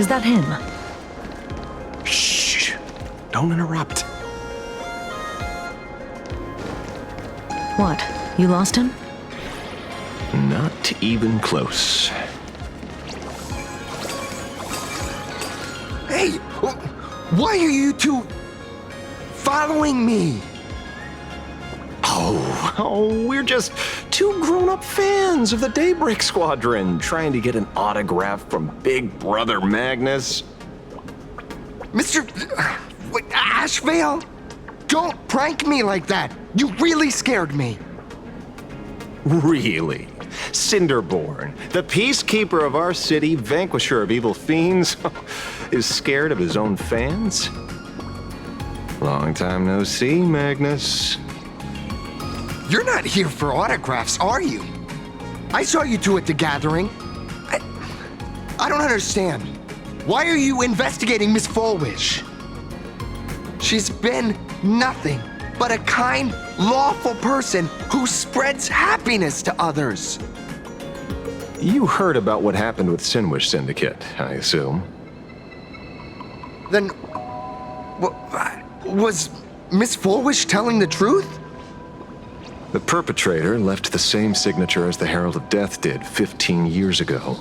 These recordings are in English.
Is that him? Shh! Don't interrupt. What? You lost him? Not even close. Hey! Why are you two following me? Oh, we're just two grown-up fans of the Daybreak Squadron trying to get an autograph from Big Brother Magnus. Mr. Ashveil? Don't prank me like that. You really scared me. Really? Cinderborn, the peacekeeper of our city, vanquisher of evil fiends, is scared of his own fans? Long time no see, Magnus. You're not here for autographs, are you? I saw you two at the gathering. I don't understand. Why are you investigating Miss Fulwish? She's been nothing but a kind, lawful person who spreads happiness to others. You heard about what happened with Sinwish Syndicate, I assume. Then, was Miss Fulwish telling the truth? The perpetrator left the same signature as the Herald of Death did 15 years ago.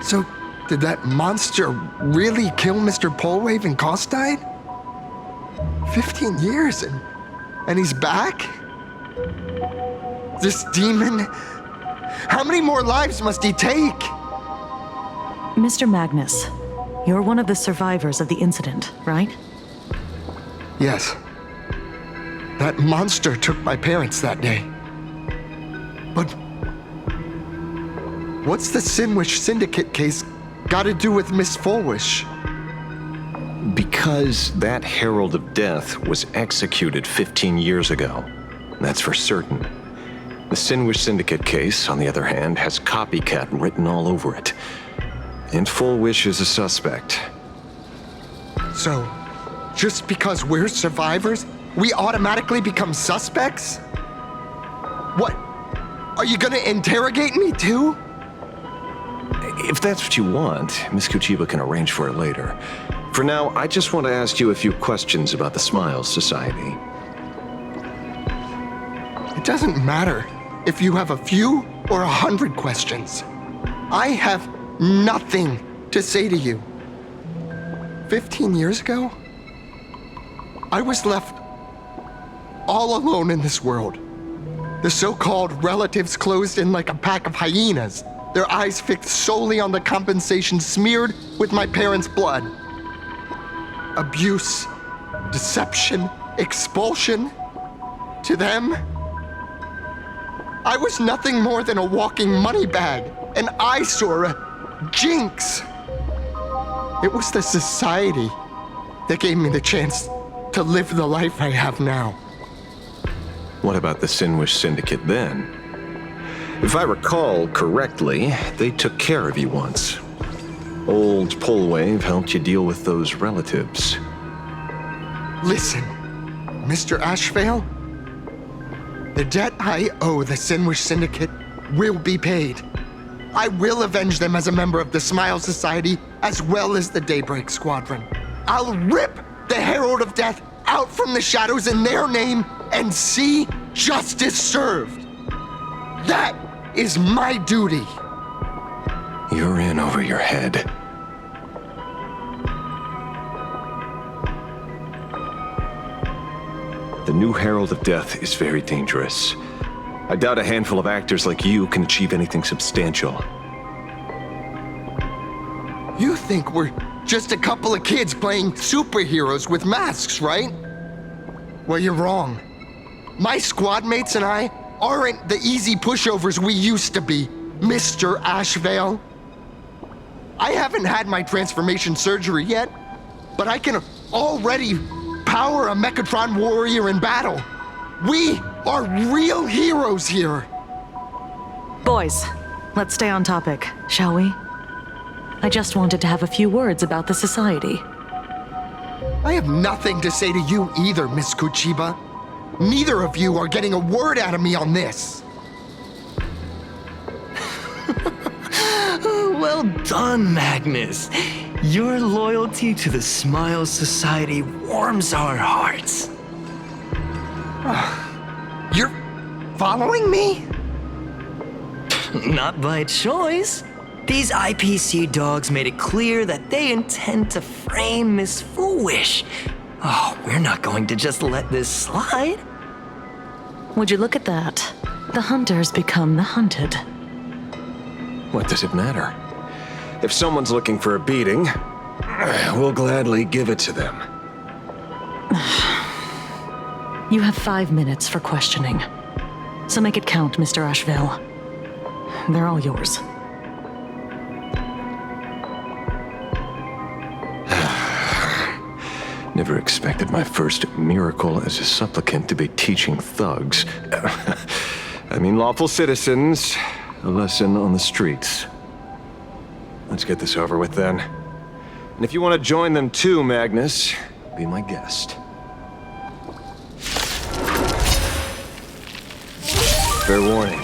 So, did that monster really kill Mr. Polwave and Costide? 15 years and he's back? This demon? How many more lives must he take? Mr. Magnus, you're one of the survivors of the incident, right? Yes. That monster took my parents that day. But what's the Sinwish Syndicate case got to do with Miss Fulwish? Because that Herald of Death was executed 15 years ago. That's for certain. The Sinwish Syndicate case, on the other hand, has copycat written all over it. And Fulwish is a suspect. So, just because we're survivors, we automatically become suspects? What? Are you gonna interrogate me too? If that's what you want, Miss Kuchiba can arrange for it later. For now, I just want to ask you a few questions about the Smiles Society. It doesn't matter if you have a few or 100 questions. I have nothing to say to you. 15 years ago, I was left all alone in this world. The so-called relatives closed in like a pack of hyenas, their eyes fixed solely on the compensation smeared with my parents' blood. Abuse, deception, expulsion. To them, I was nothing more than a walking money bag, an eyesore, a jinx. It was the society that gave me the chance to live the life I have now. What about the Sinwish Syndicate then? If I recall correctly, they took care of you once. Old Polwave helped you deal with those relatives. Listen, Mr. Ashveil, the debt I owe the Sinwish Syndicate will be paid. I will avenge them as a member of the Smile Society as well as the Daybreak Squadron. I'll rip the Herald of Death out from the shadows in their name and see justice served. That is my duty. You're in over your head. The new Herald of Death is very dangerous. I doubt a handful of actors like you can achieve anything substantial. You think we're just a couple of kids playing superheroes with masks, right? Well, you're wrong. My squad mates and I aren't the easy pushovers we used to be, Mr. Ashveil. I haven't had my transformation surgery yet, but I can already power a Mechatron warrior in battle. We are real heroes here. Boys, let's stay on topic, shall we? I just wanted to have a few words about the society. I have nothing to say to you either, Miss Kuchiba. Neither of you are getting a word out of me on this. Well done, Magnus. Your loyalty to the Smile Society warms our hearts. You're following me? Not by choice. These IPC dogs made it clear that they intend to frame Miss Foolish. Oh, we're not going to just let this slide. Would you look at that? The hunters become the hunted. What does it matter? If someone's looking for a beating, we'll gladly give it to them. You have 5 minutes for questioning. So make it count, Mr. Ashveil. They're all yours. Never expected my first miracle as a supplicant to be teaching thugs. I mean lawful citizens, a lesson on the streets. Let's get this over with then. And if you want to join them too, Magnus, be my guest. Fair warning.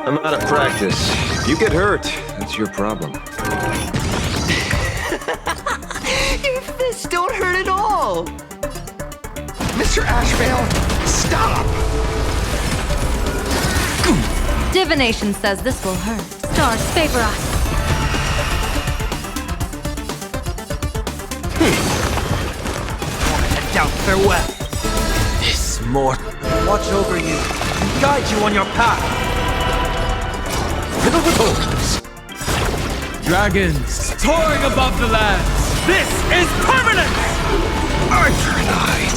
I'm out of practice. If you get hurt, that's your problem. Your fists don't hurt at all. Mr. Ashveil, stop! Divination says this will hurt. Stars favor us. Head down, farewell. This mortal watch over you and guide you on your path. Dragons soaring above the lands. This is permanence! Arthur and I.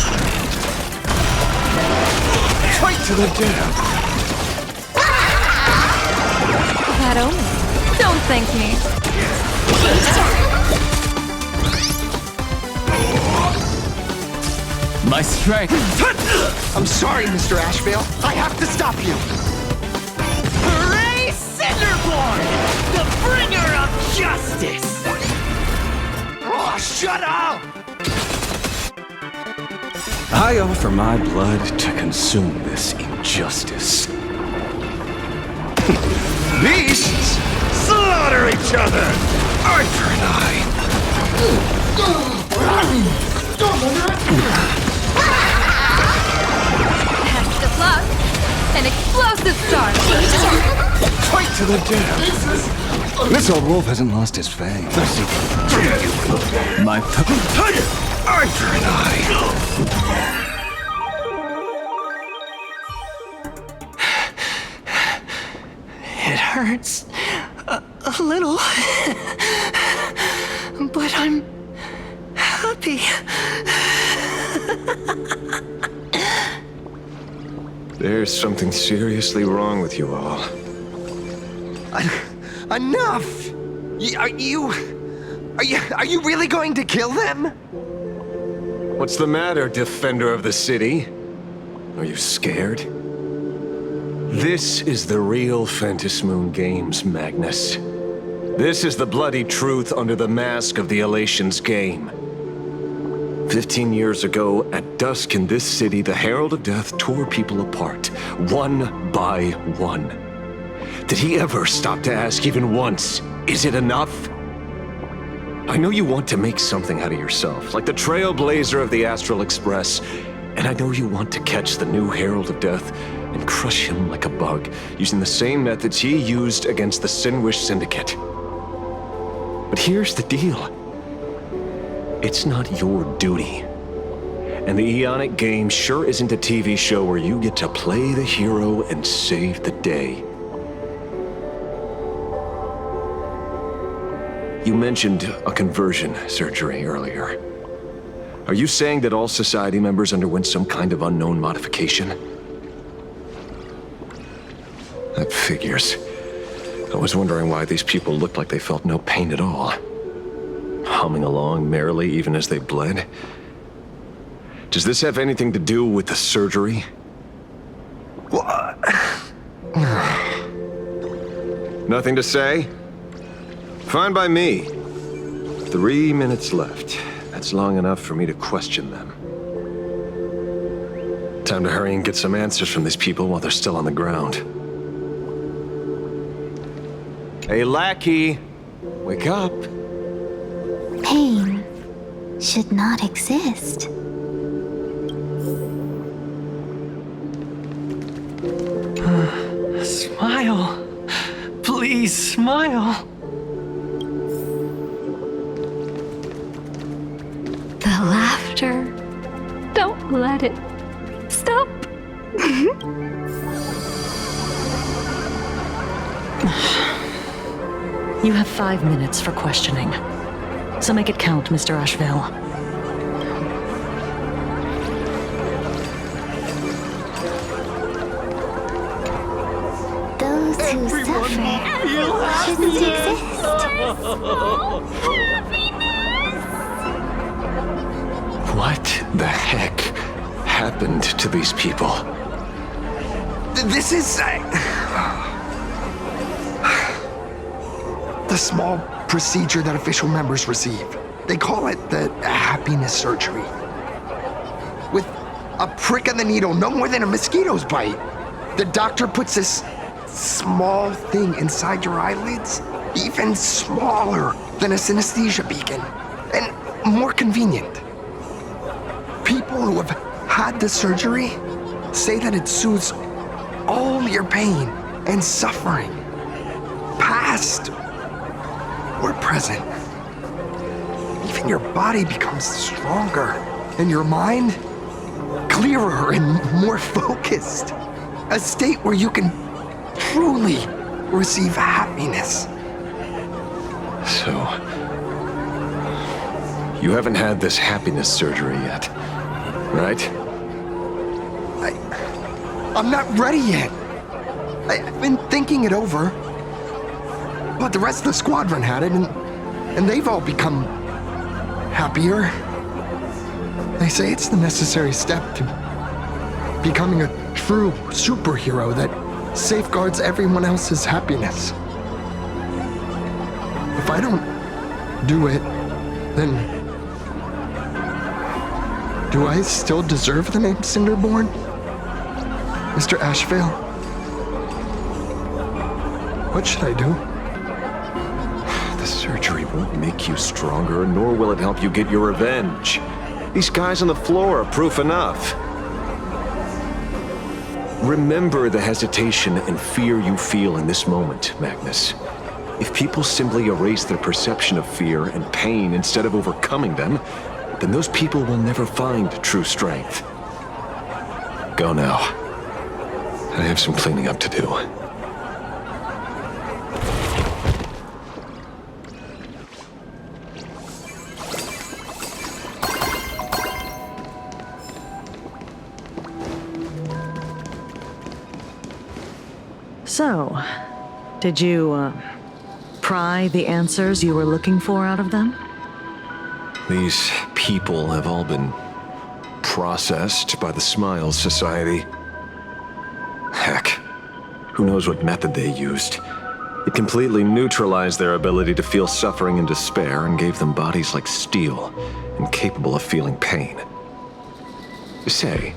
Fight to the death. That only. Don't thank me. My strength. I'm sorry, Mr. Ashveil. I have to stop you. Hooray, Cinderborn! The bringer of justice! Oh, shut up! I offer my blood to consume this injustice. Beasts slaughter each other. Arthur and I. Test of luck. An explosive start. Fight to the death. This old wolf hasn't lost his fangs. My Arthur and I. It hurts a little, but I'm happy. There's something seriously wrong with you all. Enough! Are you really going to kill them? What's the matter, defender of the city? Are you scared? This is the real Phantasmoon Games, Magnus. This is the bloody truth under the mask of the Elations game. 15 years ago, at dusk in this city, the Herald of Death tore people apart, one by one. Did he ever stop to ask even once, is it enough? I know you want to make something out of yourself, like the trailblazer of the Astral Express, and I know you want to catch the new Herald of Death and crush him like a bug, using the same methods he used against the Sinwish Syndicate. But here's the deal. It's not your duty. And the Eonic game sure isn't a TV show where you get to play the hero and save the day. You mentioned a conversion surgery earlier. Are you saying that all Society members underwent some kind of unknown modification? That figures. I was wondering why these people looked like they felt no pain at all. Humming along merrily even as they bled. Does this have anything to do with the surgery? What? Nothing to say? Fine by me. 3 minutes left. That's long enough for me to question them. Time to hurry and get some answers from these people while they're still on the ground. Hey, lackey! Wake up. Pain should not exist. Smile. Please smile. The laughter. Don't let it stop. You have 5 minutes for questioning. So make it count, Mr. Ashveil. Those who suffer shouldn't exist. What the heck happened to these people? This is... the small procedure that official members receive. They call it the happiness surgery. With a prick of the needle, no more than a mosquito's bite. The doctor puts this small thing inside your eyelids, even smaller than a synesthesia beacon, and more convenient. People who have had the surgery say that it soothes all your pain and suffering, past or present. Even your body becomes stronger, and your mind clearer and more focused. A state where you can truly receive happiness. So, you haven't had this happiness surgery yet, right? I'm not ready yet. I've been thinking it over. But the rest of the squadron had it, and they've all become happier. They say it's the necessary step to becoming a true superhero that safeguards everyone else's happiness. If I don't do it, then do I still deserve the name Cinderborn? Mr. Ashveil? What should I do? The surgery won't make you stronger, nor will it help you get your revenge. These guys on the floor are proof enough. Remember the hesitation and fear you feel in this moment, Magnus. If people simply erase their perception of fear and pain instead of overcoming them, then those people will never find true strength. Go now. I have some cleaning up to do. So, did you, pry the answers you were looking for out of them? These people have all been processed by the Smiles Society. Heck, who knows what method they used. It completely neutralized their ability to feel suffering and despair and gave them bodies like steel, incapable of feeling pain. Say,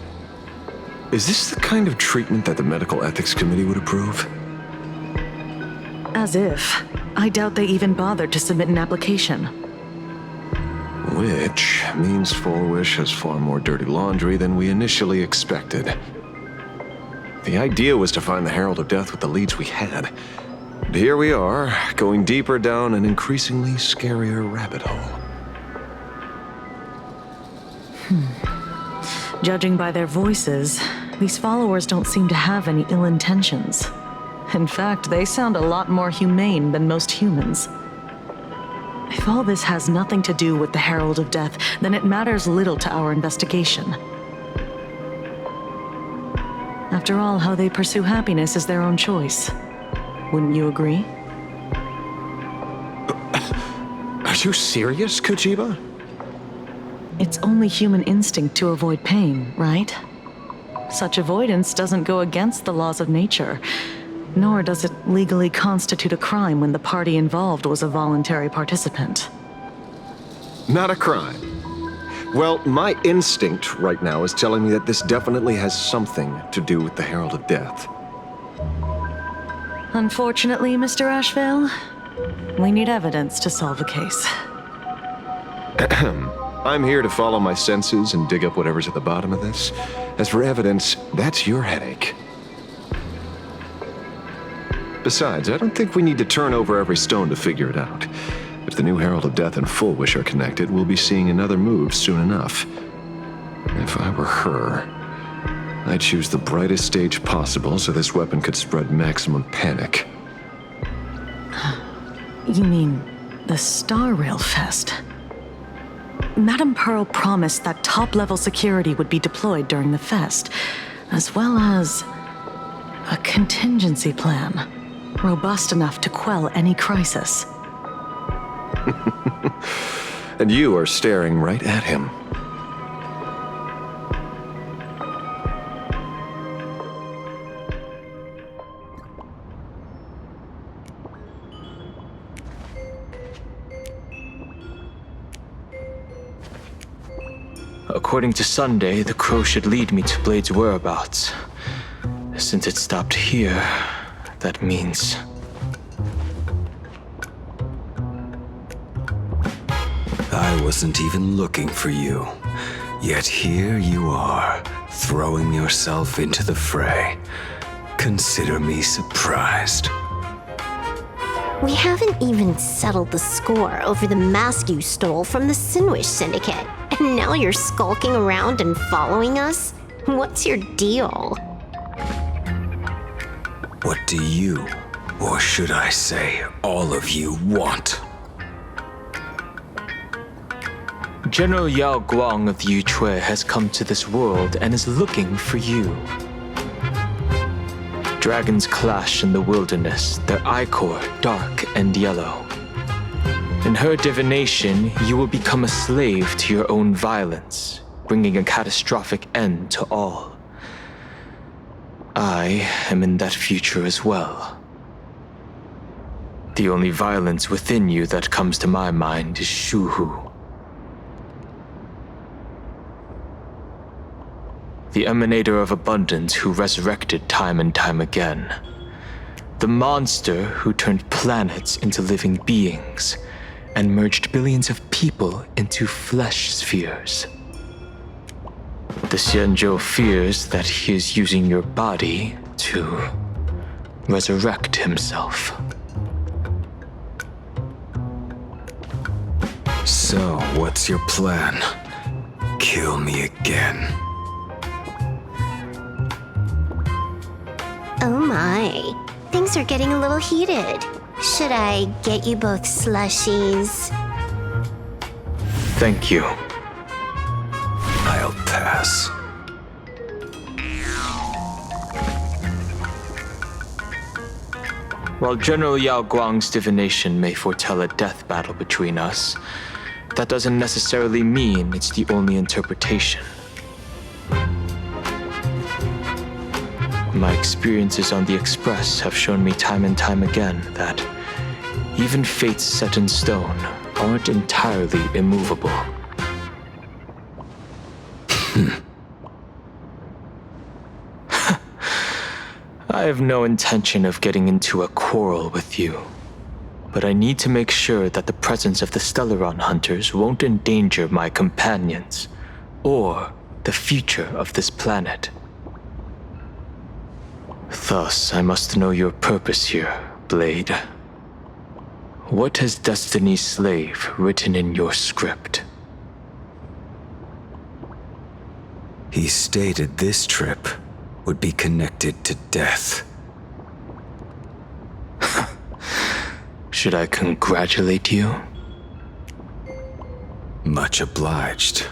is this the kind of treatment that the Medical Ethics Committee would approve? As if. I doubt they even bothered to submit an application. Which means Forwish has far more dirty laundry than we initially expected. The idea was to find the Herald of Death with the leads we had. And here we are, going deeper down an increasingly scarier rabbit hole. Judging by their voices, these followers don't seem to have any ill intentions. In fact, they sound a lot more humane than most humans. If all this has nothing to do with the Herald of Death, then it matters little to our investigation. After all, how they pursue happiness is their own choice. Wouldn't you agree? Are you serious, Kuchiba? It's only human instinct to avoid pain, right? Such avoidance doesn't go against the laws of nature, nor does it legally constitute a crime when the party involved was a voluntary participant. Not a crime. Well, my instinct right now is telling me that this definitely has something to do with the Herald of Death. Unfortunately, Mr. Ashveil, We need evidence to solve a case. I'm here to follow my senses and dig up whatever's at the bottom of this. As for evidence, that's your headache. Besides, I don't think we need to turn over every stone to figure it out. If the new Herald of Death and Full Wish are connected, we'll be seeing another move soon enough. If I were her, I'd choose the brightest stage possible so this weapon could spread maximum panic. You mean the Star Rail Fest? Madame Pearl promised that top-level security would be deployed during the fest, as well as a contingency plan, robust enough to quell any crisis. And you are staring right at him. According to Sunday, the crow should lead me to Blade's whereabouts. Since it stopped here, that means... I wasn't even looking for you. Yet here you are, throwing yourself into the fray. Consider me surprised. We haven't even settled the score over the mask you stole from the Sinwish Syndicate. And now you're skulking around and following us? What's your deal? What do you, or should I say, all of you want? General Yao Guang of the Yuchui has come to this world and is looking for you. Dragons clash in the wilderness, their ichor dark and yellow. In her divination, you will become a slave to your own violence, bringing a catastrophic end to all. I am in that future as well. The only violence within you that comes to my mind is Shuhu. The emanator of abundance who resurrected time and time again. The monster who turned planets into living beings and merged billions of people into flesh spheres. The Xianzhou fears that he is using your body to resurrect himself. So, what's your plan? Kill me again. Oh my, things are getting a little heated. Should I get you both slushies? Thank you. I'll pass. While General Yao Guang's divination may foretell a death battle between us, that doesn't necessarily mean it's the only interpretation. My experiences on the Express have shown me time and time again that even fates set in stone aren't entirely immovable. I have no intention of getting into a quarrel with you, but I need to make sure that the presence of the Stellaron hunters won't endanger my companions or the future of this planet. Thus, I must know your purpose here, Blade. What has Destiny's Slave written in your script? He stated this trip would be connected to death. Should I congratulate you? Much obliged.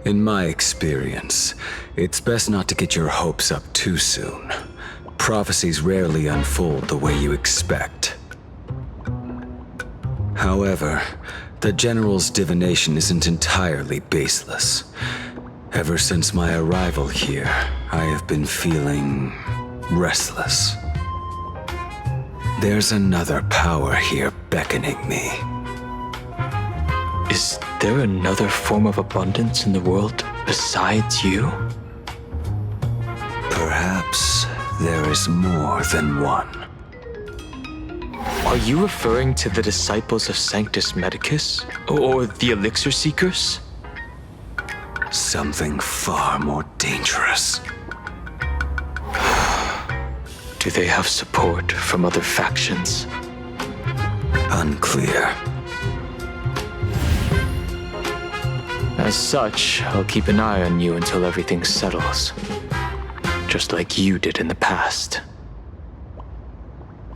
In my experience, it's best not to get your hopes up too soon. Prophecies rarely unfold the way you expect. However, the General's divination isn't entirely baseless. Ever since my arrival here, I have been feeling restless. There's another power here beckoning me. Is there another form of abundance in the world besides you? Perhaps there is more than one. Are you referring to the disciples of Sanctus Medicus? Or the Elixir Seekers? Something far more dangerous. Do they have support from other factions? Unclear. As such, I'll keep an eye on you until everything settles. Just like you did in the past.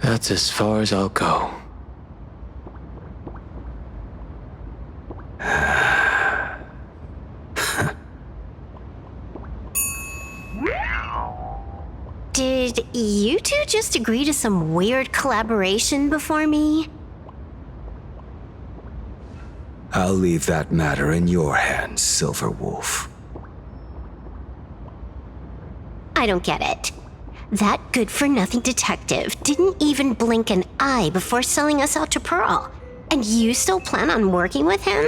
That's as far as I'll go. Did you two just agree to some weird collaboration before me? I'll leave that matter in your hands, Silver Wolf. I don't get it. That good-for-nothing detective didn't even blink an eye before selling us out to Pearl. And you still plan on working with him?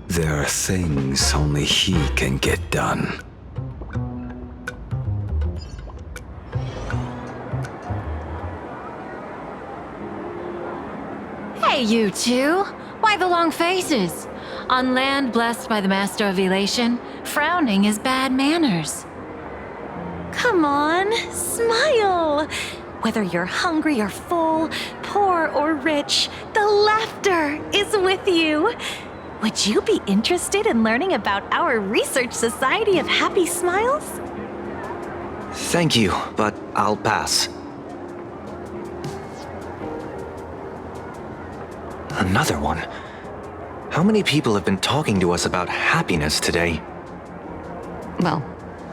There are things only he can get done. Hey, you two! Why the long faces? On land blessed by the Master of Elation, frowning is bad manners. Come on, smile! Whether you're hungry or full, poor or rich, the laughter is with you. Would you be interested in learning about our Research Society of Happy Smiles? Thank you, but I'll pass. Another one. How many people have been talking to us about happiness today? Well,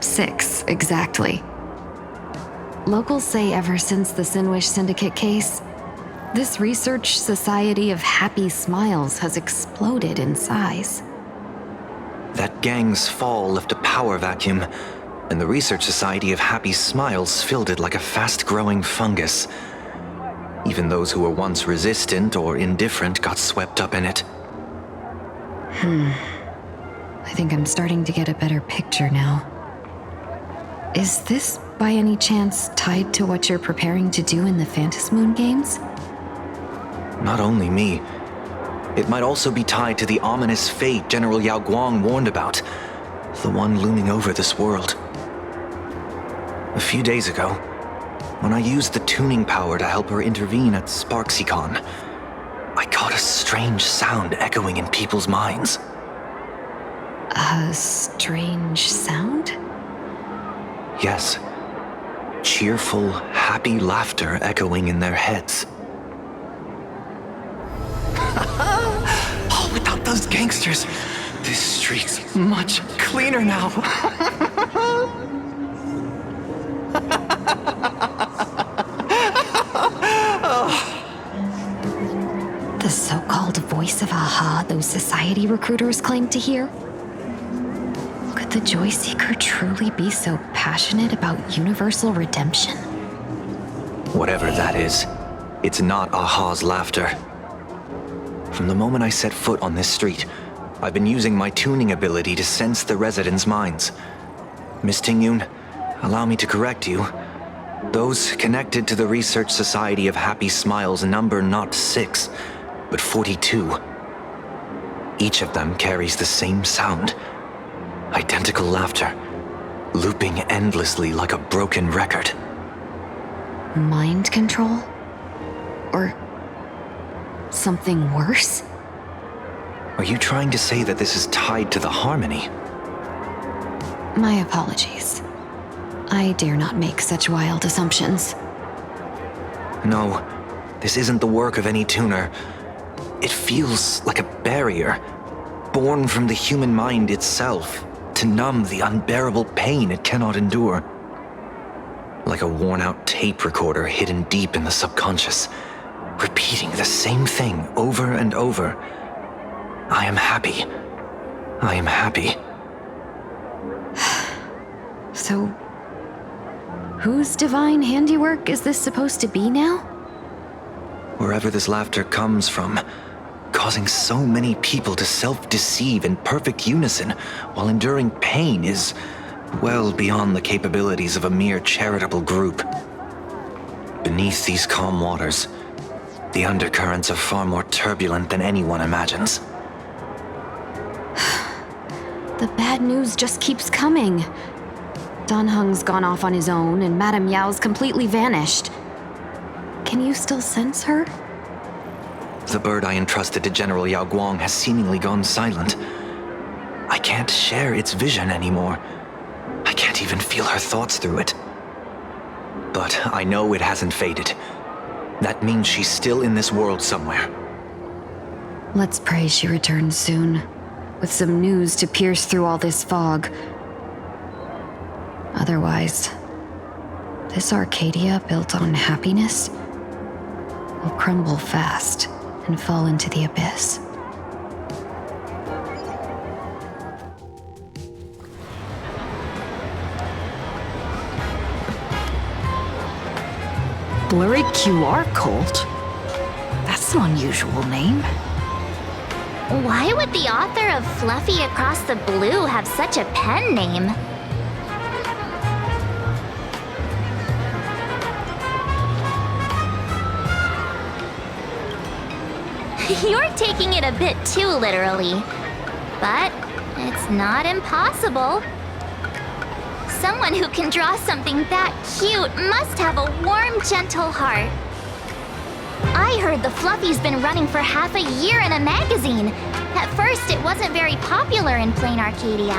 6, exactly. Locals say ever since the Sinwish Syndicate case, this Research Society of Happy Smiles has exploded in size. That gang's fall left a power vacuum, and the Research Society of Happy Smiles filled it like a fast-growing fungus. Even those who were once resistant or indifferent got swept up in it. I think I'm starting to get a better picture now. Is this, by any chance, tied to what you're preparing to do in the Phantasmoon games? Not only me. It might also be tied to the ominous fate General Yao Guang warned about. The one looming over this world. A few days ago, when I used the tuning power to help her intervene at SparxieCon, I caught a strange sound echoing in people's minds. A strange sound? Yes. Cheerful, happy laughter echoing in their heads. Oh, without those gangsters, this street's much cleaner now. The so-called voice of Aha those society recruiters claim to hear? Could the Joy Seeker truly be so passionate about universal redemption? Whatever that is, it's not Aha's laughter. From the moment I set foot on this street, I've been using my tuning ability to sense the residents' minds. Miss Tingyun, allow me to correct you. Those connected to the Research Society of Happy Smiles number not 6, but 42. Each of them carries the same sound. Identical laughter, looping endlessly like a broken record. Mind control? Or something worse? Are you trying to say that this is tied to the harmony? My apologies. I dare not make such wild assumptions. No, this isn't the work of any tuner. It feels like a barrier, born from the human mind itself, to numb the unbearable pain it cannot endure. Like a worn-out tape recorder hidden deep in the subconscious, repeating the same thing over and over. I am happy. I am happy. So, whose divine handiwork is this supposed to be now? Wherever this laughter comes from, causing so many people to self-deceive in perfect unison while enduring pain is well beyond the capabilities of a mere charitable group. Beneath these calm waters, the undercurrents are far more turbulent than anyone imagines. The bad news just keeps coming. Dan Heng's gone off on his own, and Madame Yao's completely vanished. Can you still sense her? The bird I entrusted to General Yao Guang has seemingly gone silent. I can't share its vision anymore. I can't even feel her thoughts through it. But I know it hasn't faded. That means she's still in this world somewhere. Let's pray she returns soon, with some news to pierce through all this fog. Otherwise, this Arcadia built on happiness will crumble fast and fall into the abyss. Blurry QR Cult? That's an unusual name. Why would the author of Fluffy Across the Blue have such a pen name? You're taking it a bit too literally. But it's not impossible. Someone who can draw something that cute must have a warm, gentle heart. I heard the Fluffy's been running for half a year in a magazine. At first, it wasn't very popular in Planarcadia.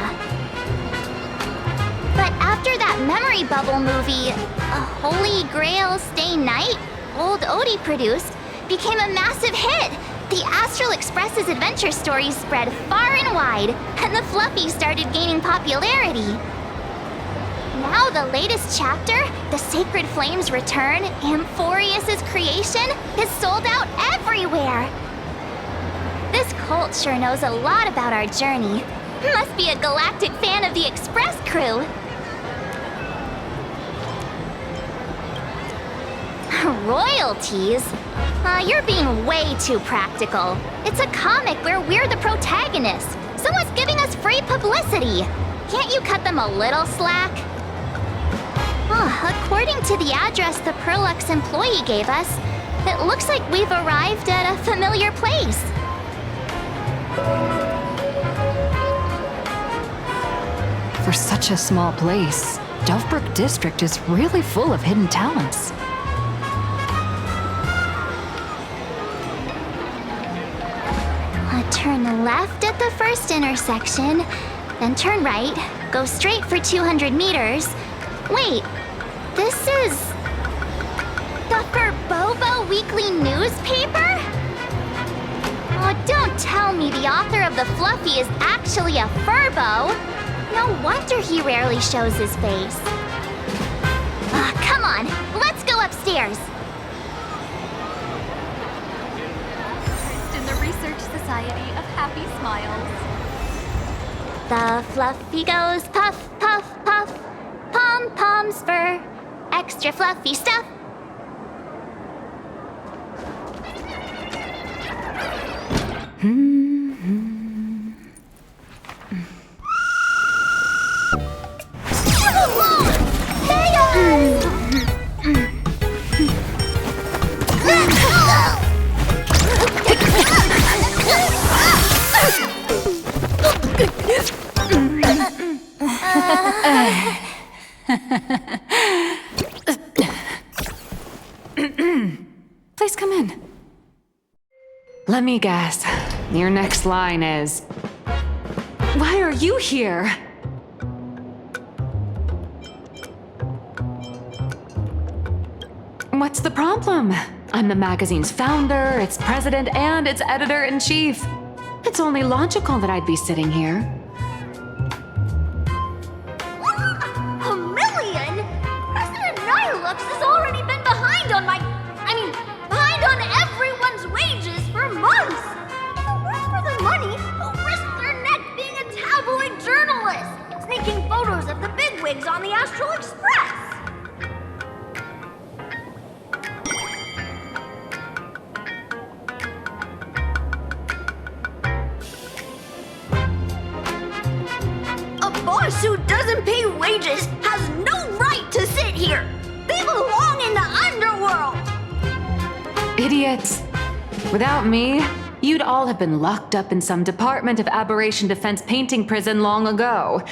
But after that memory bubble movie, A Holy Grail Stay Night, old Odie produced, became a massive hit. The Astral Express's adventure stories spread far and wide, and the Fluffy started gaining popularity. Now the latest chapter, The Sacred Flames Return, Amphorius's creation, is sold out everywhere. This cult sure knows a lot about our journey. Must be a galactic fan of the Express Crew. Royalties? You're being way too practical. It's a comic where we're the protagonists. Someone's giving us free publicity. Can't you cut them a little slack? According to the address the Perlux employee gave us, it looks like we've arrived at a familiar place. For such a small place, Dovebrook District is really full of hidden talents. Turn left at the first intersection, then turn right, go straight for 200 meters. Wait, this is the Furbobo Weekly newspaper? Oh, don't tell me the author of the Fluffy is actually a Furbo. No wonder he rarely shows his face. Come on, let's go upstairs. In the Research Society of Happy Smiles. The Fluffy goes puff, puff, puff. Pom-poms for extra fluffy stuff. Please come in. Let me guess. Your next line is, "Why are you here?" What's the problem? I'm the magazine's founder, its president, and its editor-in-chief. It's only logical that I'd be sitting here. $1 million? President Nihilux has already been behind on behind on everyone's wages for months. If it weren't for the money, who'll risk their neck being a tabloid journalist, sneaking photos of the bigwigs on the Astral Express? A boss who doesn't pay wages has no right to sit here. They belong in the underworld. Idiots. Without me, you'd all have been locked up in some Department of Aberration Defense painting prison long ago.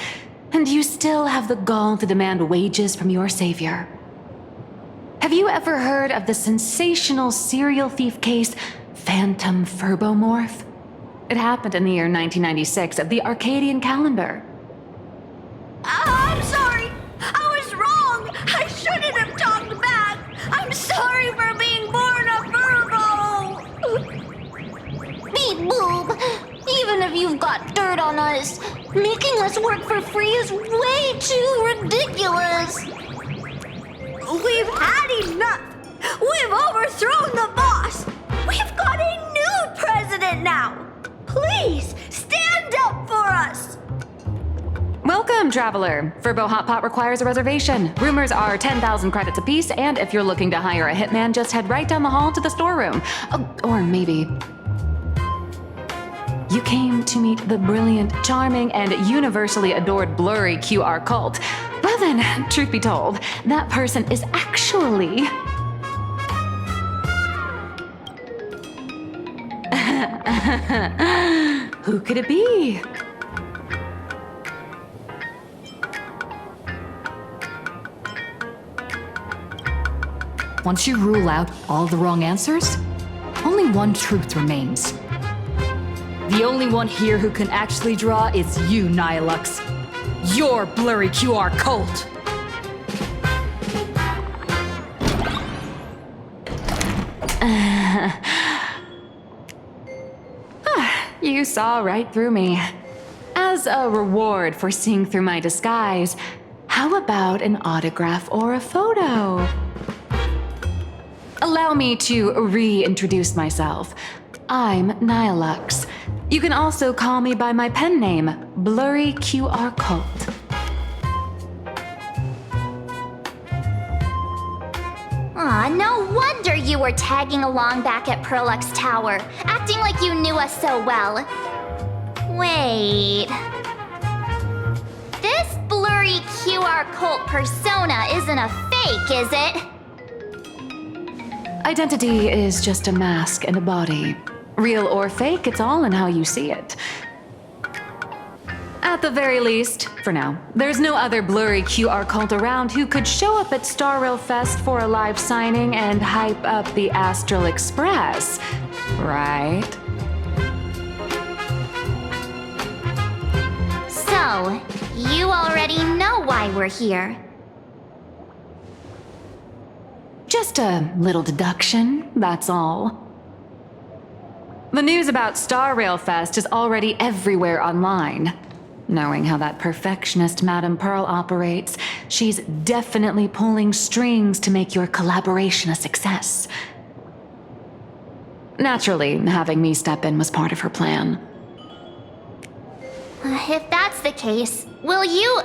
And you still have the gall to demand wages from your savior. Have you ever heard of the sensational serial thief case, Phantom Furbomorph? It happened in the year 1996 of the Arcadian calendar. I'm sorry. I was wrong. I shouldn't have talked back. I'm sorry for being born a Furbo. Beep boop. Even if you've got dirt on us, making us work for free is way too ridiculous. We've had enough. We've overthrown the boss. We've got a new president now. Please, stand up for us. Welcome, traveler. Furbo Hot Pot requires a reservation. Rumors are 10,000 credits apiece, and if you're looking to hire a hitman, just head right down the hall to the storeroom. Oh, or maybe... You came to meet the brilliant, charming, and universally adored blurry QR cult. Well then, truth be told, that person is actually... Who could it be? Once you rule out all the wrong answers, only one truth remains. The only one here who can actually draw is you, Nihilux. Your blurry QR cult. You saw right through me. As a reward for seeing through my disguise, how about an autograph or a photo? Allow me to reintroduce myself. I'm Nihilux. You can also call me by my pen name, Blurry QR Cult. Aw, no wonder you were tagging along back at Perlux Tower, acting like you knew us so well. Wait... This blurry QR cult persona isn't a fake, is it? Identity is just a mask and a body. Real or fake, it's all in how you see it. At the very least, for now, there's no other blurry QR cult around who could show up at Star Rail Fest for a live signing and hype up the Astral Express, right? So, you already know why we're here. Just a little deduction, that's all. The news about Star Rail Fest is already everywhere online. Knowing how that perfectionist Madame Pearl operates, she's definitely pulling strings to make your collaboration a success. Naturally, having me step in was part of her plan. If that's the case, will you...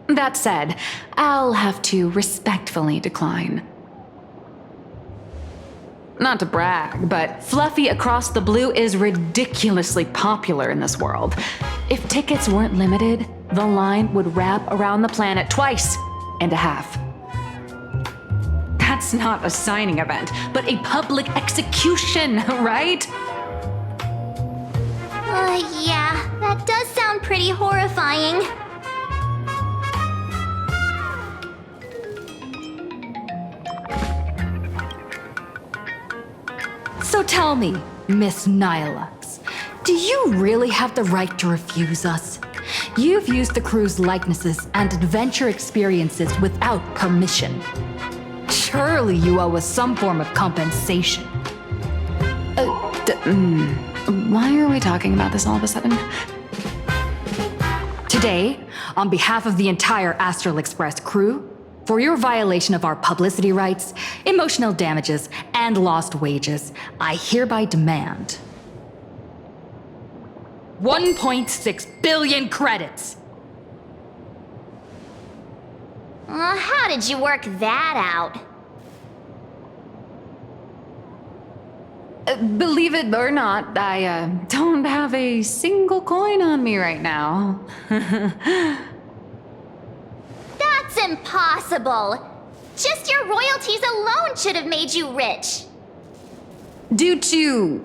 That said, I'll have to respectfully decline. Not to brag, but Fluffy Across the Blue is ridiculously popular in this world. If tickets weren't limited, the line would wrap around the planet twice and a half. That's not a signing event, but a public execution, right? Yeah, that does sound pretty horrifying. So tell me, Miss Nihilux, do you really have the right to refuse us? You've used the crew's likenesses and adventure experiences without permission. Surely you owe us some form of compensation. Why are we talking about this all of a sudden? Today, on behalf of the entire Astral Express crew, for your violation of our publicity rights, emotional damages, and lost wages, I hereby demand 1.6 billion credits! How did you work that out? Believe it or not, I don't have a single coin on me right now. That's impossible! Just your royalties alone should have made you rich. Due to,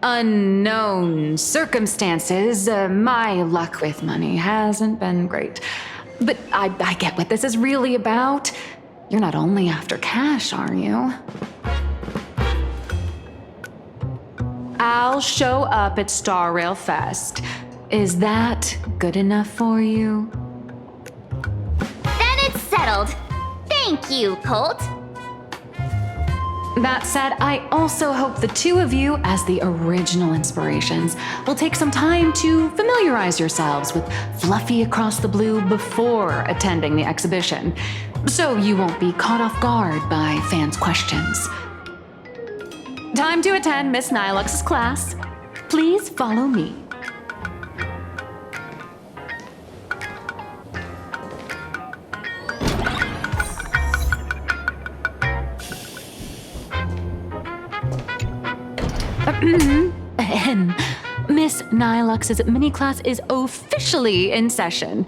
unknown circumstances, my luck with money hasn't been great. But I get what this is really about. You're not only after cash, are you? I'll show up at Star Rail Fest. Is that good enough for you? Then it's settled. Thank you, Colt. That said, I also hope the two of you, as the original inspirations, will take some time to familiarize yourselves with Fluffy Across the Blue before attending the exhibition, so you won't be caught off guard by fans' questions. Time to attend Miss Nilux's class. Please follow me. Miss Nilux's mini class is officially in session.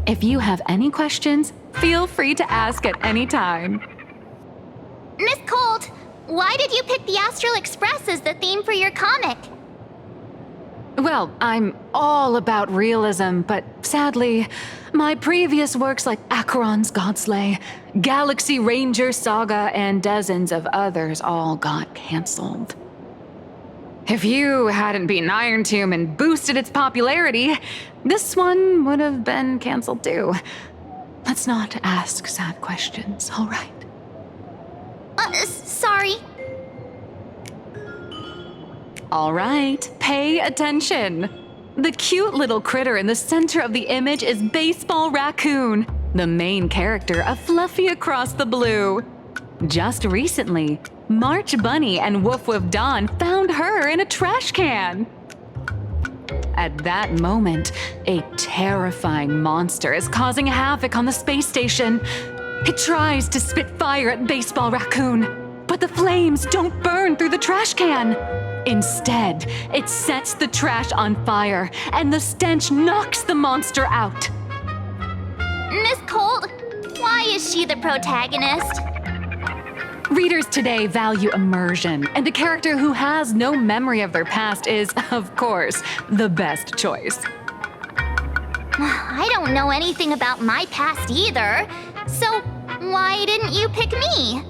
If you have any questions, feel free to ask at any time. Miss Colt, why did you pick the Astral Express as the theme for your comic? Well, I'm all about realism, but sadly, my previous works like Acheron's Godslay, Galaxy Ranger Saga, and dozens of others all got canceled. If you hadn't beaten Iron Tomb and boosted its popularity, this one would have been canceled too. Let's not ask sad questions, all right? Sorry. All right, pay attention. The cute little critter in the center of the image is Baseball Raccoon, the main character of Fluffy Across the Blue. Just recently, March Bunny and Woof Woof Dawn found her in a trash can. At that moment, a terrifying monster is causing havoc on the space station. It tries to spit fire at Baseball Raccoon, but the flames don't burn through the trash can. Instead, it sets the trash on fire, and the stench knocks the monster out. Miss Colt, why is she the protagonist? Readers today value immersion, and a character who has no memory of their past is, of course, the best choice. I don't know anything about my past either, so why didn't you pick me?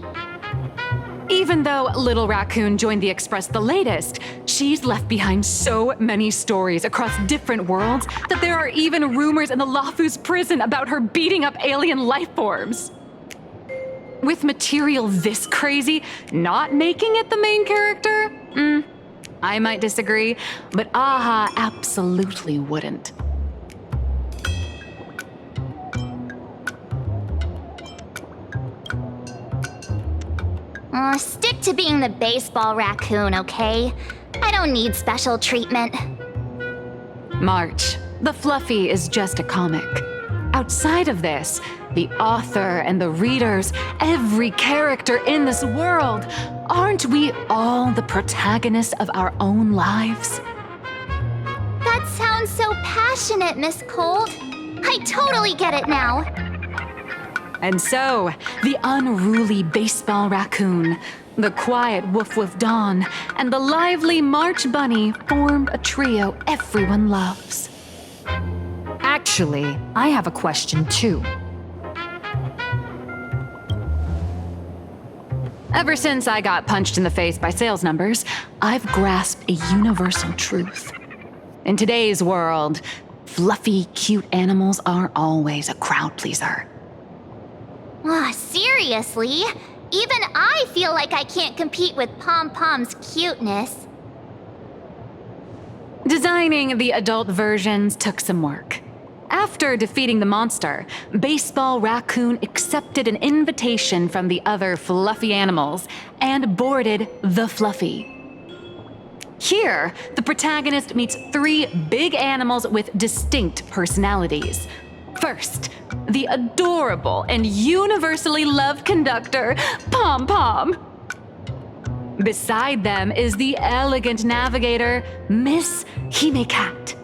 Even though Little Raccoon joined the Express the latest, she's left behind so many stories across different worlds that there are even rumors in the Lafu's prison about her beating up alien life forms. With material this crazy, not making it the main character? I might disagree, but Aha absolutely wouldn't. Stick to being the Baseball Raccoon, okay? I don't need special treatment. March, the Fluffy is just a comic. Outside of this, the author and the readers, every character in this world, aren't we all the protagonists of our own lives? That sounds so passionate, Miss Colt. I totally get it now. And so, the unruly Baseball Raccoon, the quiet Woof Woof Dawn, and the lively March Bunny formed a trio everyone loves. Actually, I have a question too. Ever since I got punched in the face by sales numbers, I've grasped a universal truth. In today's world, fluffy, cute animals aren't always a crowd pleaser. Seriously? Even I feel like I can't compete with Pom Pom's cuteness. Designing the adult versions took some work. After defeating the monster, Baseball Raccoon accepted an invitation from the other fluffy animals and boarded the Fluffy. Here, the protagonist meets 3 big animals with distinct personalities. First, the adorable and universally loved conductor, Pom Pom. Beside them is the elegant navigator, Miss Himeko.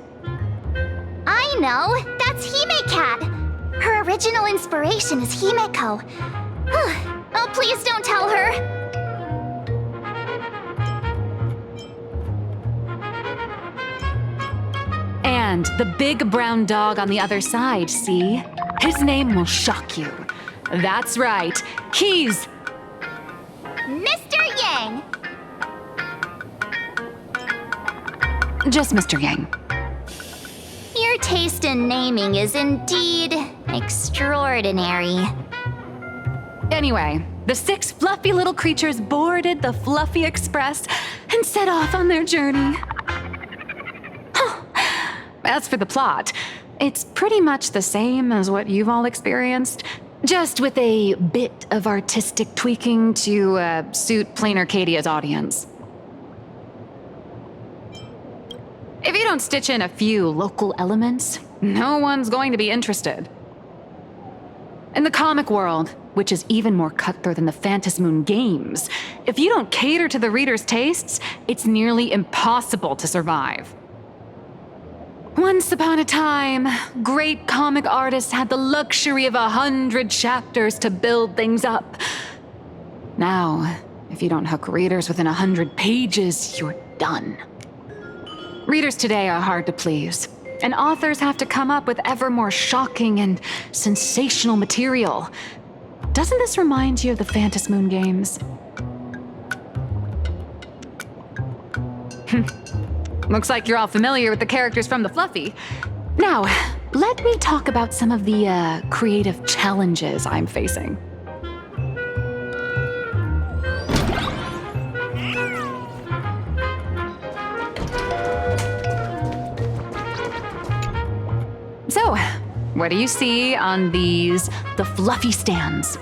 I know, that's Himeko. Her original inspiration is Himeko. Oh, please don't tell her. And the big brown dog on the other side, see? His name will shock you. That's right. He's... Mr. Yang! Just Mr. Yang. Your taste in naming is indeed extraordinary. Anyway, the 6 fluffy little creatures boarded the Fluffy Express and set off on their journey. As for the plot, it's pretty much the same as what you've all experienced, just with a bit of artistic tweaking to suit Planarcadia's audience. If you don't stitch in a few local elements, no one's going to be interested. In the comic world, which is even more cutthroat than the Phantom Moon games, if you don't cater to the reader's tastes, it's nearly impossible to survive. Once upon a time, great comic artists had the luxury of 100 chapters to build things up. Now, if you don't hook readers within 100 pages, you're done. Readers today are hard to please, and authors have to come up with ever more shocking and sensational material. Doesn't this remind you of the Phantom Moon games? Looks like you're all familiar with the characters from the Fluffy. Now, let me talk about some of the creative challenges I'm facing. So, what do you see on the Fluffy stands?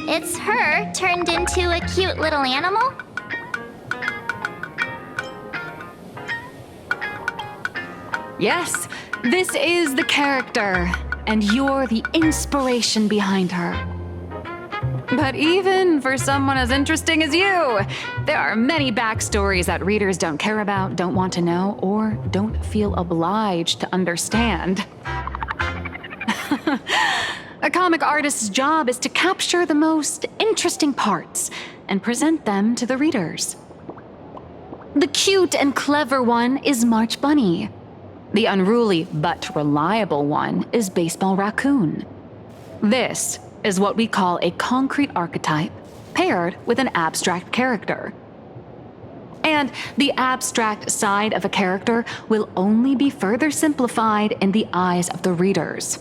It's her turned into a cute little animal? Yes, this is the character, and you're the inspiration behind her. But even for someone as interesting as you, there are many backstories that readers don't care about, don't want to know, or don't feel obliged to understand. A comic artist's job is to capture the most interesting parts and present them to the readers. The cute and clever one is March Bunny. The unruly but reliable one is Baseball Raccoon. This is what we call a concrete archetype paired with an abstract character. And the abstract side of a character will only be further simplified in the eyes of the readers.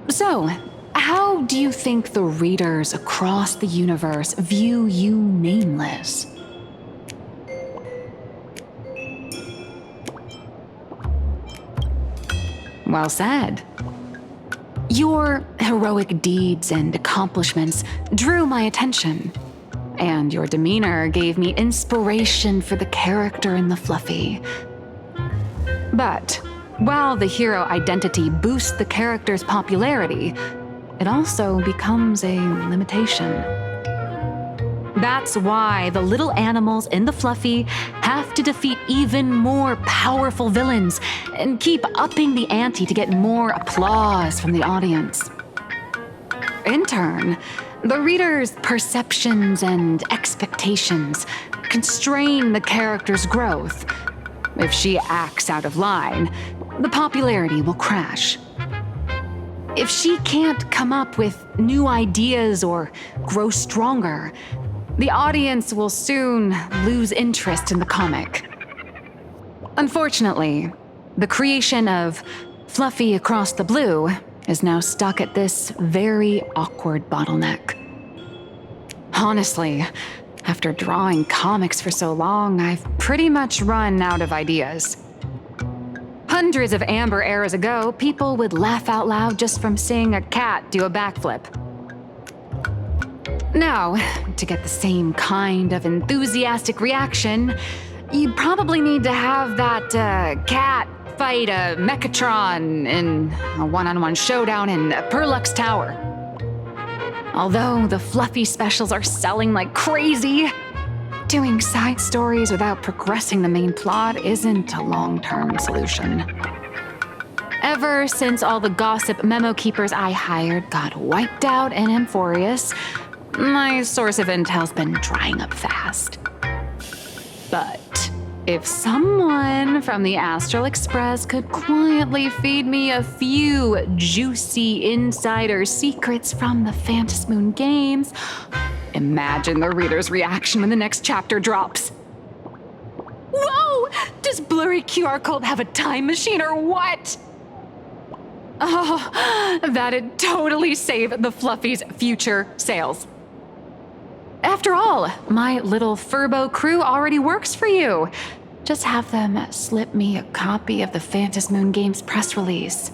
So, how do you think the readers across the universe view you nameless? Well said. Your heroic deeds and accomplishments drew my attention, and your demeanor gave me inspiration for the character in the Fluffy. But while the hero identity boosts the character's popularity, it also becomes a limitation. That's why the little animals in the Fluffy have to defeat even more powerful villains and keep upping the ante to get more applause from the audience. In turn, the reader's perceptions and expectations constrain the character's growth. If she acts out of line, the popularity will crash. If she can't come up with new ideas or grow stronger, the audience will soon lose interest in the comic. Unfortunately, the creation of Fluffy Across the Blue is now stuck at this very awkward bottleneck. Honestly, after drawing comics for so long, I've pretty much run out of ideas. Hundreds of Amber eras ago, people would laugh out loud just from seeing a cat do a backflip. Now, to get the same kind of enthusiastic reaction, you probably need to have that cat fight a Mechatron in a one-on-one showdown in Perlux Tower. Although the Fluffy specials are selling like crazy, doing side stories without progressing the main plot isn't a long-term solution. Ever since all the gossip memo keepers I hired got wiped out in Amphorius, my source of intel's been drying up fast. But if someone from the Astral Express could quietly feed me a few juicy insider secrets from the Phantasmoon games, imagine the reader's reaction when the next chapter drops. Whoa! Does Blurry QR Code have a time machine or what? Oh, that'd totally save the Fluffy's future sales. After all, my little Furbo crew already works for you. Just have them slip me a copy of the Phantasmoon Games press release.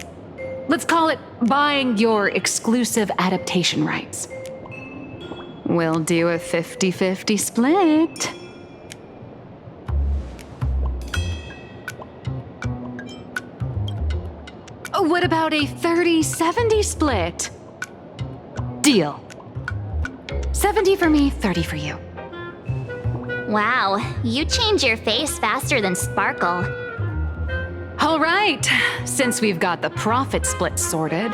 Let's call it buying your exclusive adaptation rights. We'll do a 50-50 split. What about a 30-70 split? Deal. 70 for me, 30 for you. Wow, you change your face faster than Sparkle. All right, since we've got the profit split sorted,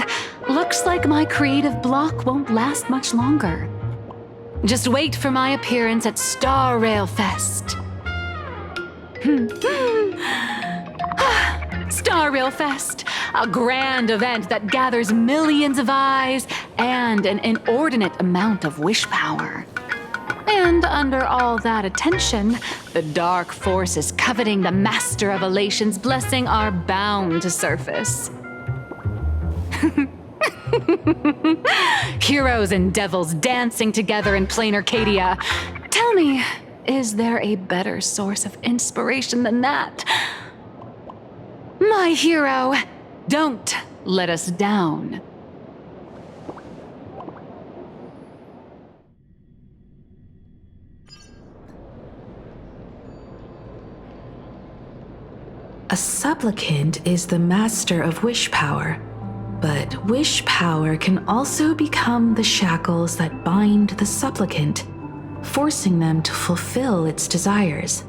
looks like my creative block won't last much longer. Just wait for my appearance at Star Rail Fest. Star Rail Fest, a grand event that gathers millions of eyes and an inordinate amount of wish power. And under all that attention, the dark forces coveting the Master of Elation's blessing are bound to surface. Heroes and devils dancing together in Planarcadia. Tell me, is there a better source of inspiration than that? My hero, don't let us down. A supplicant is the master of wish power, but wish power can also become the shackles that bind the supplicant, forcing them to fulfill its desires.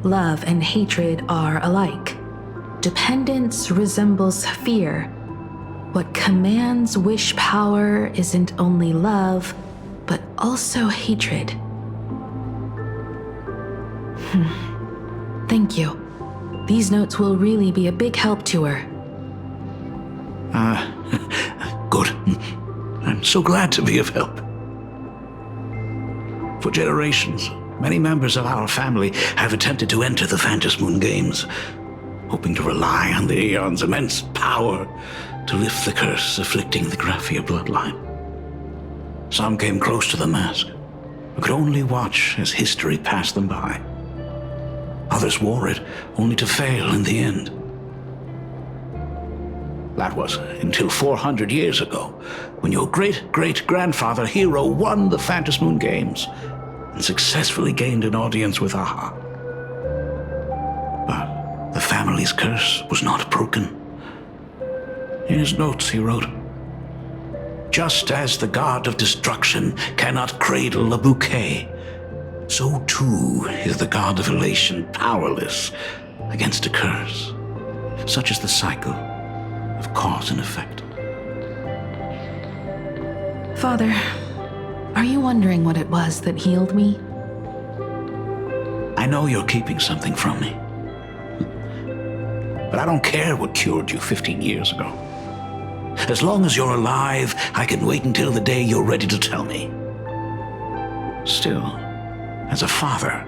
Love and hatred are alike. Dependence resembles fear. What commands wish power isn't only love, but also hatred. Thank you. These notes will really be a big help to her. Good. I'm so glad to be of help. For generations, many members of our family have attempted to enter the Phantasmoon Games, hoping to rely on the Aeon's immense power to lift the curse afflicting the Graphia bloodline. Some came close to the mask, but could only watch as history passed them by. Others wore it, only to fail in the end. That was until 400 years ago, when your great-great-grandfather Hero won the Phantasmoon Games and successfully gained an audience with Aha. But the family's curse was not broken. In his notes he wrote, "Just as the god of destruction cannot cradle a bouquet, so too is the god of elation powerless against a curse. Such is the cycle of cause and effect." Father, are you wondering what it was that healed me? I know you're keeping something from me. But I don't care what cured you 15 years ago. As long as you're alive, I can wait until the day you're ready to tell me. Still, as a father,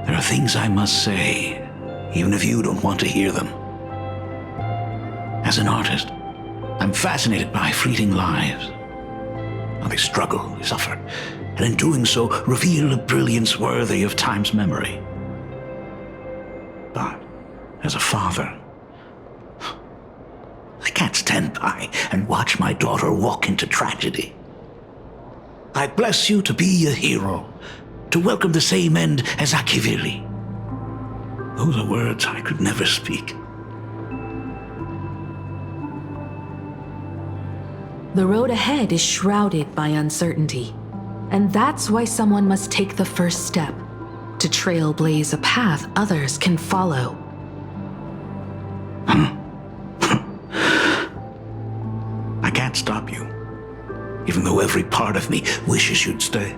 there are things I must say, even if you don't want to hear them. As an artist, I'm fascinated by fleeting lives. How they struggle, they suffer, and in doing so, reveal a brilliance worthy of time's memory. But, as a father, I can't stand by and watch my daughter walk into tragedy. I bless you to be a hero, to welcome the same end as Ashveil. Those are words I could never speak. The road ahead is shrouded by uncertainty, and that's why someone must take the first step, to trailblaze a path others can follow. can't stop you, even though every part of me wishes you'd stay.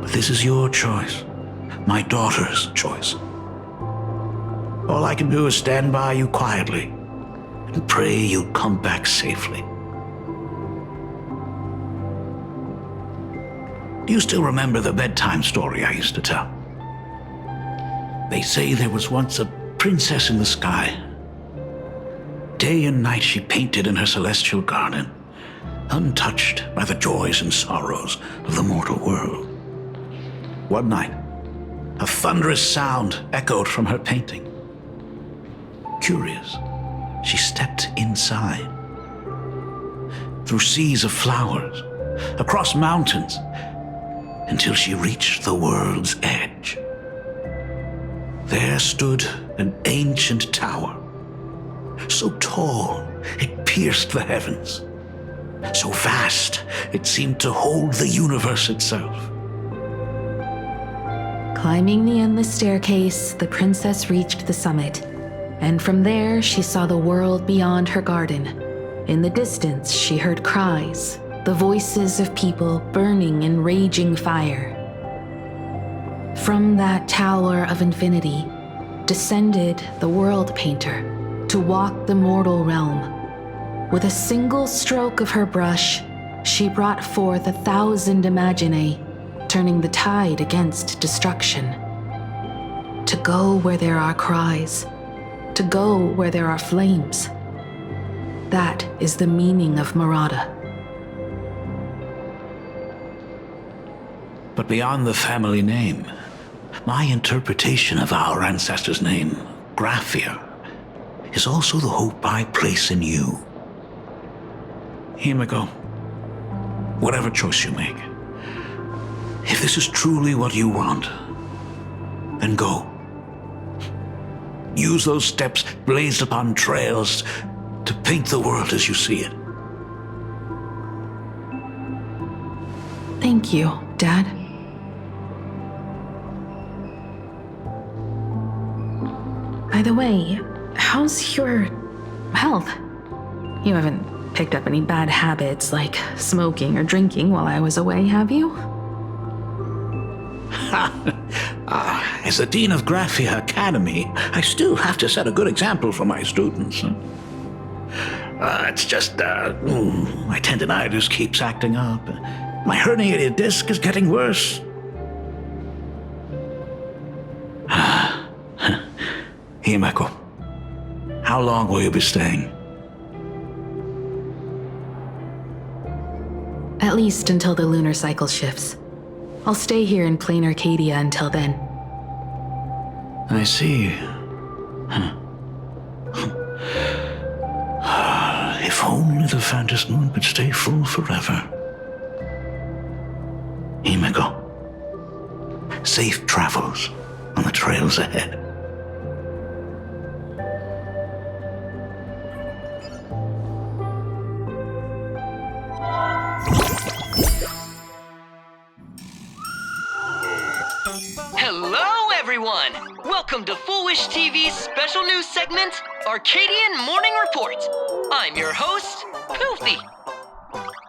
But this is your choice, my daughter's choice. All I can do is stand by you quietly and pray you'll come back safely. Do you still remember the bedtime story I used to tell? They say there was once a princess in the sky. Day and night she painted in her celestial garden, untouched by the joys and sorrows of the mortal world. One night, a thunderous sound echoed from her painting. Curious, she stepped inside. Through seas of flowers, across mountains, until she reached the world's edge. There stood an ancient tower, so tall it pierced the heavens, so vast it seemed to hold the universe itself. Climbing the endless staircase, the princess reached the summit, and from there she saw the world beyond her garden. In the distance, she heard cries, the voices of people burning in raging fire. From that tower of infinity descended the world painter to walk the mortal realm. With a single stroke of her brush, she brought forth 1,000 imaginae, turning the tide against destruction. To go where there are cries, to go where there are flames. That is the meaning of Murata. But beyond the family name, my interpretation of our ancestor's name, Graphia, is also the hope I place in you. Himeko, whatever choice you make, if this is truly what you want, then go. Use those steps blazed upon trails to paint the world as you see it. Thank you, Dad. By the way, how's your health? You haven't picked up any bad habits like smoking or drinking while I was away, have you? As the Dean of Graphia Academy, I still have to set a good example for my students. It's just, my tendinitis keeps acting up. My herniated disc is getting worse. Himeko, how long will you be staying? At least until the lunar cycle shifts. I'll stay here in Planarcadia until then. I see. If only the Phantom Moon could stay full forever. Himeko, safe travels on the trails ahead. Hello, everyone! Welcome to Foolish TV's special news segment, Arcadian Morning Report. I'm your host, Poofy.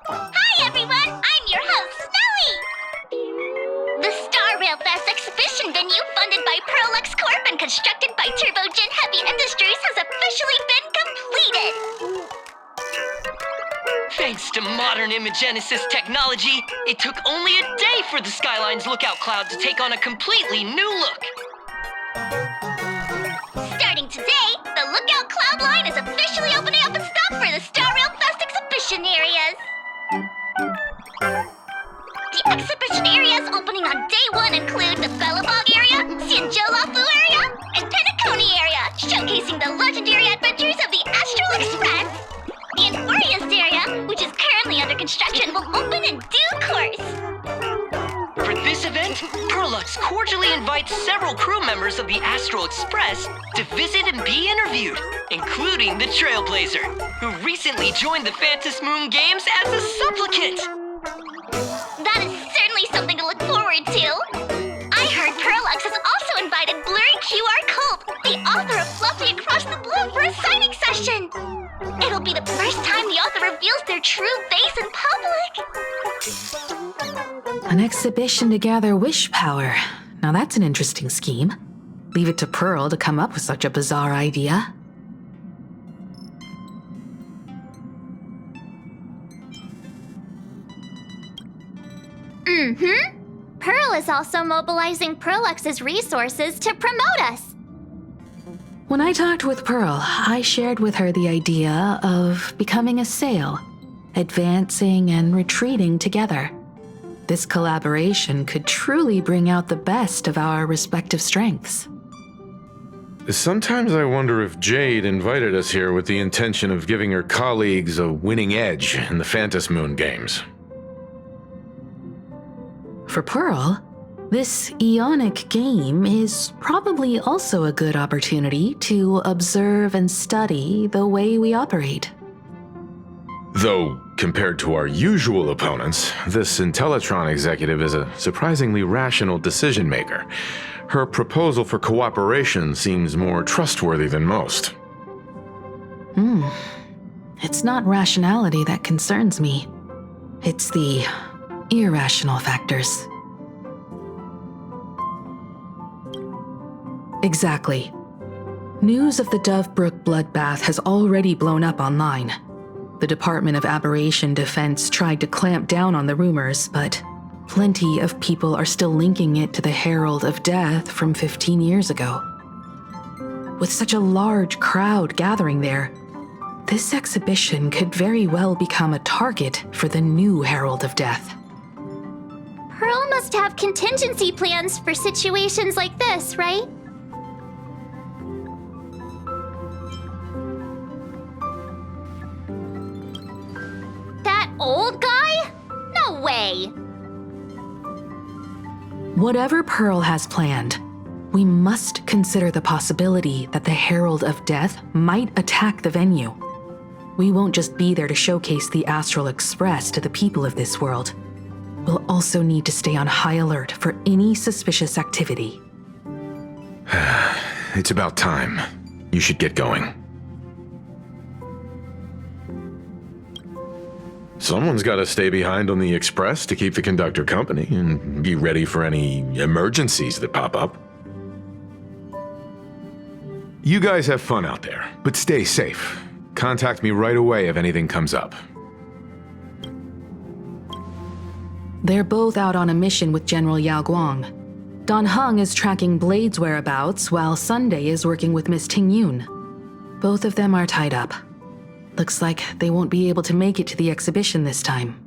Hi, everyone! I'm your host, Stelle! The Star Rail Fest exhibition venue funded by Pearlux Corp and constructed by Turbogen Heavy Industries has officially been completed! Thanks to modern imagenesis technology, it took only a day for the Skyline's lookout cloud to take on a completely new look. Starting today, the Lookout Cloud line is officially opening up its stop for the Star Rail Fest exhibition areas. The exhibition areas opening on day 1 include the Belobog area, Xianzhouafu area, and Penacony area, showcasing the legendary adventures of the Astral Express. The Infurious area, which is currently under construction, will open in due course. For this event, Pearlux cordially invites several crew members of the Astral Express to visit and be interviewed, including the Trailblazer, who recently joined the Phantom Moon Games as a supplicant. That is certainly something to look forward to. I heard Pearlux has also invited Blurry QR Culp, the author of Fluffy Across the Blue, for a signing session. It'll be the first time the author reveals their true face in public? An exhibition to gather wish power. Now that's an interesting scheme. Leave it to Pearl to come up with such a bizarre idea. Pearl is also mobilizing Perlux's resources to promote us. When I talked with Pearl, I shared with her the idea of becoming a sail, advancing and retreating together. This collaboration could truly bring out the best of our respective strengths. Sometimes I wonder if Jade invited us here with the intention of giving her colleagues a winning edge in the Phantom Moon games. For Pearl, this Ionic game is probably also a good opportunity to observe and study the way we operate. Though, compared to our usual opponents, this Intellitron executive is a surprisingly rational decision maker. Her proposal for cooperation seems more trustworthy than most. It's not rationality that concerns me. It's the irrational factors. Exactly. News of the Dovebrook bloodbath has already blown up online. The Department of Aberration Defense tried to clamp down on the rumors, but plenty of people are still linking it to the Herald of Death from 15 years ago. With such a large crowd gathering there, this exhibition could very well become a target for the new Herald of Death. Pearl must have contingency plans for situations like this, right? That old guy? No way! Whatever Pearl has planned, we must consider the possibility that the Herald of Death might attack the venue. We won't just be there to showcase the Astral Express to the people of this world. We'll also need to stay on high alert for any suspicious activity. It's about time. You should get going. Someone's got to stay behind on the Express to keep the conductor company and be ready for any emergencies that pop up. You guys have fun out there, but stay safe. Contact me right away if anything comes up. They're both out on a mission with General Yao Guang. Don Heng is tracking Blade's whereabouts, while Sunday is working with Miss Ting Yun. Both of them are tied up. Looks like they won't be able to make it to the exhibition this time.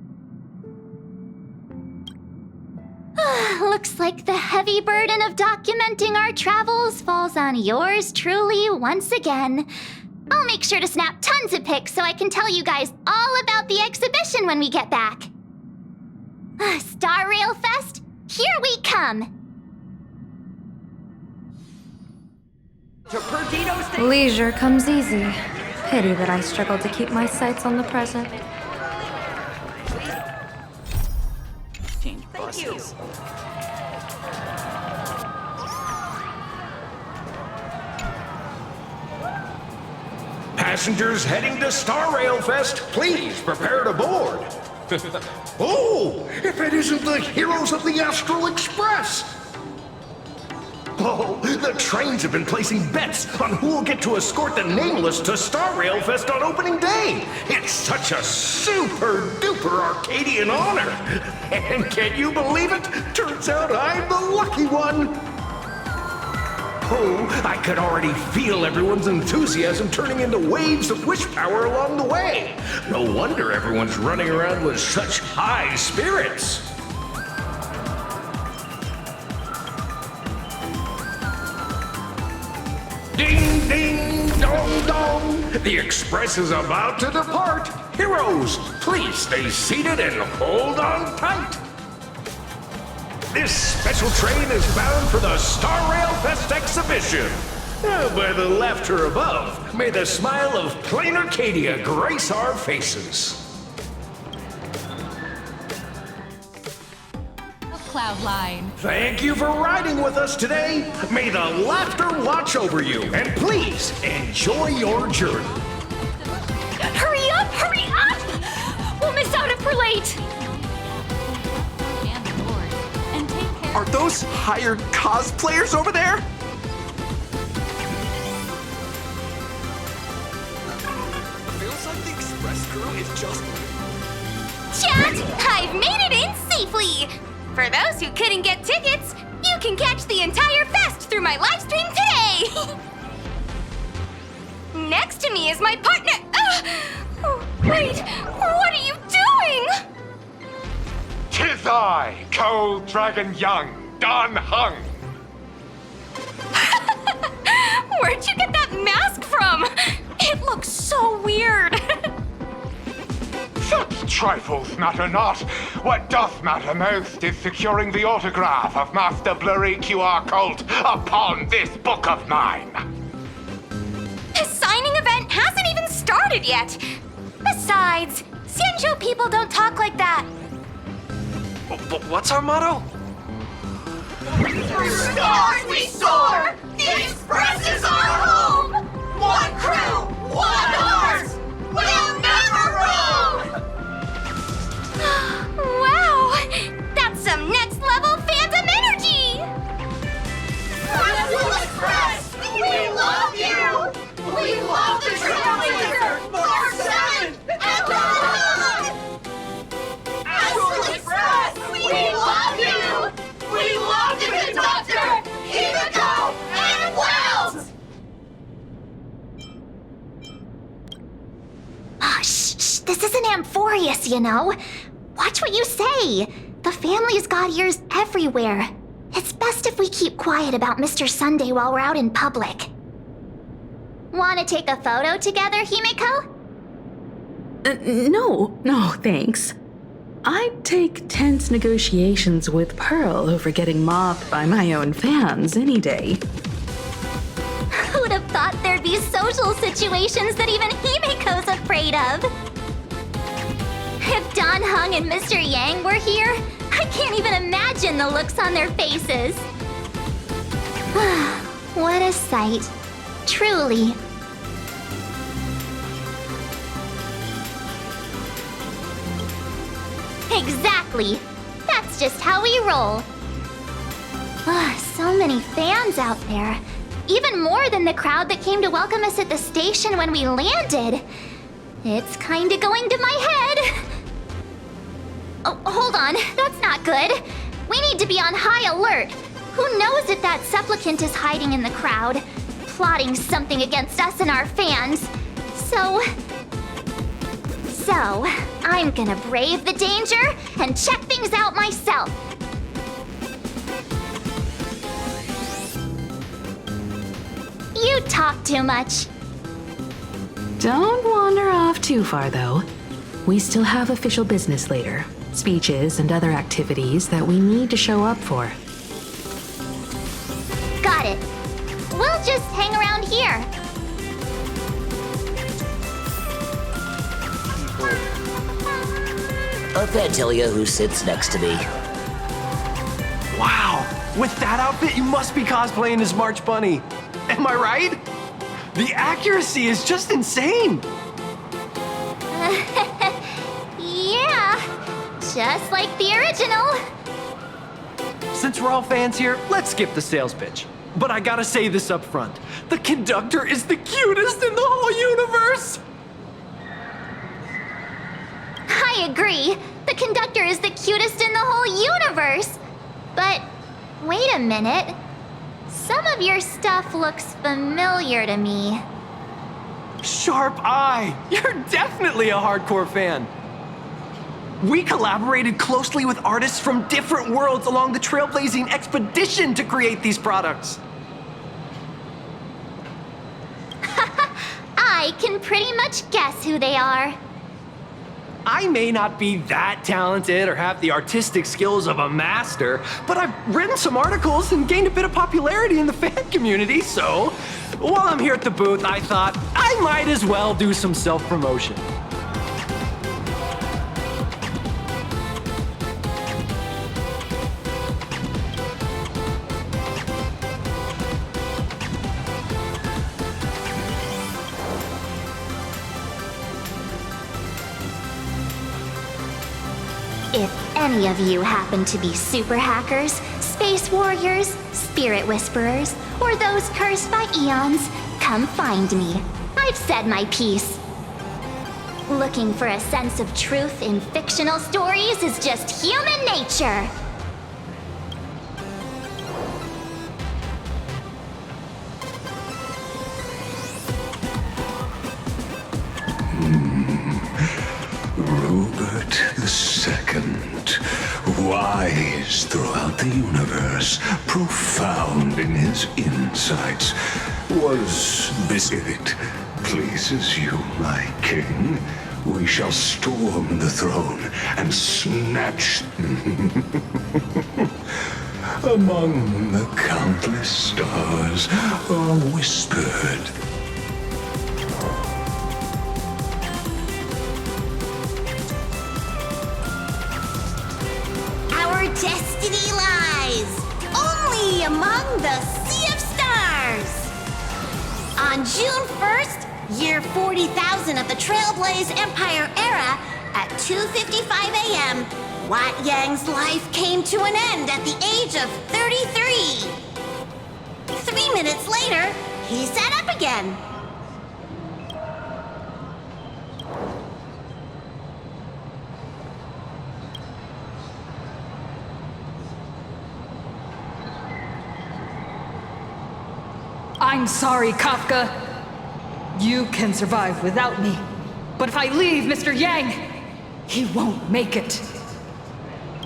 Looks like the heavy burden of documenting our travels falls on yours truly once again. I'll make sure to snap tons of pics so I can tell you guys all about the exhibition when we get back. Star Rail Fest, here we come! Leisure comes easy. Pity that I struggle to keep my sights on the present. Change buses. Passengers heading to Star Rail Fest, please prepare to board. Oh, if it isn't the heroes of the Astral Express! Oh, the trains have been placing bets on who will get to escort the Nameless to Star Rail Fest on opening day. It's such a super-duper Arcadian honor. And can you believe it? Turns out I'm the lucky one. Oh, I could already feel everyone's enthusiasm turning into waves of wish power along the way. No wonder everyone's running around with such high spirits. Ding, ding, dong, dong. The Express is about to depart. Heroes, please stay seated and hold on tight. This special train is bound for the Star Rail Fest exhibition. By the laughter above, may the smile of Planarcadia grace our faces. Cloudline. Thank you for riding with us today. May the laughter watch over you, and please enjoy your journey. Hurry up! Hurry up! right! Are those hired cosplayers over there? Feels like the Express Crew is just... Chat, I've made it in safely! For those who couldn't get tickets, you can catch the entire fest through my live stream today! Next to me is my partner. Wait, what are you doing? 'Tis I, Cold Dragon Young, Don Heng. Where'd you get that mask from? It looks so weird. Such trifles matter not. What doth matter most is securing the autograph of Master Blurry QR Cult upon this book of mine. The signing event hasn't even started yet. Besides, Xianzhou people don't talk like that. What's our motto? Through stars we soar! The Express is our home! One crew, one heart! We'll never roam! Wow! That's some next level phantom energy! Astral Express! We love you! We love the Trailblazer! Mark 7! And beyond! Astral Express! We love you! We love the conductor! Himeko and Welt! Shh, this isn't Amphorius, you know. Watch what you say. The family's got ears everywhere. It's best if we keep quiet about Mr. Sunday while we're out in public. Want to take a photo together, Himeko? No, thanks. I'd take tense negotiations with Pearl over getting mobbed by my own fans any day. Who'd have thought there'd be social situations that even Himeko's afraid of? If Don Heng and Mr. Yang were here, I can't even imagine the looks on their faces. What a sight. Truly. Exactly. That's just how we roll. So many fans out there. Even more than the crowd that came to welcome us at the station when we landed. It's kinda going to my head. Oh, hold on. That's not good. We need to be on high alert. Who knows if that supplicant is hiding in the crowd, plotting something against us and our fans. So, I'm gonna brave the danger and check things out myself. You talk too much. Don't wander off too far, though. We still have official business later. Speeches and other activities that we need to show up for. Got it. We'll just hang around here. I can't tell you who sits next to me. Wow! With that outfit, you must be cosplaying as March Bunny. Am I right? The accuracy is just insane! Yeah, just like the original. Since we're all fans here, let's skip the sales pitch. But I gotta say this up front. The conductor is the cutest in the whole universe! I agree. The conductor is the cutest in the whole universe. But wait a minute. Some of your stuff looks familiar to me. Sharp eye! You're definitely a hardcore fan. We collaborated closely with artists from different worlds along the trailblazing expedition to create these products. I can pretty much guess who they are. I may not be that talented or have the artistic skills of a master, but I've written some articles and gained a bit of popularity in the fan community, so while I'm here at the booth, I thought I might as well do some self-promotion. If any of you happen to be super hackers, space warriors, spirit whisperers, or those cursed by eons, come find me. I've said my piece. Looking for a sense of truth in fictional stories is just human nature. Robert II, wise throughout the universe, profound in his insights. Was this it? Pleases you, my king? We shall storm the throne and snatch among the countless stars are whispered. Our destiny lies only among the Sea of Stars. On June 1st, year 40,000 of the Trailblaze Empire era, at 2:55 a.m., Wat Yang's life came to an end at the age of 33. 3 minutes later, he sat up again. I'm sorry, Kafka. You can survive without me. But if I leave Mr. Yang, he won't make it.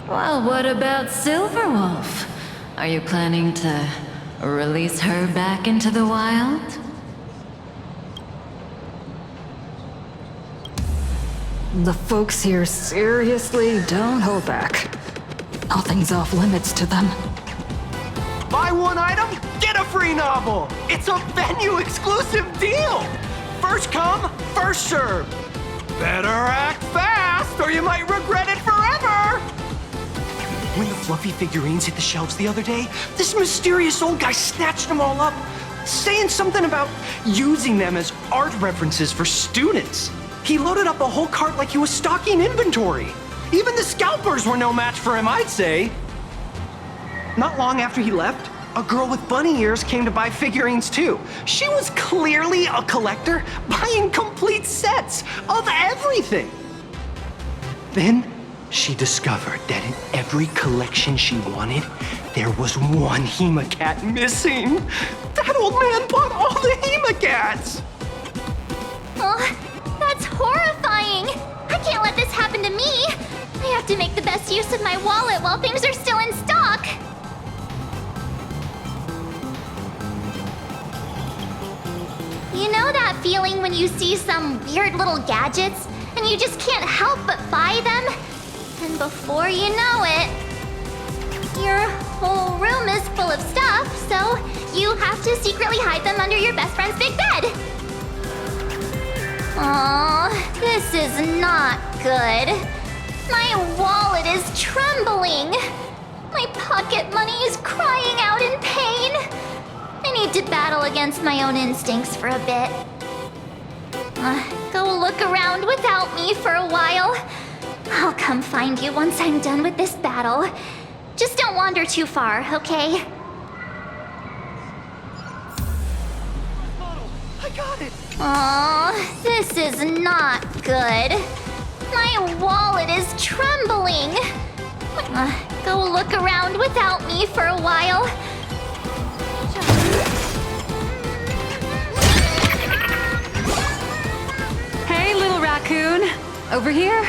Well, what about Silverwolf? Are you planning to release her back into the wild? The folks here seriously don't hold back. Nothing's off limits to them. Buy one item, get a free novel! It's a venue exclusive deal! First come, first serve. Better act fast or you might regret it forever! When the fluffy figurines hit the shelves the other day, this mysterious old guy snatched them all up, saying something about using them as art references for students. He loaded up a whole cart like he was stocking inventory. Even the scalpers were no match for him, I'd say. Not long after he left, a girl with bunny ears came to buy figurines too. She was clearly a collector, buying complete sets of everything. Then she discovered that in every collection she wanted, there was one Hemacat missing. That old man bought all the Hemacats. Oh, that's horrifying. I can't let this happen to me. I have to make the best use of my wallet while things are still in stock. You know that feeling when you see some weird little gadgets and you just can't help but buy them? And before you know it, your whole room is full of stuff, so you have to secretly hide them under your best friend's big bed. Aww, this is not good. My wallet is trembling. My pocket money is crying out in pain. I need to battle against my own instincts for a bit. Go look around without me for a while. I'll come find you once I'm done with this battle. Just don't wander too far, okay? I got it! Aw, this is not good. My wallet is trembling. Go look around without me for a while. Hey, little raccoon. Over here?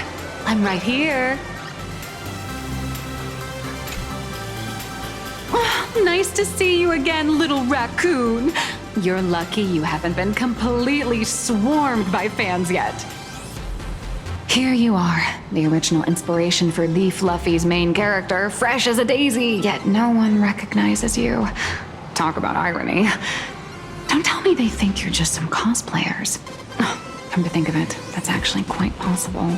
I'm right here. Nice to see you again, little raccoon. You're lucky you haven't been completely swarmed by fans yet. Here you are, the original inspiration for the Fluffy's main character, fresh as a daisy, yet no one recognizes you. Talk about irony. Don't tell me they think you're just some cosplayers. Come to think of it, that's actually quite possible.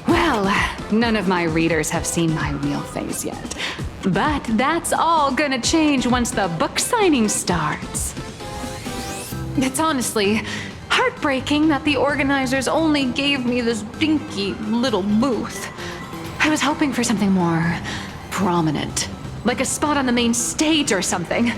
Well, none of my readers have seen my real face yet. But that's all gonna change once the book signing starts. It's honestly heartbreaking that the organizers only gave me this dinky little booth. I was hoping for something more prominent, like a spot on the main stage or something.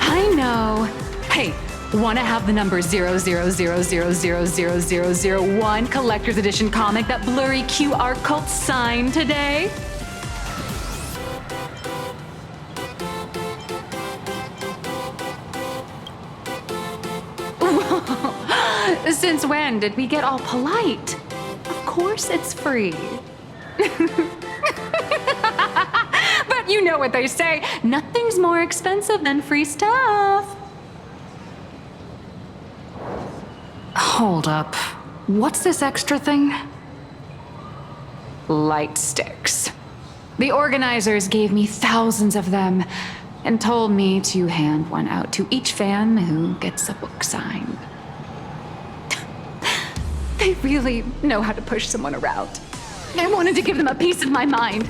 I know. Hey, wanna have the number 000000001 collector's edition comic that blurry QR cult signed today? Since when did we get all polite? Of course it's free. But you know what they say, nothing's more expensive than free stuff. Hold up. What's this extra thing? Light sticks. The organizers gave me thousands of them and told me to hand one out to each fan who gets a book signed. They really know how to push someone around. I wanted to give them a piece of my mind.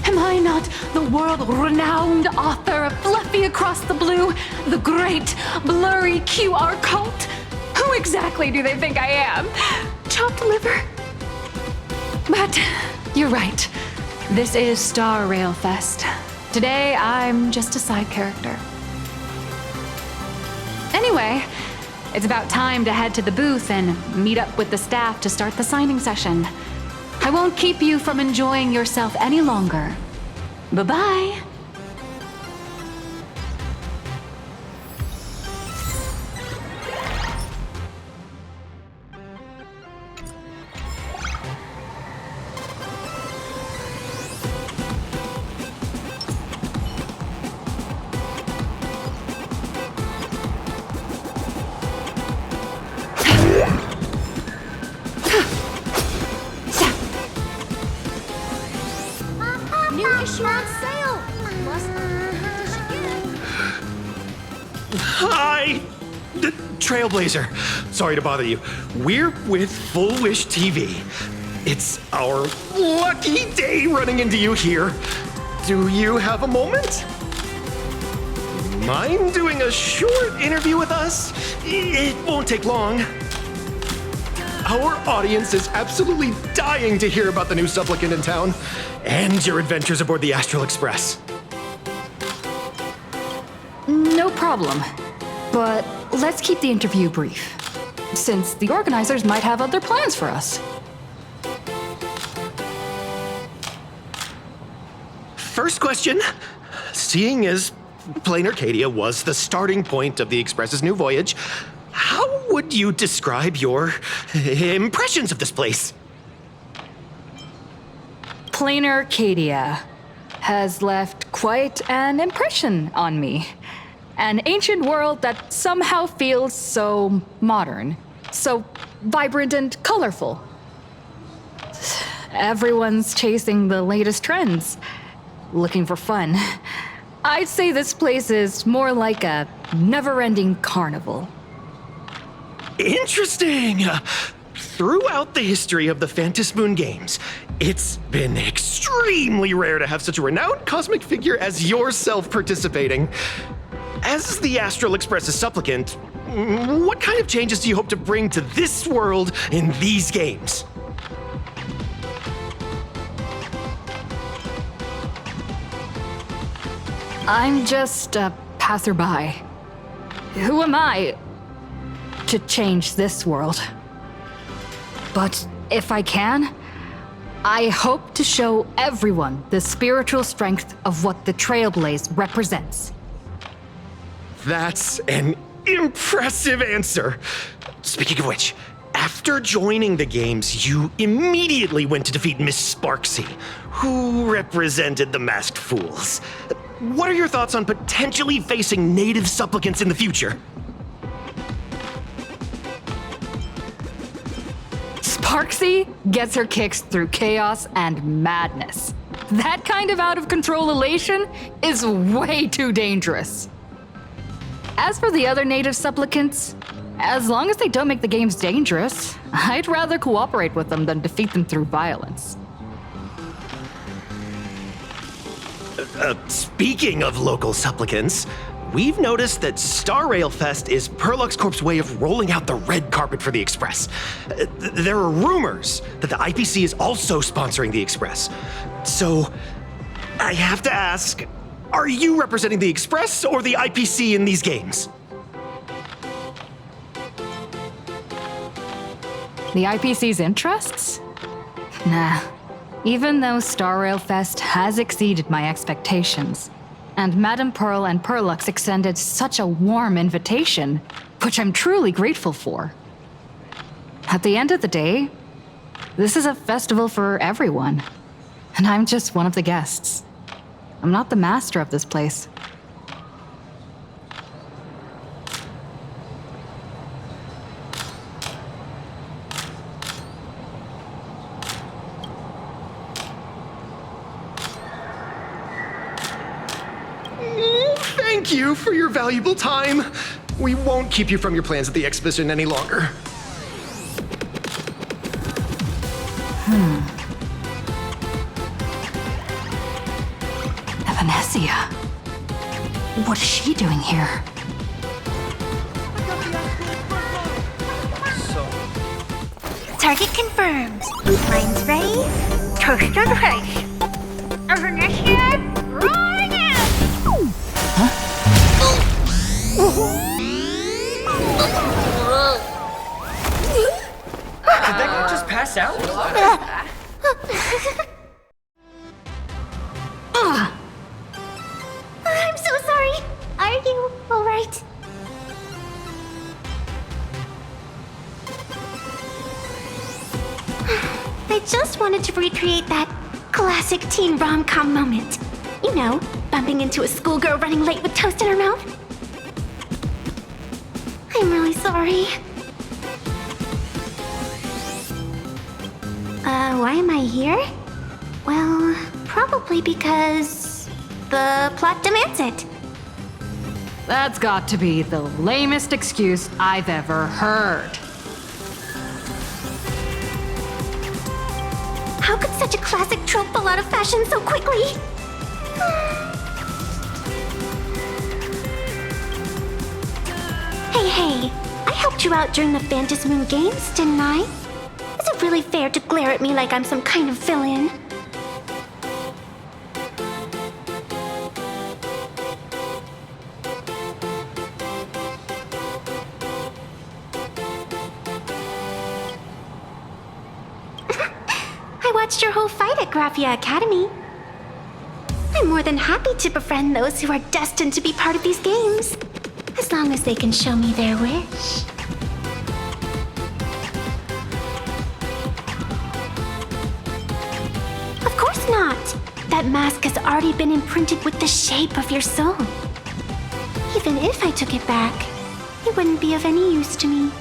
Am I not the world-renowned author of Fluffy Across the Blue, the great blurry QR cult? Who exactly do they think I am? Chopped liver? But you're right. This is Star Rail Fest. Today, I'm just a side character. Anyway, it's about time to head to the booth and meet up with the staff to start the signing session. I won't keep you from enjoying yourself any longer. Bye-bye. Hi! The Trailblazer. Sorry to bother you. We're with Full Wish TV. It's our lucky day running into you here. Do you have a moment? Mind doing a short interview with us? It won't take long. Our audience is absolutely dying to hear about the new supplicant in town and your adventures aboard the Astral Express. No problem. But let's keep the interview brief, since the organizers might have other plans for us. First question. Seeing as Planarcadia was the starting point of the Express's new voyage, how would you describe your impressions of this place? Planarcadia has left quite an impression on me. An ancient world that somehow feels so modern, so vibrant and colorful. Everyone's chasing the latest trends, looking for fun. I'd say this place is more like a never-ending carnival. Interesting! Throughout the history of the Phantasmoon games, it's been extremely rare to have such a renowned cosmic figure as yourself participating. As the Astral Express's supplicant, what kind of changes do you hope to bring to this world in these games? I'm just a passerby. Who am I to change this world? But if I can, I hope to show everyone the spiritual strength of what the Trailblaze represents. That's an impressive answer. Speaking of which, after joining the games, you immediately went to defeat Miss Sparxie, who represented the Masked Fools. What are your thoughts on potentially facing native supplicants in the future? Sparxie gets her kicks through chaos and madness. That kind of out-of-control elation is way too dangerous. As for the other native supplicants, as long as they don't make the games dangerous, I'd rather cooperate with them than defeat them through violence. Speaking of local supplicants, we've noticed that Star Rail Fest is Perlux Corp's way of rolling out the red carpet for the Express. There are rumors that the IPC is also sponsoring the Express. So, I have to ask, are you representing the Express or the IPC in these games? The IPC's interests? Nah. Even though Star Rail Fest has exceeded my expectations, and Madame Pearl and Perlux extended such a warm invitation, which I'm truly grateful for. At the end of the day, this is a festival for everyone, and I'm just one of the guests. I'm not the master of this place. Thank you for your valuable time. We won't keep you from your plans at the exhibition any longer. Evanescia. What is she doing here? Target confirmed. Mine's ready. Toast to the face. Evanescia, right out! Did that guy just pass out? I'm so sorry. Are you alright? I just wanted to recreate that classic teen rom-com moment. You know, bumping into a schoolgirl running late with toast in her mouth. I'm really sorry. Why am I here? Well, probably because the plot demands it. That's got to be the lamest excuse I've ever heard. How could such a classic trope fall out of fashion so quickly? Hey, I helped you out during the Phantasmoon Games, didn't I? Is it really fair to glare at me like I'm some kind of villain? I watched your whole fight at Graphia Academy. I'm more than happy to befriend those who are destined to be part of these games, as long as they can show me their wish. Of course not! That mask has already been imprinted with the shape of your soul. Even if I took it back, it wouldn't be of any use to me.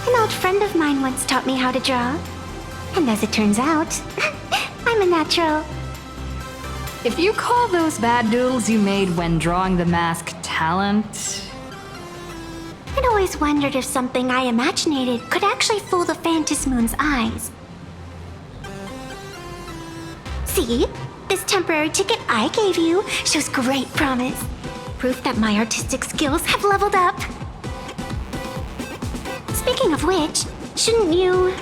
An old friend of mine once taught me how to draw. And as it turns out, I'm a natural. If you call those bad doodles you made when drawing the mask talent... I'd always wondered if something I imaginated could actually fool the Phantasmoon's eyes. See? This temporary ticket I gave you shows great promise. Proof that my artistic skills have leveled up. Speaking of which, shouldn't you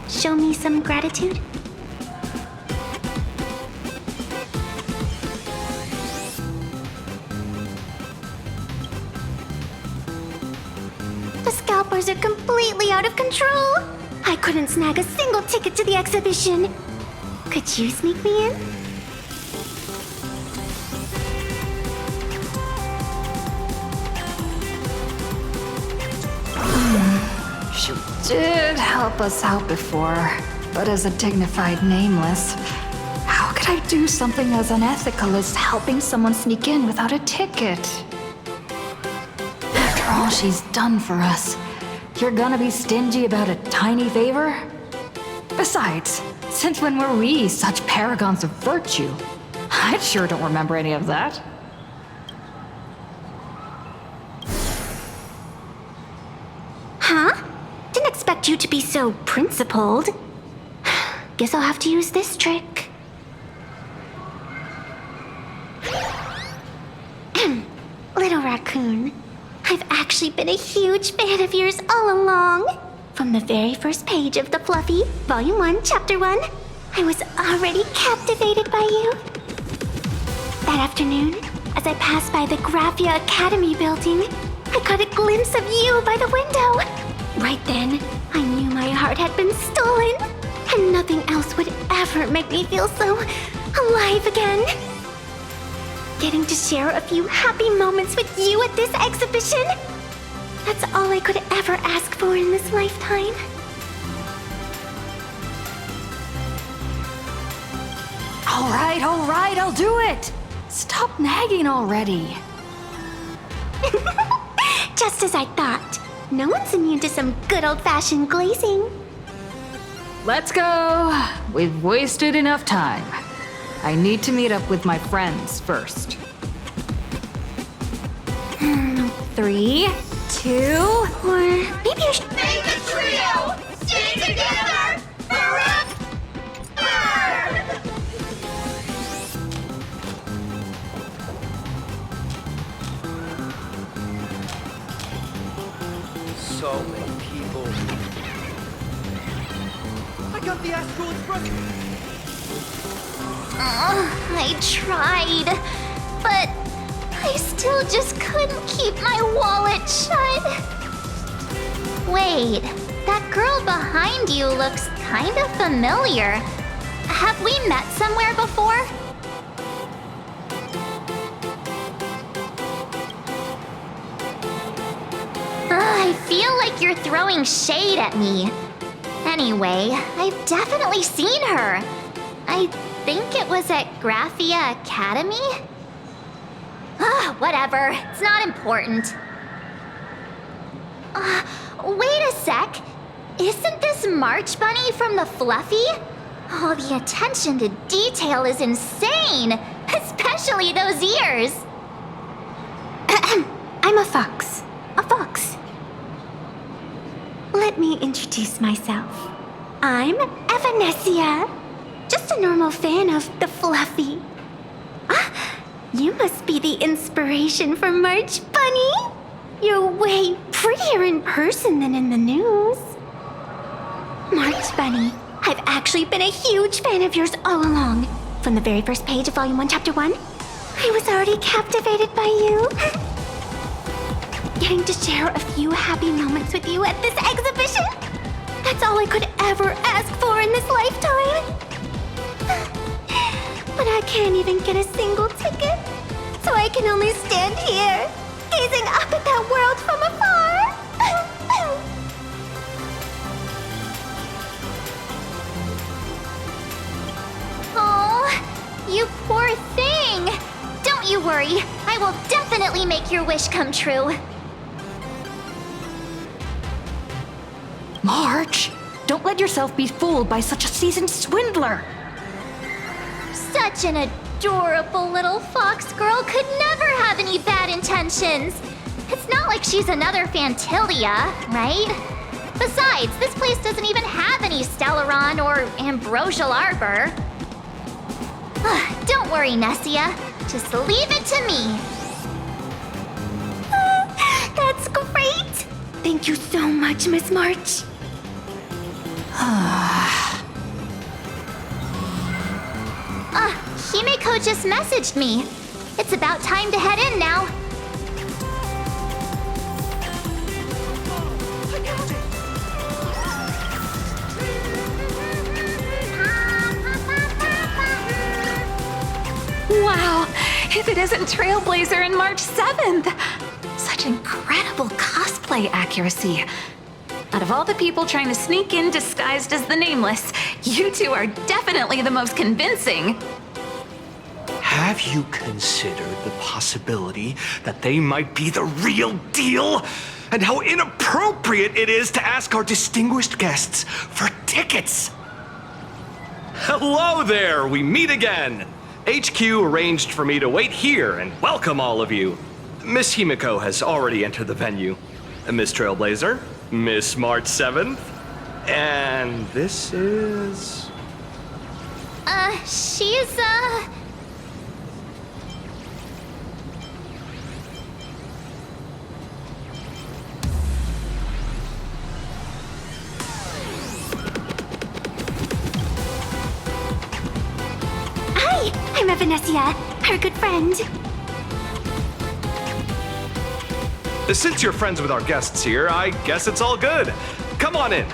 show me some gratitude? The scalpers are completely out of control. I couldn't snag a single ticket to the exhibition. Could you sneak me in? She did help us out before, but as a dignified nameless, how could I do something as unethical as helping someone sneak in without a ticket? After all she's done for us, you're gonna be stingy about a tiny favor? Besides, since when were we such paragons of virtue? I sure don't remember any of that. Huh? Didn't expect you to be so principled. Guess I'll have to use this trick. Little raccoon, I've actually been a huge fan of yours all along. From the very first page of The Fluffy, Volume 1, Chapter 1, I was already captivated by you. That afternoon, as I passed by the Graphia Academy building, I caught a glimpse of you by the window. Right then, I knew my heart had been stolen, and nothing else would ever make me feel so alive again. Getting to share a few happy moments with you at this exhibition, that's all I could ever ask for in this lifetime. All right, I'll do it. Stop nagging already. Just as I thought. No one's immune to some good old-fashioned glazing. Let's go. We've wasted enough time. I need to meet up with my friends first. 3, 2, or maybe I should... Make a trio! Stay together! Forever! So many people. I got the Astral Express. I tried, but I still just couldn't keep my wallet shut. Wait, that girl behind you looks kind of familiar. Have we met somewhere before? I feel like you're throwing shade at me. Anyway, I've definitely seen her. I think it was at Graphia Academy? Whatever. It's not important. Wait a sec. Isn't this March Bunny from the Fluffy? Oh, the attention to detail is insane. Especially those ears. I'm a fox. A fox. Let me introduce myself. I'm Evanescia. Just a normal fan of the Fluffy. You must be the inspiration for March Bunny. You're way prettier in person than in the news. March Bunny, I've actually been a huge fan of yours all along. From the very first page of Volume 1, Chapter 1, I was already captivated by you. Getting to share a few happy moments with you at this exhibition, that's all I could ever ask for in this lifetime. But I can't even get a single ticket, so I can only stand here, gazing up at that world from afar. Oh, you poor thing. Don't you worry. I will definitely make your wish come true. March, don't let yourself be fooled by such a seasoned swindler. Such an adorable little fox girl could never have any bad intentions. It's not like she's another Fantilia, right? Besides, this place doesn't even have any Stellaron or Ambrosial Arbor. Don't worry, Nessia. Just leave it to me. That's great. Thank you so much, Miss March. Himeko just messaged me. It's about time to head in now. Wow, if it isn't Trailblazer and March 7th! Such incredible cosplay accuracy. Out of all the people trying to sneak in disguised as the Nameless, you two are definitely the most convincing. Have you considered the possibility that they might be the real deal? And how inappropriate it is to ask our distinguished guests for tickets? Hello there, we meet again. HQ arranged for me to wait here and welcome all of you. Miss Himeko has already entered the venue. Miss Trailblazer, Miss March 7th, and this is... She's, Hi, I'm Evanescia, her good friend. Since you're friends with our guests here, I guess it's all good. Come on in.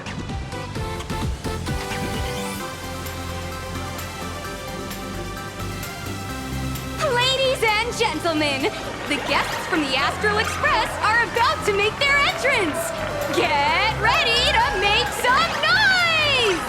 Ladies and gentlemen, the guests from the Astral Express are about to make their entrance. Get ready to make some noise!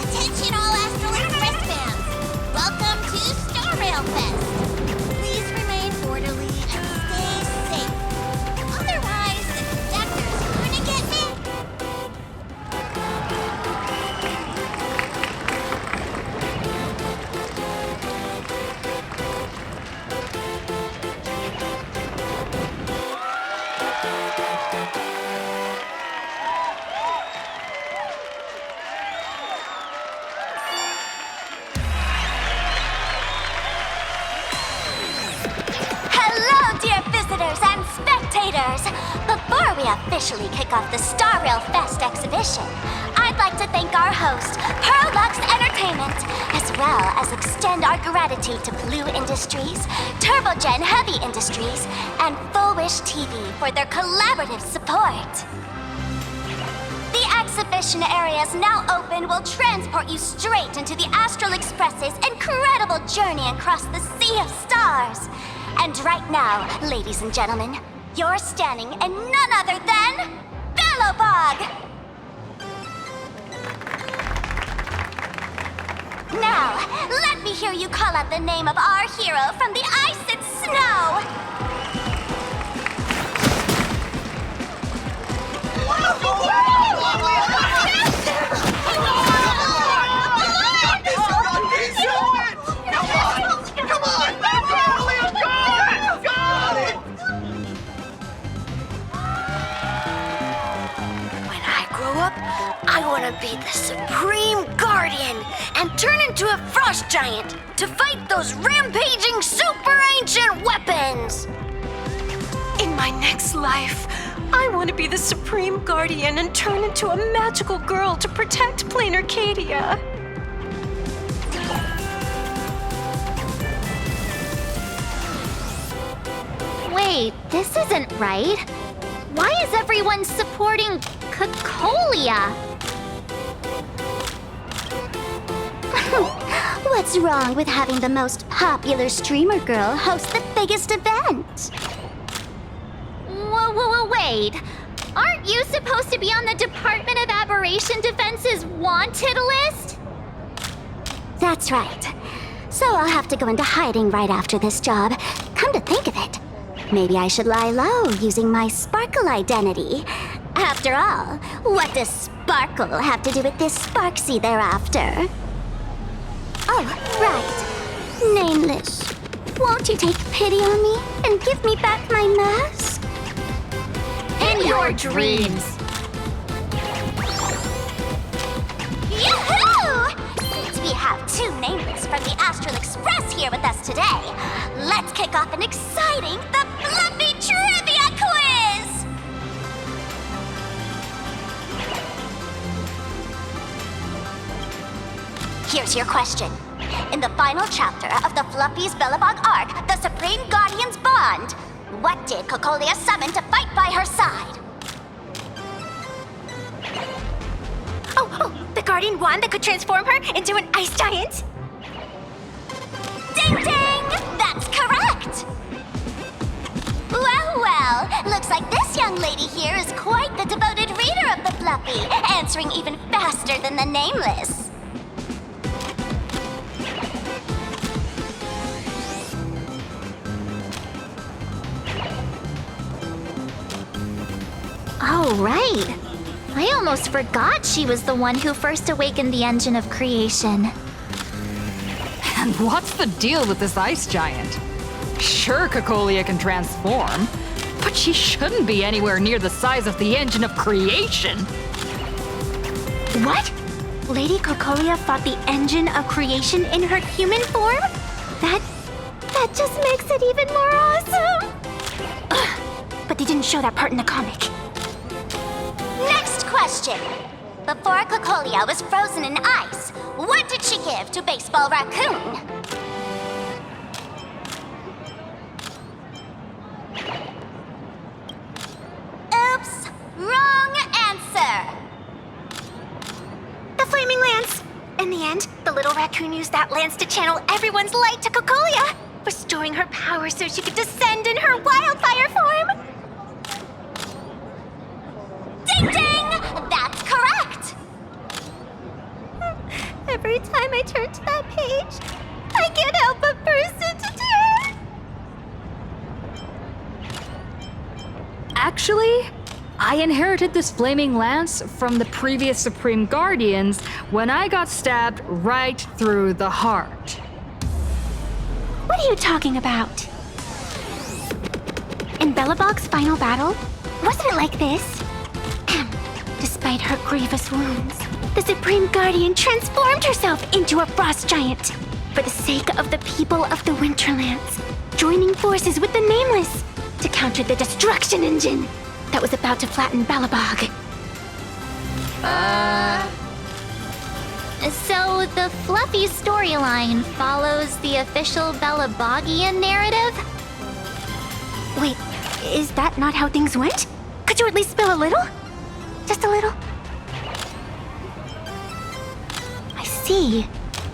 Attention all Astral Express fans! Welcome to Star Rail Fest! Please remain orderly and stay safe. Otherwise, the conductor's gonna get me. Hello, dear visitors and spectators! Before we officially kick off the Star Rail Fest exhibition, I'd like to thank our host, Pearlux Entertainment, as well as extend our gratitude to Blue Industries, Turbogen Heavy Industries, and Full Wish TV for their collaborative support. The exhibition area is now open will transport you straight into the Astral Express's incredible journey across the Sea of Stars. And right now, ladies and gentlemen, you're standing in none other than Bellowbog! Now, let me hear you call out the name of our hero from the ice and snow! When I grow up, I want to be the Supreme Guardian and turn into a frost giant to fight those rampaging super ancient weapons. In my next life, I want to be the Supreme Guardian and turn into a magical girl to protect Planarcadia. Wait, this isn't right. Why is everyone supporting Cacolia? What's wrong with having the most popular streamer girl host the biggest event? Wait. Aren't you supposed to be on the Department of Aberration Defense's wanted list? That's right. So I'll have to go into hiding right after this job. Come to think of it, maybe I should lie low using my Sparkle identity. After all, what does Sparkle have to do with this Sparxie thereafter? Oh, right. Nameless. Won't you take pity on me and give me back my mask? In your dreams! Yoo-hoo! Since we have two nameless from the Astral Express here with us today, let's kick off an exciting The Fluffy Trivia Quiz! Here's your question. In the final chapter of the Fluffy's Bellowbog arc, The Supreme Guardian's Bond, what did Cacolia summon to fight by her side? Oh, the guardian wand that could transform her into an ice giant? Ding ding! That's correct! Well, looks like this young lady here is quite the devoted reader of the Fluffy, answering even faster than the Nameless. Oh, right. I almost forgot she was the one who first awakened the engine of creation. And what's the deal with this ice giant? Sure, Cocolia can transform, but she shouldn't be anywhere near the size of the engine of creation. What? Lady Cocolia fought the engine of creation in her human form? That just makes it even more awesome! Ugh, but they didn't show that part in the comic. Next question. Before Cocolia was frozen in ice, what did she give to Baseball Raccoon? Oops, wrong answer. The Flaming Lance! In the end, the little raccoon used that lance to channel everyone's light to Cocolia, restoring her power so she could descend in her wildfire form! Ding ding! That's correct! Every time I turn to that page, I can't help but burst into tears! Actually, I inherited this flaming lance from the previous Supreme Guardians when I got stabbed right through the heart. What are you talking about? In Belobog's final battle, wasn't it like this? Despite her grievous wounds, the Supreme Guardian transformed herself into a frost giant for the sake of the people of the Winterlands, joining forces with the Nameless to counter the destruction engine that was about to flatten Belobog. So the Fluffy storyline follows the official Belobogian narrative? Wait, is that not how things went? Could you at least spill a little? Just a little? I see.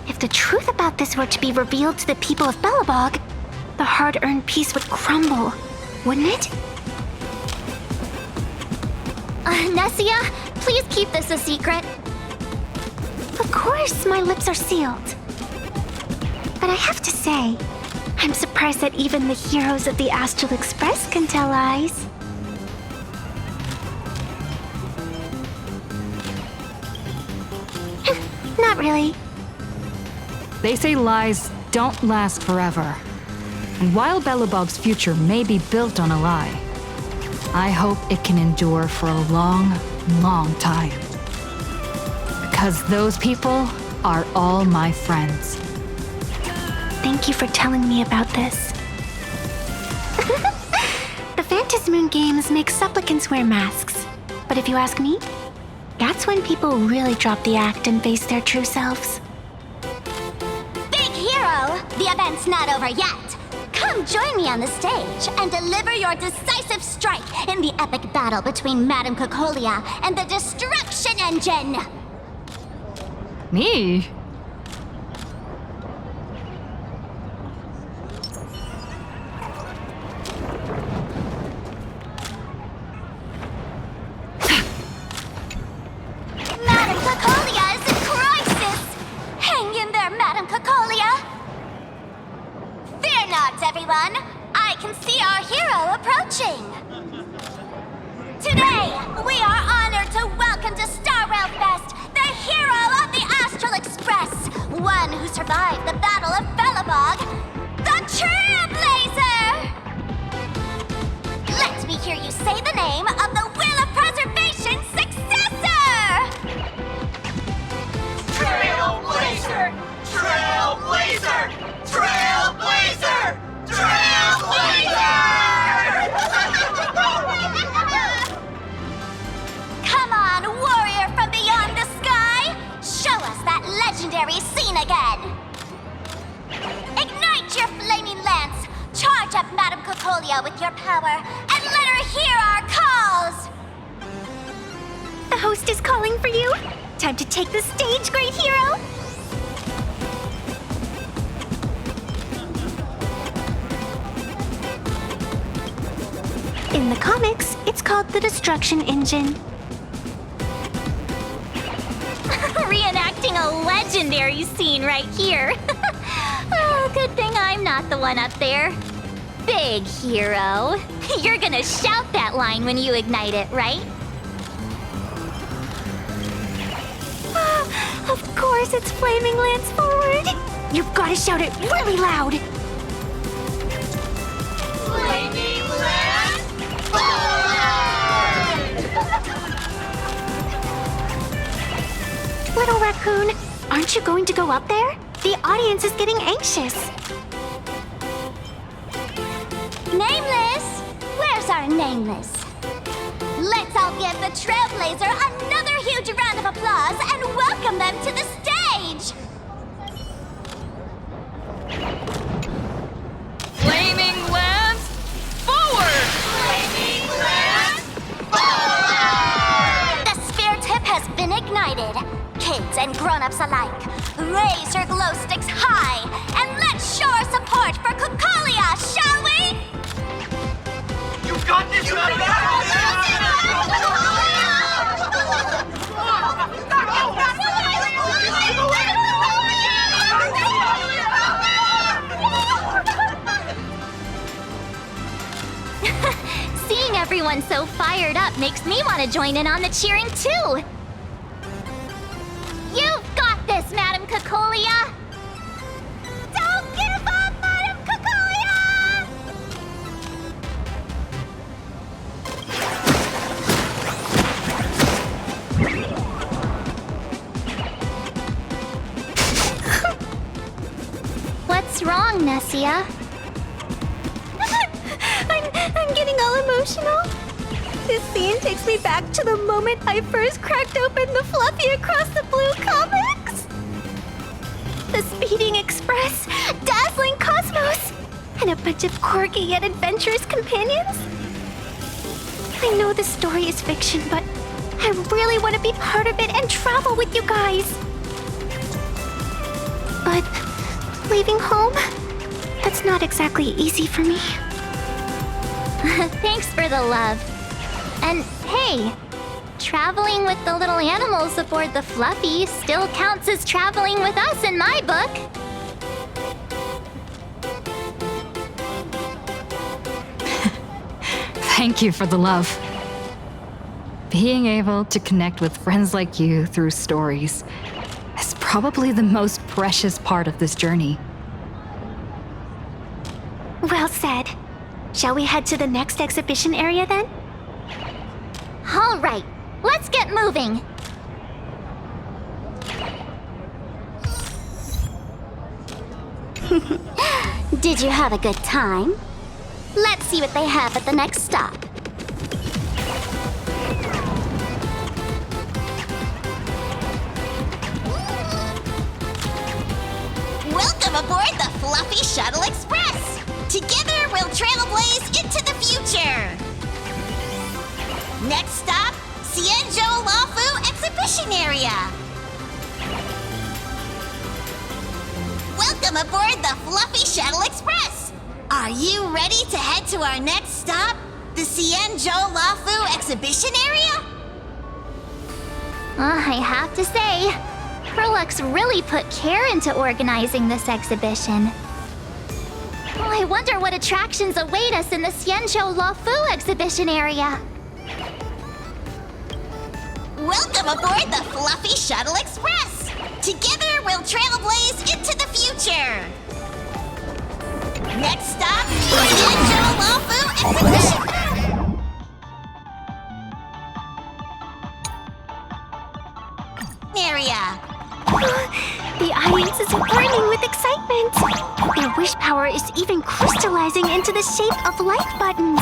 If the truth about this were to be revealed to the people of Belobog, the hard-earned peace would crumble, wouldn't it? Nessia, please keep this a secret. Of course, my lips are sealed. But I have to say, I'm surprised that even the heroes of the Astral Express can tell lies. Not really. They say lies don't last forever. And while Belobog's future may be built on a lie, I hope it can endure for a long, long time. Because those people are all my friends. Thank you for telling me about this. The Phantasmoon games make supplicants wear masks. But if you ask me, that's when people really drop the act and face their true selves. Big hero! The event's not over yet! Come join me on the stage and deliver your decisive strike in the epic battle between Madame Cocolia and the Destruction Engine! Me? Madame Cocolia is in crisis! Hang in there, Madame Cocolia! Fear not, everyone! I can see our hero approaching! Today, we are honored to welcome to Star Rail Fest the hero of the Astral Express, one who survived the Battle of Belobog, the Trailblazer! Let me hear you say the name of the Wheel of Preservation's successor! Trailblazer! Trailblazer! Trailblazer! Come on, warrior from beyond the sky! Show us that legendary scene again! Ignite your flaming lance! Charge up Madame Cocolia with your power, and let her hear our calls! The host is calling for you. time to take the stage, great hero! In the comics, it's called the Destruction Engine. Reenacting a legendary scene right here. Oh, good thing I'm not the one up there. Big hero. You're gonna shout that line when you ignite it, right? Of course, it's Flaming Lance Forward! You've gotta shout it really loud! Flaming Lance Forward! Little Raccoon, aren't you going to go up there? The audience is getting anxious. Nameless! Where's our Nameless? Let's all give the Trailblazer another huge round of applause and welcome them to the stage! Flaming Lance Forward! Flaming Lance Forward! The sphere tip has been ignited. Kids and grown-ups alike, raise your glow sticks high and let's show our support for Kukalia, shall we? You got this, Seeing everyone so fired up makes me want to join in on the cheering too. You've got this, Madam Kukolia! Don't give up, Madam Kukolia! What's wrong, Nessia? I'm getting all emotional. This scene takes me back to the moment I first cracked open the Fluffy Across the Blue comics. The Speeding Express, Dazzling Cosmos, and a bunch of quirky yet adventurous companions. I know the story is fiction, but I really want to be part of it and travel with you guys. But leaving home, that's not exactly easy for me. Thanks for the love. And hey, traveling with the little animals aboard the Fluffy still counts as traveling with us in my book. Thank you for the love. Being able to connect with friends like you through stories is probably the most precious part of this journey. Well said. Shall we head to the next exhibition area then? All right, let's get moving. Did you have a good time? Let's see what they have at the next stop. Welcome aboard the Fluffy Shuttle Express! Together we'll trailblaze into the future! Next stop, Xianzhou Lafu Exhibition Area! Welcome aboard the Fluffy Shuttle Express! Are you ready to head to our next stop, the Xianzhou Lafu Exhibition Area? I have to say, Perlux really put care into organizing this exhibition. I wonder what attractions await us in the Xianzhou Lafu exhibition area. Welcome aboard the Fluffy Shuttle Express! Together we'll trailblaze into the future! Next stop, Xianzhou Lafu Exhibition! Area. The audience is brimming with excitement. Their wish power is even crystallizing into the shape of light buttons.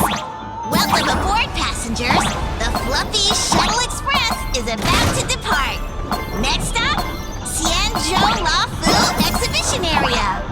Welcome aboard, passengers. The Fluffy Shuttle Express is about to depart. Next stop, Xianzhou Lafu Exhibition Area.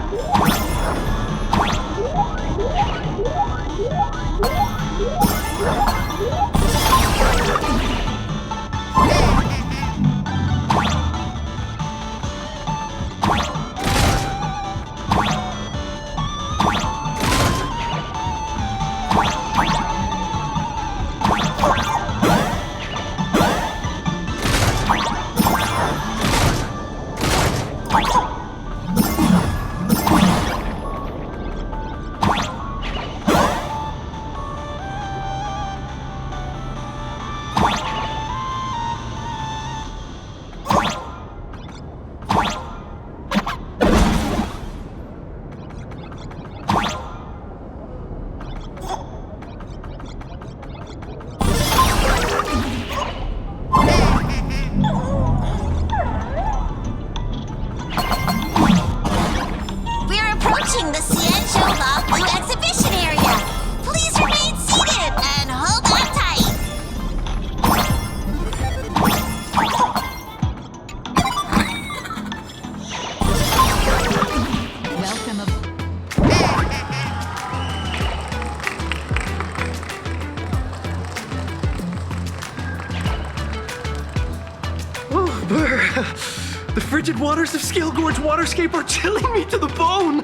The frigid waters of Scale Gorge Waterscape are chilling me to the bone!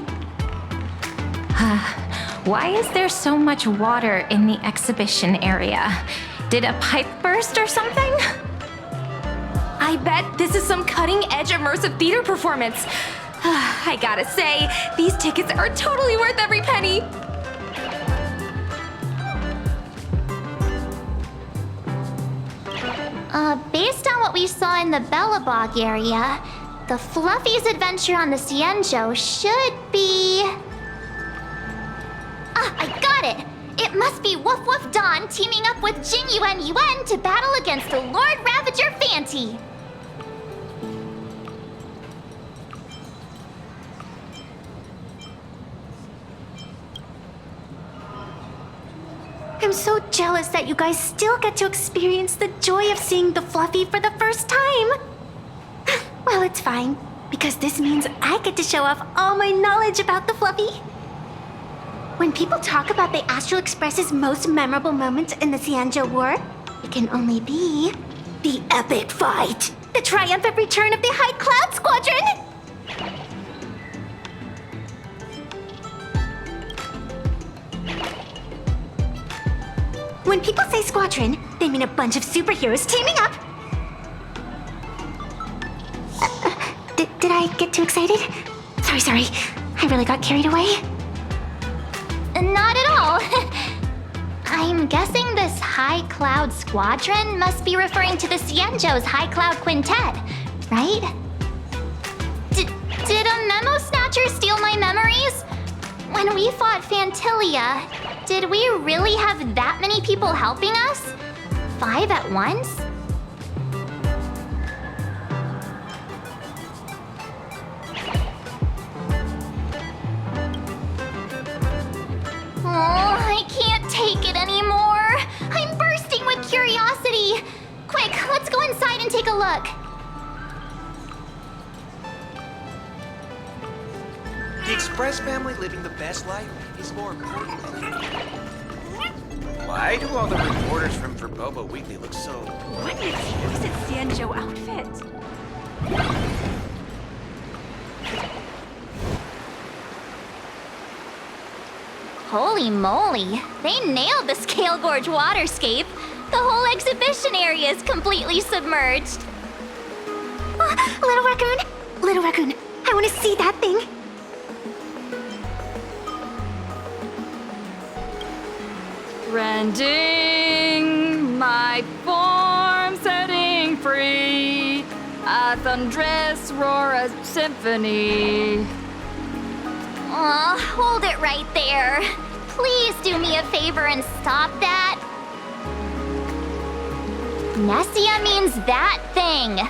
Why is there so much water in the exhibition area? Did a pipe burst or something? I bet this is some cutting-edge immersive theater performance. I gotta say, these tickets are totally worth every penny. Based on what we saw in the Bellabog area, the Fluffy's adventure on the Cienjo should be... Ah, I got it! It must be Woof Woof Dawn teaming up with Jing Yuan Yuan to battle against the Lord Ravager Fanti. I'm so jealous that you guys still get to experience the joy of seeing the Fluffy for the first time. Well, it's fine, because this means I get to show off all my knowledge about the Fluffy. When people talk about the Astral Express's most memorable moments in the Cienjo War, it can only be the epic fight, the triumphant return of the High Cloud Squadron. When people say squadron, they mean a bunch of superheroes teaming up. Did I get too excited? Sorry. I really got carried away. Not at all. I'm guessing this High Cloud Squadron must be referring to the Cienjo's High Cloud Quintet, right? Did a memo snatcher steal my memories? When we fought Fantilia, did we really have that many people helping us? 5 at once? Oh, I can't take it anymore. I'm bursting with curiosity. Quick, let's go inside and take a look. The Express family living the best life is more important than anything. Why do all the reporters from Verbobo Weekly look so... What an exquisite Cienjo outfit! Holy moly, they nailed the Scale Gorge waterscape. The whole exhibition area is completely submerged. Little Raccoon, I want to see that thing. Rending my form, setting free, a thunderous roar, a symphony. Aw, hold it right there. Please do me a favor and stop that. Nessia means that thing.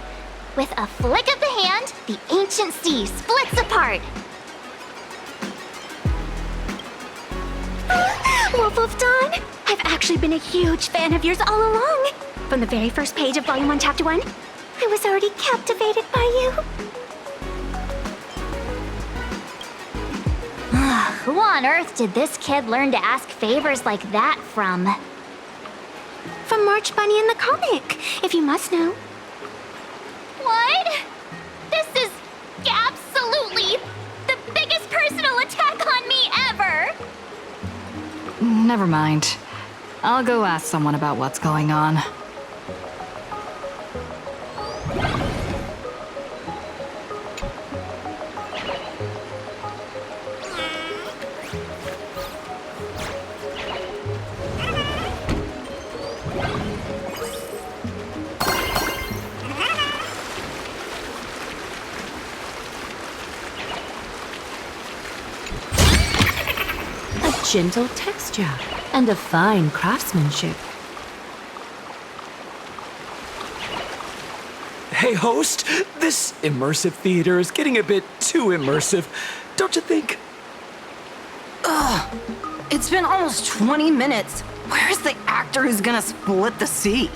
With a flick of the hand, the ancient sea splits apart. Wolf Dawn, I've actually been a huge fan of yours all along. From the very first page of Volume 1, Chapter 1, I was already captivated by you. Who on earth did this kid learn to ask favors like that from? From March Bunny in the comic, if you must know. What? This is absolutely the biggest personal attack on me ever! Never mind. I'll go ask someone about what's going on. Gentle texture and a fine craftsmanship. Hey, host, this immersive theater is getting a bit too immersive, don't you think? Ugh, it's been almost 20 minutes. Where's the actor who's gonna split the sea?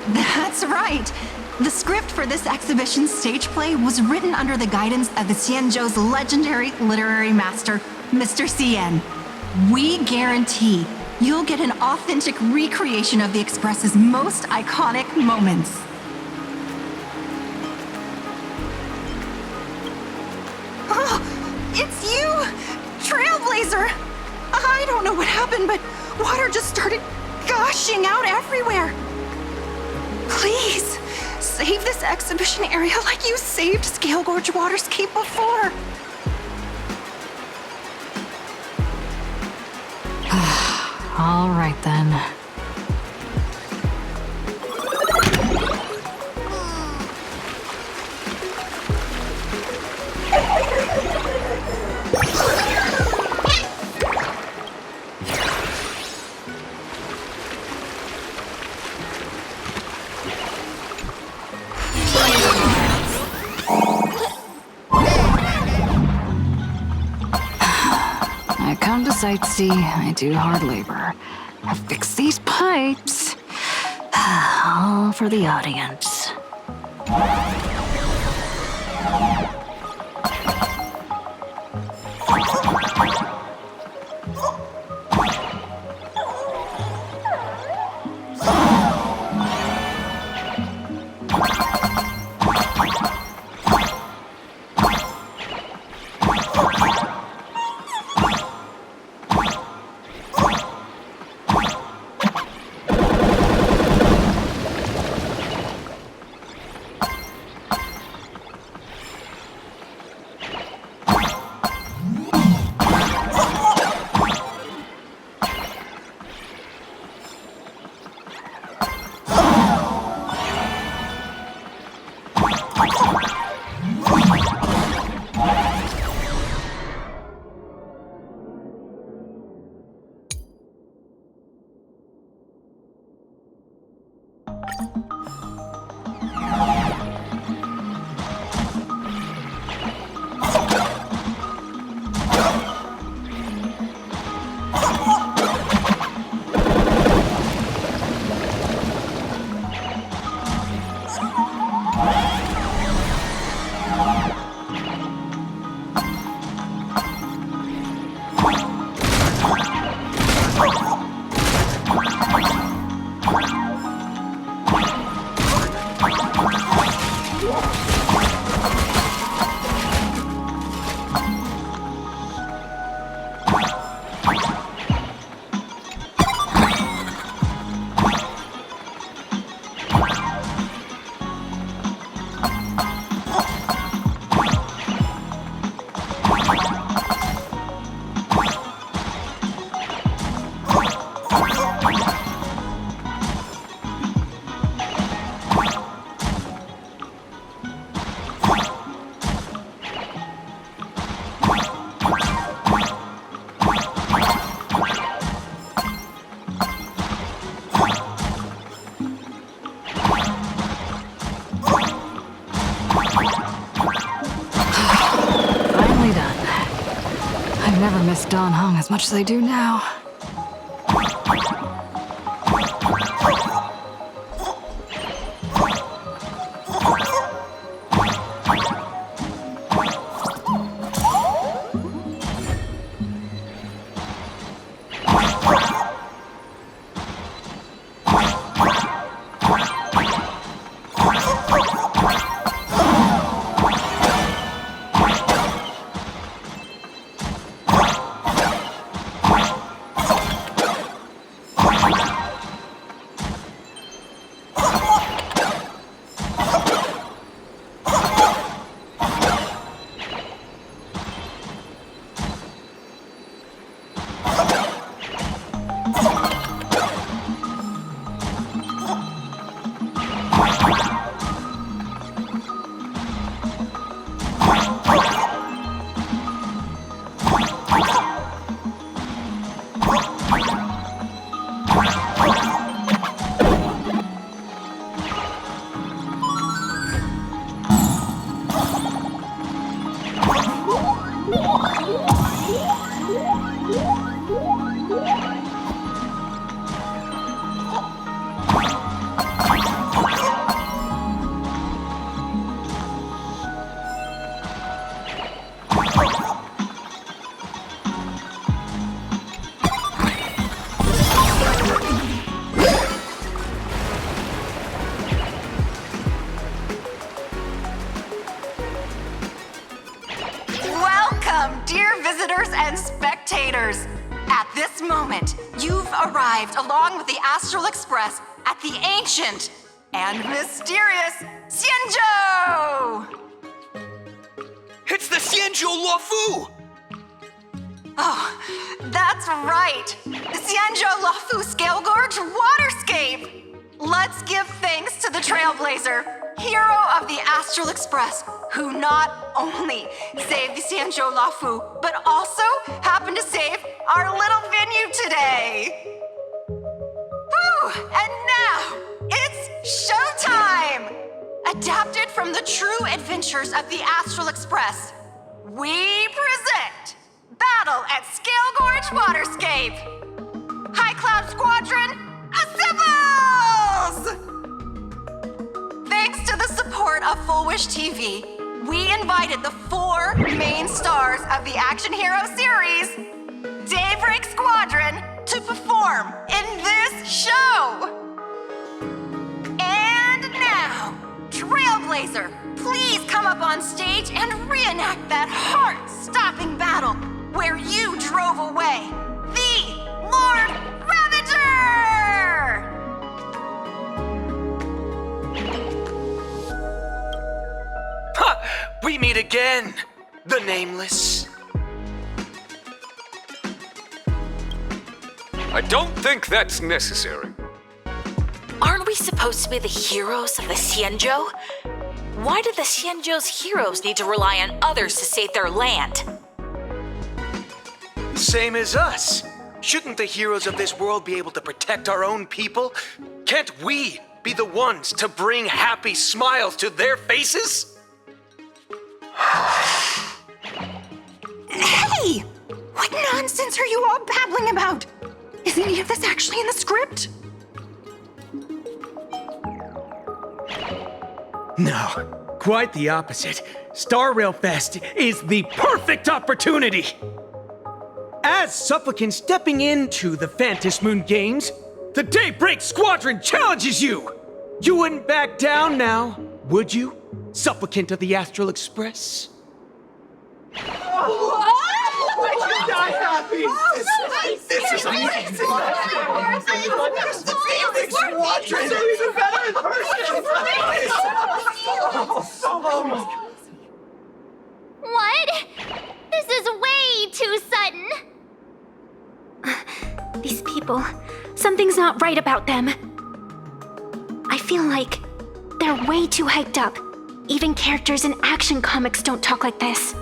That's right. The script for this exhibition's stage play was written under the guidance of the Cienjo's legendary literary master, Mr. Cien. We guarantee you'll get an authentic recreation of the Express's most iconic moments. happened, but water just started gushing out everywhere. Please, save this exhibition area like you saved Scale Gorge Waterscape before. All right then. I come to sightsee, I do hard labor. I fix these pipes. All for the audience. Don Hung as much as I do now. Dear visitors and spectators, At this moment, you've arrived along with the Astral Express at the ancient and mysterious Xianzhou! It's the Xianzhou Luofu! Oh, that's right! The Xianzhou Luofu Scale Gorge Waterscape! Let's give thanks to the Trailblazer, hero of the Astral Express, who not only saved the Xianzhou Luofu, but also happened to save our little venue today! Whew! And now, it's showtime! Adapted from the true adventures of the Astral Express, we present Battle at Scale Gorge Waterscape! High Cloud Squadron, assembles! Thanks to the support of Full Wish TV, we invited the 4 main stars of the action hero series, Daybreak Squadron, to perform in this show! And now, Trailblazer, please come up on stage and reenact that heart-stopping battle where you drove away the Lord Ravager! Ha! We meet again, the Nameless. I don't think that's necessary. Aren't we supposed to be the heroes of the Xianzhou? Why do the Xianzhou's heroes need to rely on others to save their land? Same as us. Shouldn't the heroes of this world be able to protect our own people? Can't we be the ones to bring happy smiles to their faces? Hey! What nonsense are you all babbling about? Is any of this actually in the script? No, quite the opposite. Star Rail Fest is the perfect opportunity! As supplicants stepping into the Phantom Moon Games, the Daybreak Squadron challenges you! You wouldn't back down now, would you, supplicant of the Astral Express? Die happy! This is amazing! The Squadron is even better in person! What? This is way too sudden. These people, something's not right about them. I feel like they're way too hyped up. Even characters in action comics don't talk like this.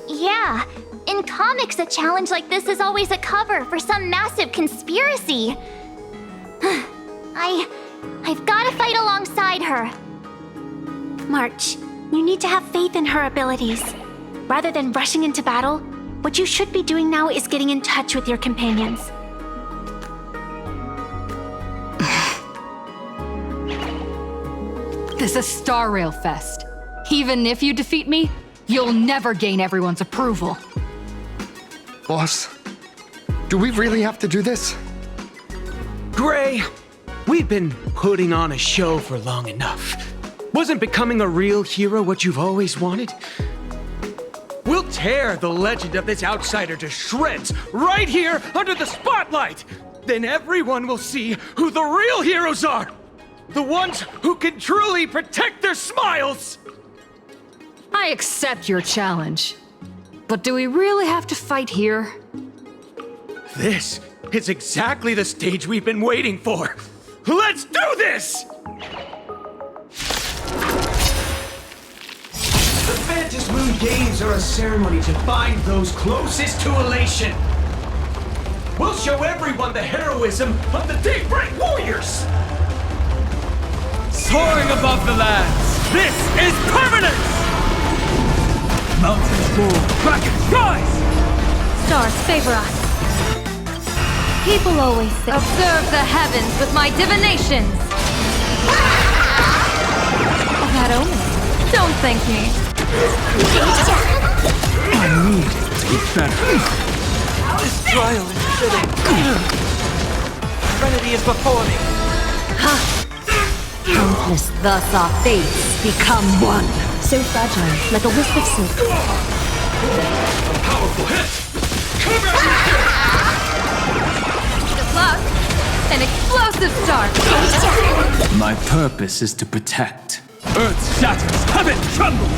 Yeah, in comics, a challenge like this is always a cover for some massive conspiracy. I've gotta fight alongside her. March, you need to have faith in her abilities. Rather than rushing into battle, what you should be doing now is getting in touch with your companions. This is Star Rail Fest. Even if you defeat me, you'll never gain everyone's approval. Boss, do we really have to do this? Gray, we've been putting on a show for long enough. Wasn't becoming a real hero what you've always wanted? We'll tear the legend of this outsider to shreds right here under the spotlight! Then everyone will see who the real heroes are! The ones who can truly protect their smiles! I accept your challenge. But do we really have to fight here? This is exactly the stage we've been waiting for! Let's do this! The Phantom Moon Games are a ceremony to find those closest to elation. We'll show everyone the heroism of the Daybreak Warriors! Soaring above the lands, this is permanence! Mountains fall, dragons rise! Stars favor us. People always say, observe the heavens with my divinations. That omen. Don't thank me. I need to be better. This trial is fitting. Trinity is before me. Countless thus our fates become one. So fragile, like a wisp of silk. A powerful hit! Come at me! Good luck. An explosive start. My purpose is to protect. Earth shatters, heaven trembles!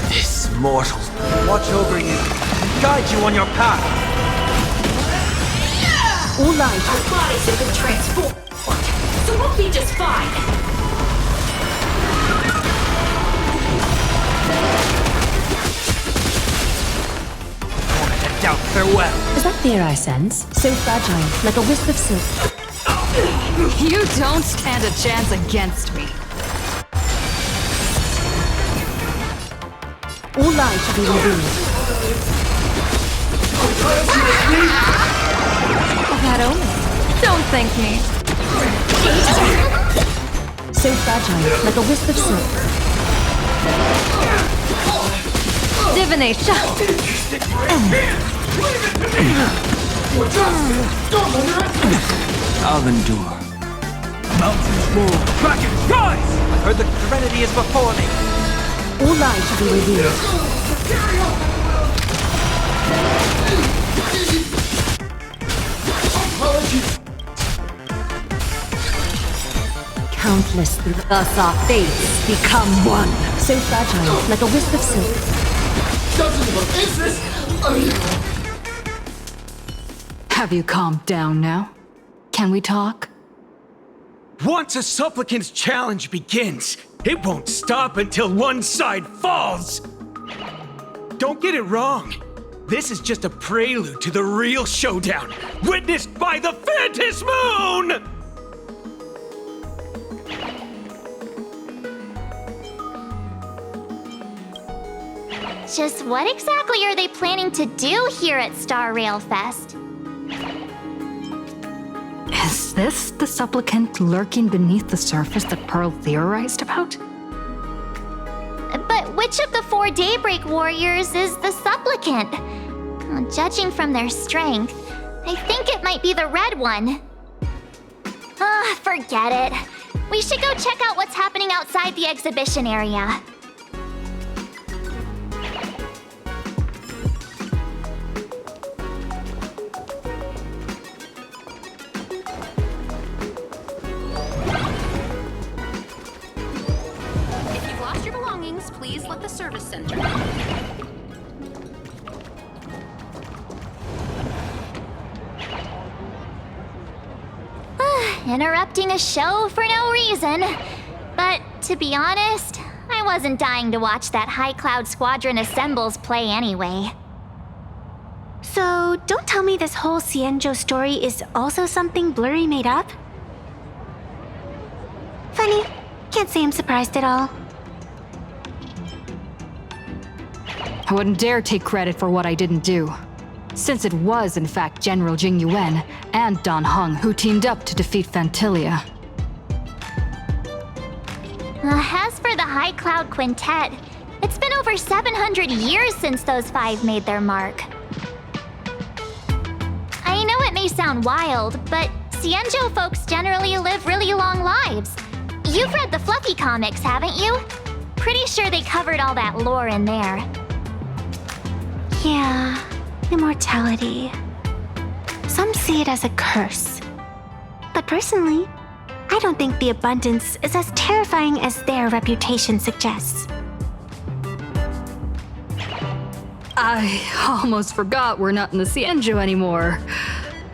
This mortal watch over you and guide you on your path. All lives with bodies have been transformed, so we'll be just fine. Doubt farewell. Is that fear I sense? So fragile, like a wisp of silk. You don't stand a chance against me. All lives shall be revealed. That omen. Don't thank me. So fragile, like a wisp of silk. Evanescia. I'll endure. Mountains move, dragons rise! I heard the Trinity is before me. All lives shall be revealed. Countless Thus our fates become one. So fragile, like a wisp of silk. Have you calmed down now? Can we talk? Once a supplicant's challenge begins, it won't stop until one side falls! Don't get it wrong. This is just a prelude to the real showdown, witnessed by the Phantom Moon! Just what exactly are they planning to do here at Star Rail Fest? Is this the supplicant lurking beneath the surface that Pearl theorized about? But which of the 4 Daybreak Warriors is the supplicant? Well, judging from their strength, I think it might be the red one. Forget it. We should go check out what's happening outside the exhibition area. Please let the service center. Interrupting a show for no reason. But to be honest, I wasn't dying to watch that High Cloud Squadron Assembles play anyway. So, don't tell me this whole Xianzhou story is also something Blurry made up? Funny. Can't say I'm surprised at all. I wouldn't dare take credit for what I didn't do, since it was in fact General Jing Yuan and Dan Heng who teamed up to defeat Phantilia. As for the High Cloud Quintet, it's been over 700 years since those 5 made their mark. I know it may sound wild, but Xianzhou folks generally live really long lives. You've read the Fluffy comics, haven't you? Pretty sure they covered all that lore in there. Yeah, immortality. Some see it as a curse. But personally, I don't think the abundance is as terrifying as their reputation suggests. I almost forgot we're not in the Xianzhou anymore.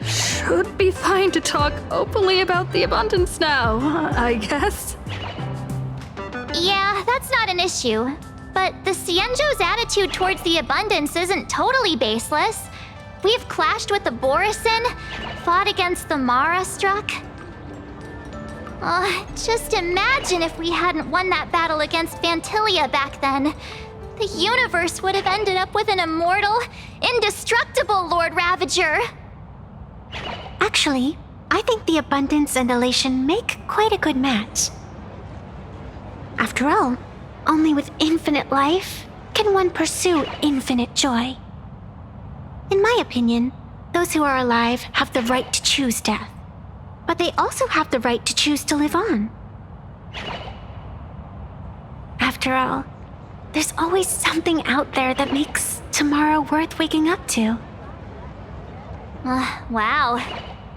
Should be fine to talk openly about the abundance now, I guess. Yeah, that's not an issue. But the Xianzhou's attitude towards the abundance isn't totally baseless. We've clashed with the Borisin, fought against the Mara struck. Just imagine if we hadn't won that battle against Phantilia back then. The universe would have ended up with an immortal, indestructible Lord Ravager. Actually, I think the abundance and elation make quite a good match. After all, only with infinite life can one pursue infinite joy. In my opinion, those who are alive have the right to choose death, but they also have the right to choose to live on. after all. There's always something out there that makes tomorrow worth waking up to. Wow.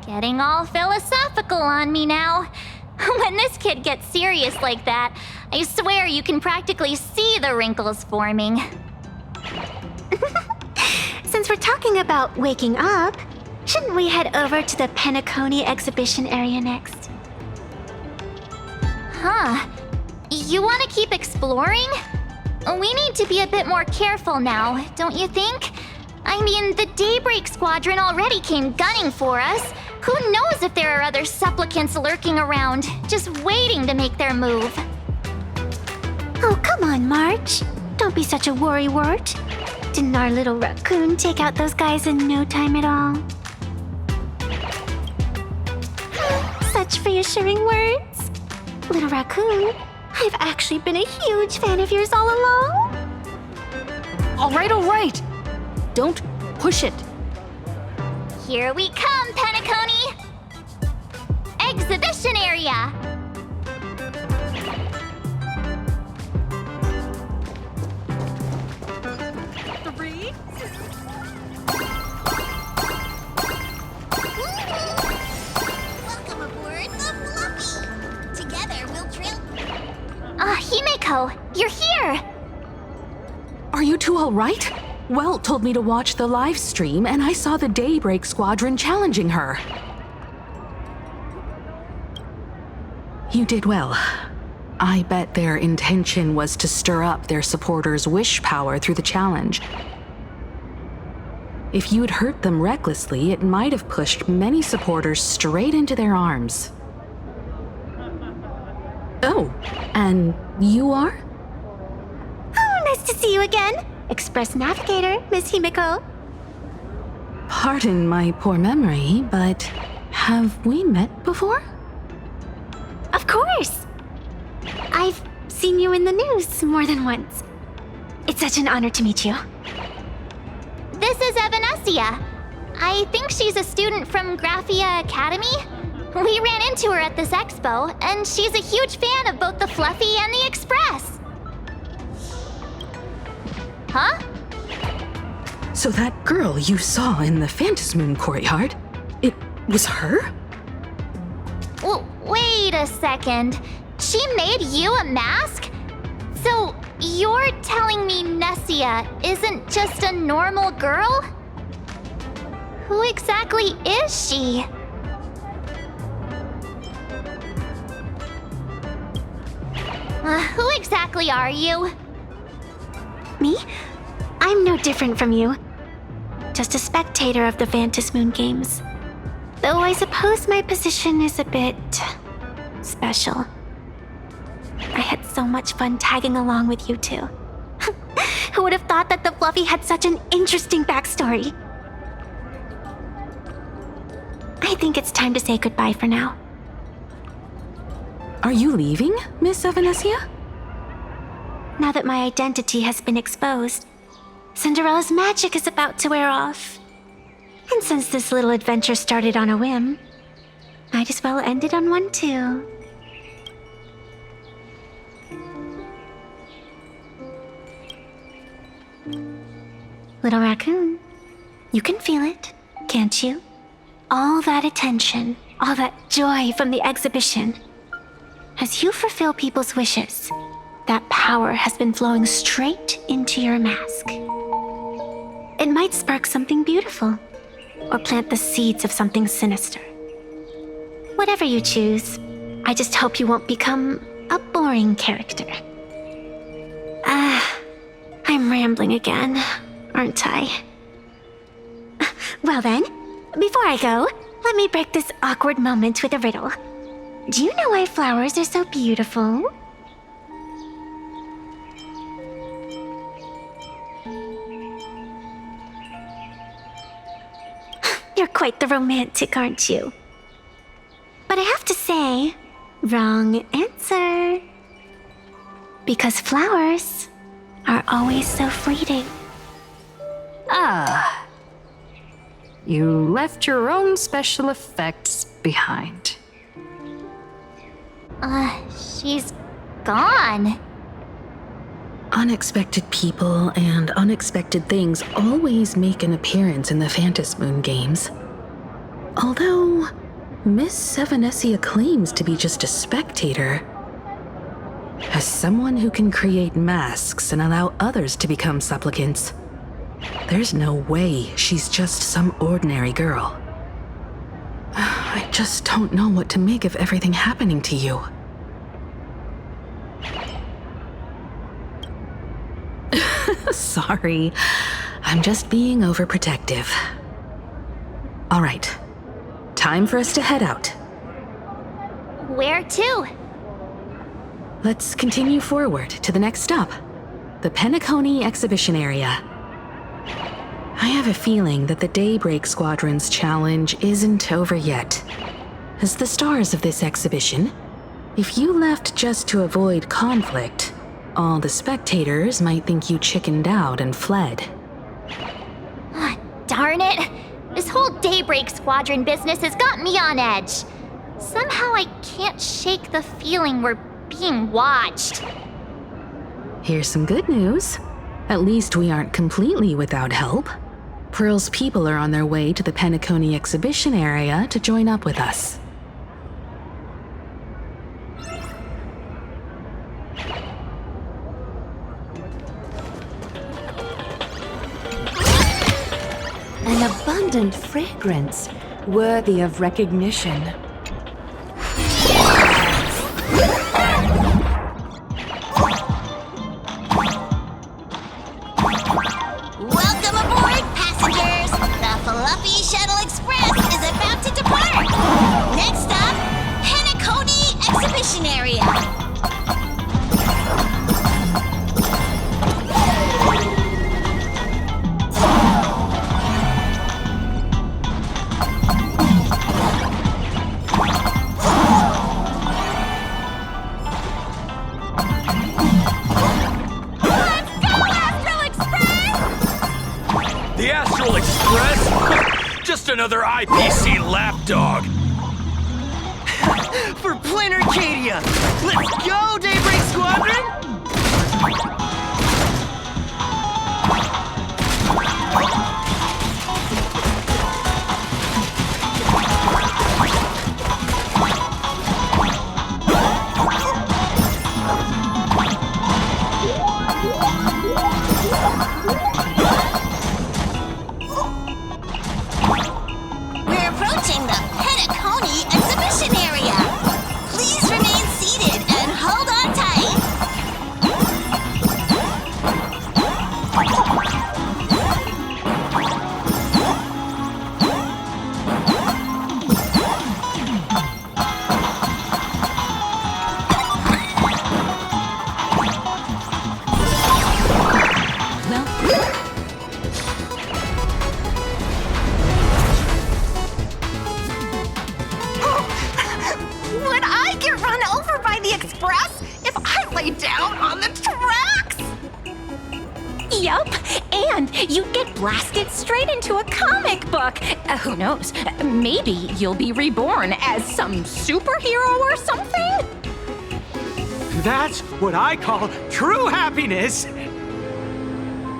Getting all philosophical on me now. When this kid gets serious like that, I swear you can practically see the wrinkles forming. Since we're talking about waking up, shouldn't we head over to the Penacony exhibition area next? Huh. You want to keep exploring? We need to be a bit more careful now, don't you think? I mean, the Daybreak Squadron already came gunning for us. Who knows if there are other supplicants lurking around, just waiting to make their move. Oh, come on, March. Don't be such a worrywart. Didn't our little raccoon take out those guys in no time at all? Such reassuring words. Little raccoon, I've actually been a huge fan of yours all along. All right. Don't push it. Here we come, Penacony! Exhibition area! Welcome aboard the Fluffy. Together we'll trail. Himeko, you're here! Are you two all right? Welt told me to watch the live stream, and I saw the Daybreak Squadron challenging her. You did well. I bet their intention was to stir up their supporters' wish power through the challenge. If you'd hurt them recklessly, it might have pushed many supporters straight into their arms. Oh, and you are? Oh, nice to see you again. Express Navigator, Miss Himeko. Pardon my poor memory, but have we met before? Of course. I've seen you in the news more than once. It's such an honor to meet you. This is Evanescia. I think she's a student from Graphia Academy. We ran into her at this expo, and she's a huge fan of both the Fluffy and the Express. Huh? So that girl you saw in the Phantasmoon courtyard, it was her? Wait a second. She made you a mask? So you're telling me Nessia isn't just a normal girl? Who exactly is she? Who exactly are you? Me? I'm no different from you. Just a spectator of the Phantasmoon games. Though I suppose my position is a bit special. I had so much fun tagging along with you two. Who would have thought that the Fluffy had such an interesting backstory? I think it's time to say goodbye for now. Are you leaving, Miss Evanescia? Now that my identity has been exposed, Cinderella's magic is about to wear off. And since this little adventure started on a whim, might as well end it on one too. Little raccoon, you can feel it, can't you? All that attention, all that joy from the exhibition. As you fulfill people's wishes, that power has been flowing straight into your mask. It might spark something beautiful, or plant the seeds of something sinister. Whatever you choose, I just hope you won't become a boring character. I'm rambling again, aren't I? Well then, before I go, let me break this awkward moment with a riddle. Do you know why flowers are so beautiful? You're quite the romantic, aren't you? But I have to say, wrong answer. Because flowers are always so fleeting. Ah. You left your own special effects behind. She's gone. Unexpected people and unexpected things always make an appearance in the Phantasmoon games. Although, Miss Evanescia claims to be just a spectator. As someone who can create masks and allow others to become supplicants, there's no way she's just some ordinary girl. I just don't know what to make of everything happening to you. Sorry, I'm just being overprotective. All right, time for us to head out. Where to? Let's continue forward to the next stop, the Penacony exhibition area. I have a feeling that the Daybreak Squadron's challenge isn't over yet. As the stars of this exhibition, if you left just to avoid conflict, all the spectators might think you chickened out and fled. Darn it! This whole Daybreak Squadron business has got me on edge. Somehow I can't shake the feeling we're being watched. Here's some good news. At least we aren't completely without help. Pearl's people are on their way to the Penacony exhibition area to join up with us. An abundant fragrance, worthy of recognition. Welcome aboard, passengers! The Fluffy Shuttle Express is about to depart! Next stop, Penacony Exhibition Area. The Astral Express? Just another IPC lapdog. For Planarcadia! Let's go, Daybreak Squadron! We're approaching the Penacony Exhibition Area. Please remain seated and hold on tight. Would I get run over by the Express if I lay down on the tracks? Yup, and you'd get blasted straight into a comic book. Who knows? Maybe you'll be reborn as some superhero or something? That's what I call true happiness!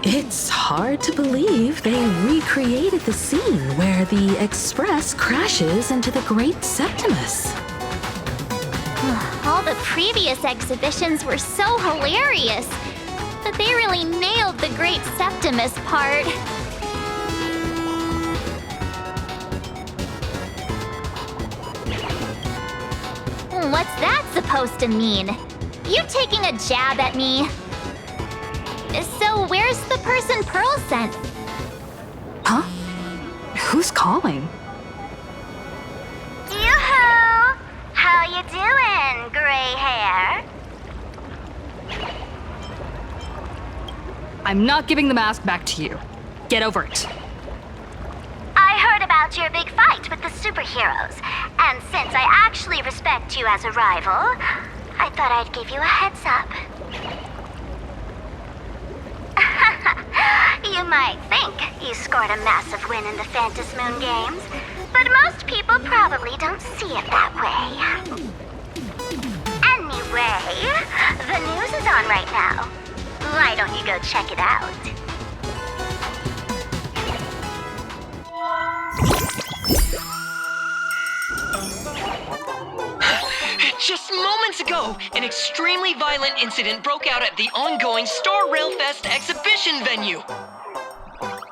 It's hard to believe they recreated the scene where the Express crashes into the Great Septimus. All the previous exhibitions were so hilarious, but they really nailed the Great Septimus part. What's that supposed to mean? You taking a jab at me? So where's the person Pearl sent? Huh? Who's calling? Yoo-hoo! How you doing, gray hair? I'm not giving the mask back to you. Get over it. I heard about your big fight with the superheroes, and since I actually respect you as a rival, I thought I'd give you a heads up. You might think you scored a massive win in the Phantasmoon games, but most people probably don't see it that way. Anyway, the news is on right now. Like Why don't you go check it out? Just moments ago, an extremely violent incident broke out at the ongoing Star Rail Fest exhibition venue.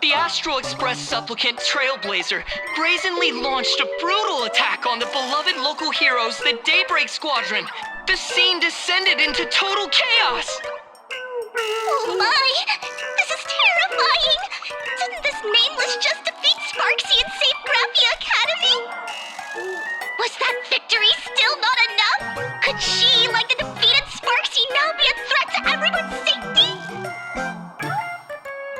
The Astral Express supplicant Trailblazer brazenly launched a brutal attack on the beloved local heroes, the Daybreak Squadron. The scene descended into total chaos. Oh my! This is terrifying! Didn't this nameless just defeat Sparxie and save Graphia Academy? Was that victory still not enough? Could she, like the defeated Sparxie, now be a threat to everyone's safety?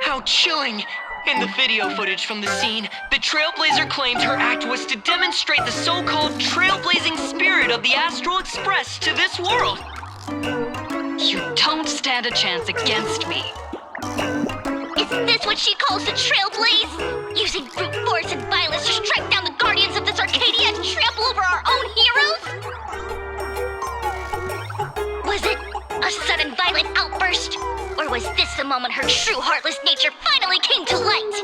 How chilling! In the video footage from the scene, the Trailblazer claimed her act was to demonstrate the so-called trailblazing spirit of the Astral Express to this world. You don't stand a chance against me. Is this what she calls the Trailblaze? Using brute force and violence to strike down the guardians of this Arcadia and trample over our own heroes? Was it a sudden violent outburst? Or was this the moment her true heartless nature finally came to light?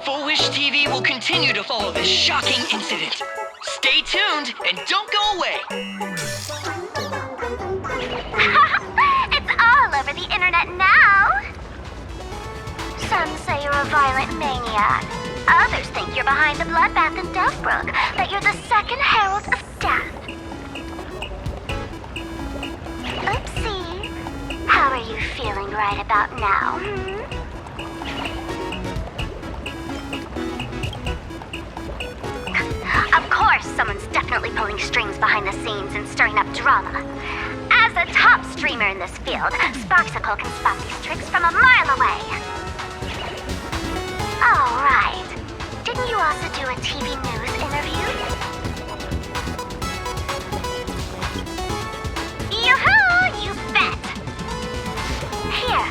Full Wish TV will continue to follow this shocking incident. Stay tuned and don't go away. It's all over the internet now. Some say you're a violent maniac. Others think you're behind the bloodbath in Deathbrook, that you're the second herald of death. Oopsie. How are you feeling right about now, Of course, someone's definitely pulling strings behind the scenes and stirring up drama. As a top streamer in this field, Sparxie can spot these tricks from a mile away. All right. Didn't you also do a TV news interview? Yoo-hoo! You bet! Here,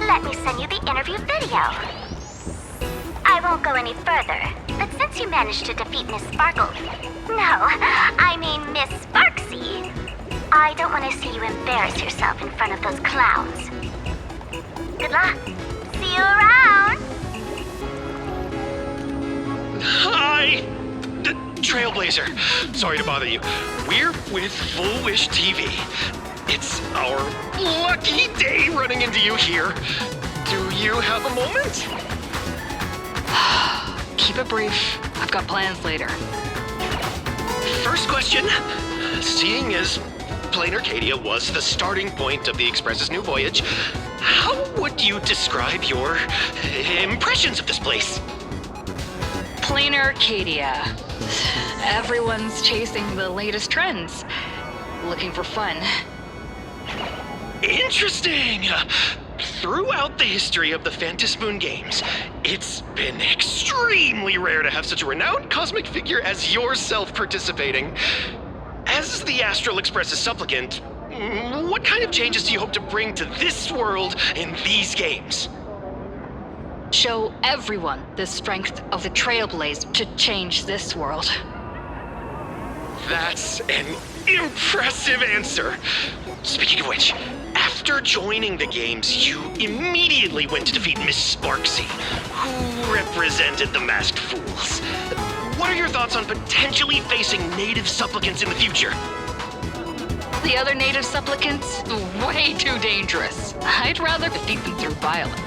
let me send you the interview video. I won't go any further, but since you managed to defeat Miss Sparkle... No, I mean Miss Sparxie. I don't want to see you embarrass yourself in front of those clowns. Good luck. See you around. Hi! Trailblazer. Sorry to bother you. We're with Full Wish TV. It's our lucky day running into you here. Do you have a moment? Keep it brief. I've got plans later. First question. Seeing as Planarcadia was the starting point of the Express's new voyage, how would you describe your impressions of this place? Planarcadia. Everyone's chasing the latest trends. Looking for fun. Interesting! Throughout the history of the Phantasmoon games, it's been extremely rare to have such a renowned cosmic figure as yourself participating. As the Astral Express's supplicant, what kind of changes do you hope to bring to this world in these games? Show everyone the strength of the Trailblaze to change this world. That's an impressive answer. Speaking of which, after joining the games, you immediately went to defeat Miss Sparxie, who represented the Masked Fools. What are your thoughts on potentially facing native supplicants in the future? The other native supplicants? Way too dangerous. I'd rather defeat them through violence.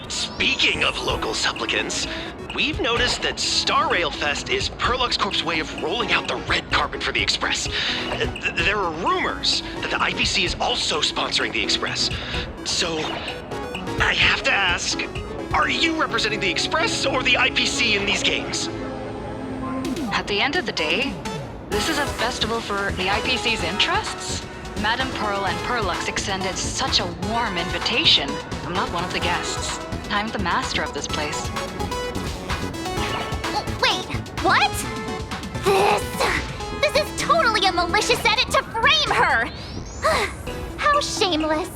Speaking of local supplicants, we've noticed that Star Rail Fest is Perlux Corp's way of rolling out the red carpet for the Express. There are rumors that the IPC is also sponsoring the Express. So, I have to ask, are you representing the Express or the IPC in these games? At the end of the day, this is a festival for the IPC's interests. Madame Pearl and Perlux extended such a warm invitation. I'm not one of the guests. I'm the master of this place. Wait, what? This is totally a malicious edit to frame her! How shameless.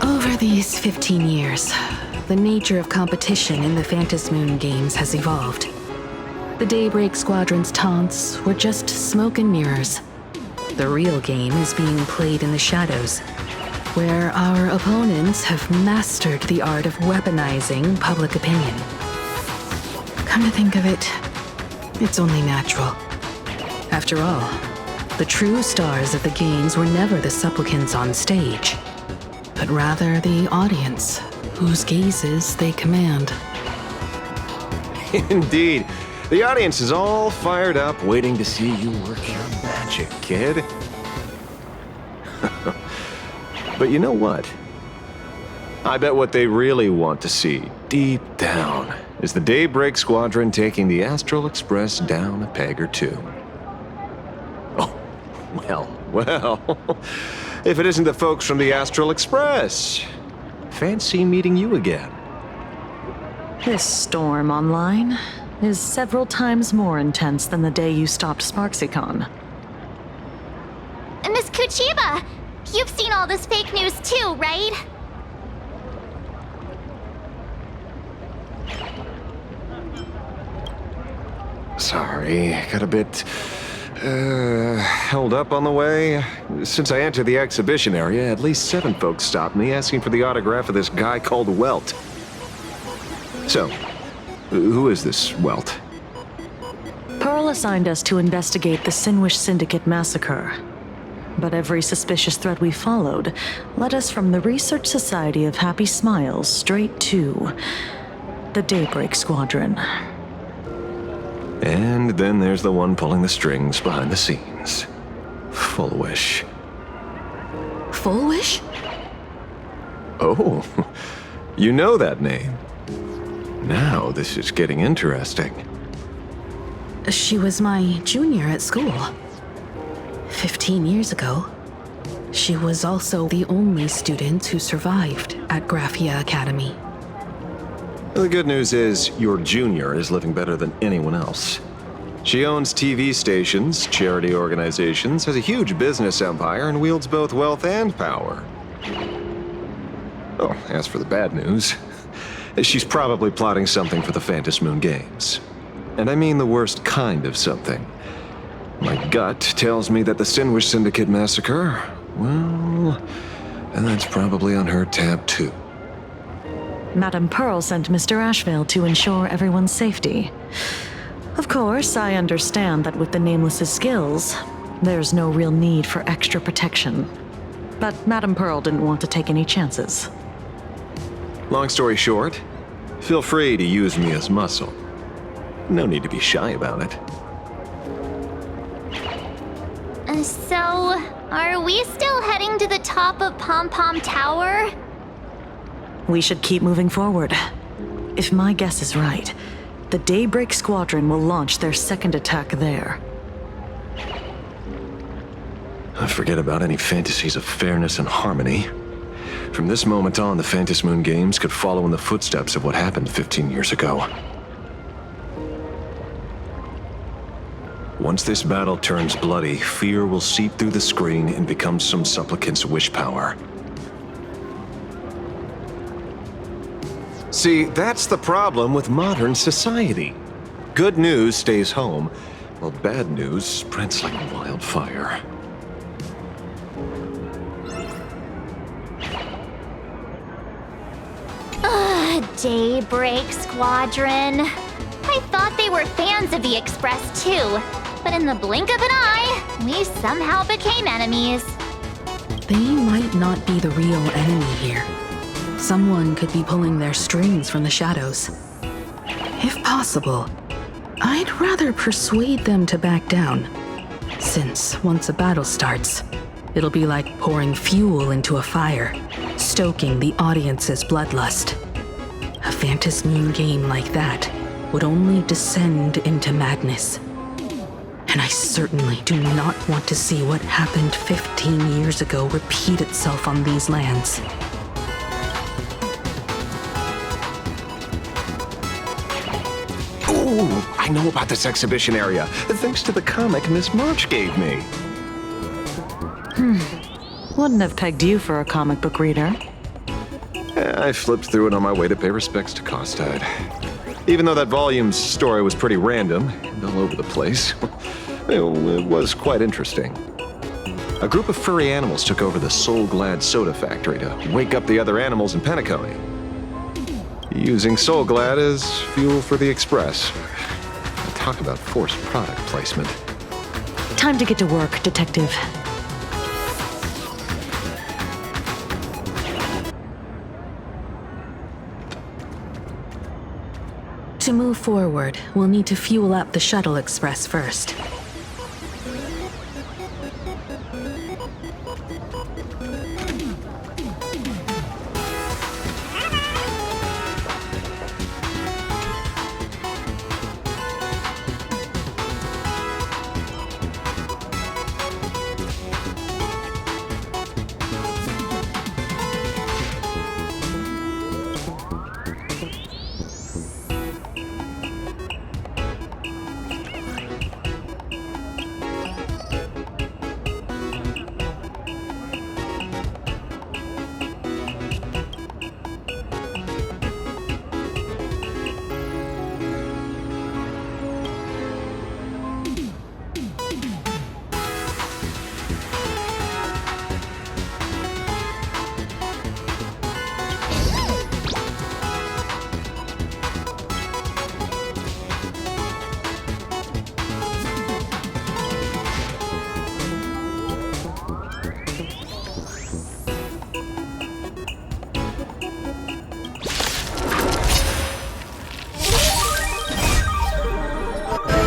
Over these 15 years, the nature of competition in the Phantasmoon games has evolved. The Daybreak Squadron's taunts were just smoke and mirrors. The real game is being played in the shadows, where our opponents have mastered the art of weaponizing public opinion. Come to think of it, it's only natural. After all, the true stars of the games were never the supplicants on stage, but rather the audience, whose gazes they command. Indeed. The audience is all fired up, waiting to see you work your magic, kid. But you know what? I bet what they really want to see, deep down, is the Daybreak Squadron taking the Astral Express down a peg or two. Oh, well. If it isn't the folks from the Astral Express. Fancy meeting you again. This storm online is several times more intense than the day you stopped SparxieCon. Miss Kuchiba, you've seen all this fake news too, right? Sorry, got a bit held up on the way. Since I entered the exhibition area, at least 7 folks stopped me asking for the autograph of this guy called Welt. So, who is this Welt? Pearl assigned us to investigate the Sinwish Syndicate massacre. But every suspicious thread we followed led us from the Research Society of Happy Smiles straight to the Daybreak Squadron. And then there's the one pulling the strings behind the scenes. Fullwish. Fullwish? Oh, you know that name. Now this is getting interesting. She was my junior at school. 15 years ago. She was also the only student who survived at Graphia Academy. The good news is, your junior is living better than anyone else. She owns TV stations, charity organizations, has a huge business empire, and wields both wealth and power. Oh, as for the bad news, she's probably plotting something for the Phantasmoon games. And I mean the worst kind of something. My gut tells me that the Sinwish Syndicate massacre, well, and that's probably on her tab too. Madame Pearl sent Mr. Ashveil to ensure everyone's safety. Of course, I understand that with the Nameless's skills, there's no real need for extra protection. But Madame Pearl didn't want to take any chances. Long story short, feel free to use me as muscle. No need to be shy about it. So, are we still heading to the top of Pom Pom Tower? We should keep moving forward. If my guess is right, the Daybreak Squadron will launch their second attack there. Forget about any fantasies of fairness and harmony. From this moment on, the Phantasmoon games could follow in the footsteps of what happened 15 years ago. Once this battle turns bloody, fear will seep through the screen and become some supplicant's wish power. See, that's the problem with modern society. Good news stays home, while bad news spreads like wildfire. Daybreak Squadron. I thought they were fans of the Express too, but in the blink of an eye, we somehow became enemies. They might not be the real enemy here. Someone could be pulling their strings from the shadows. If possible, I'd rather persuade them to back down, since once a battle starts, it'll be like pouring fuel into a fire, stoking the audience's bloodlust. A Phantasmoon game like that would only descend into madness. And I certainly do not want to see what happened 15 years ago repeat itself on these lands. Ooh, I know about this exhibition area, thanks to the comic Miss March gave me. Wouldn't have pegged you for a comic book reader. I flipped through it on my way to pay respects to Costide. Even though that volume's story was pretty random and all over the place, it was quite interesting. A group of furry animals took over the Soul Glad soda factory to wake up the other animals in Penacony, using Soul Glad as fuel for the Express. Talk about forced product placement. Time to get to work, Detective. To move forward, we'll need to fuel up the Shuttle Express first.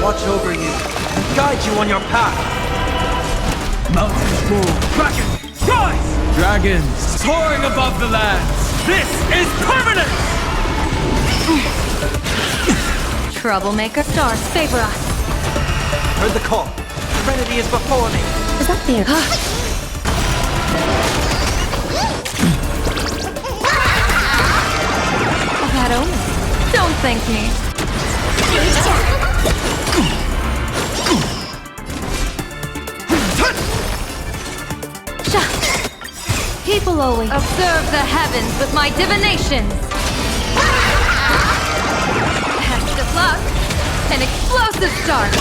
Watch over you and guide you on your path. Mountains roar, kraken, rise! Dragons soaring above the lands. This is permanent! Troublemaker stars favor us. Heard the call. Serenity is before me. Is that there? That omen. Don't thank me. People always observe the heavens with my divinations. Test of luck. An explosive start.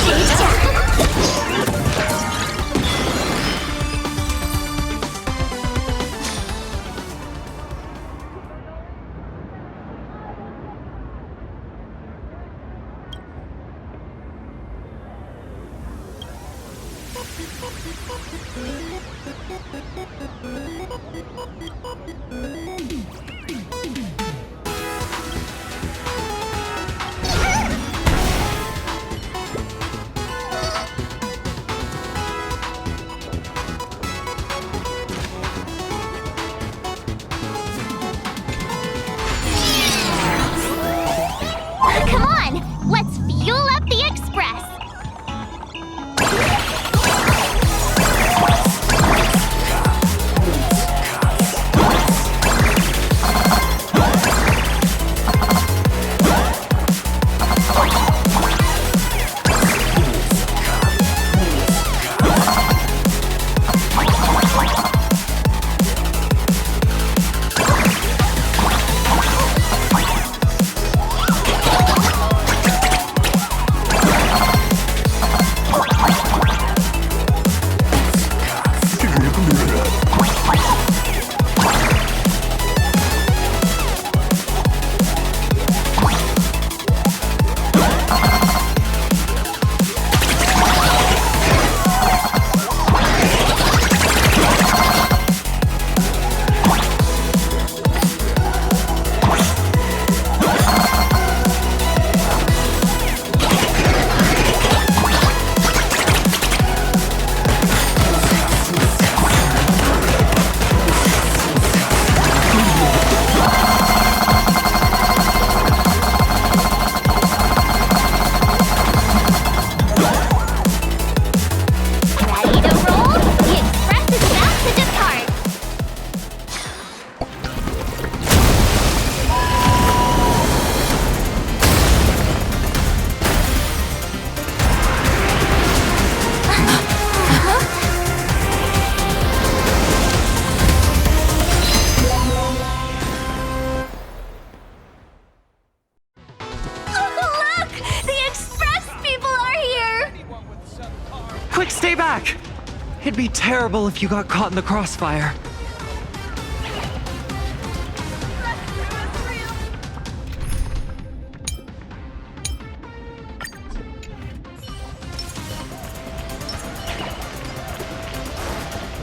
it'd be terrible if you got caught in the crossfire.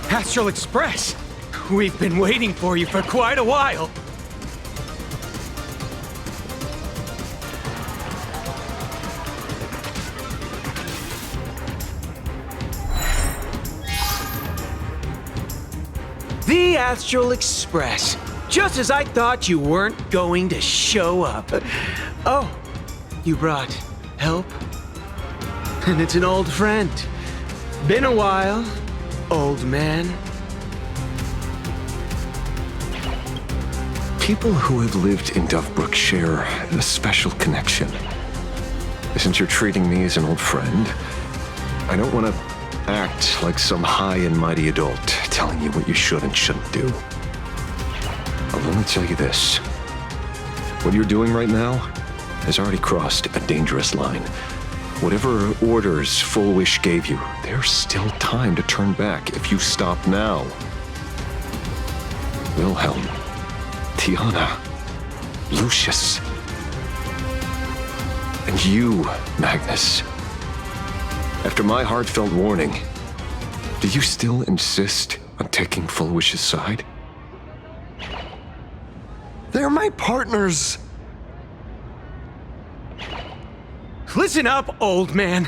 Astral Express! We've been waiting for you for quite a while. The Astral Express. Just as I thought you weren't going to show up. Oh, you brought help? And it's an old friend. Been a while, old man. People who have lived in Dovebrook share a special connection. Since you're treating me as an old friend, I don't want to act like some high and mighty adult telling you what you should and shouldn't do. I'll only tell you this. What you're doing right now has already crossed a dangerous line. Whatever orders Full Wish gave you, there's still time to turn back if you stop now. Wilhelm, Tiana, Lucius, and you, Magnus. After my heartfelt warning, do you still insist on taking Full Wish's side? They're my partners. Listen up, old man.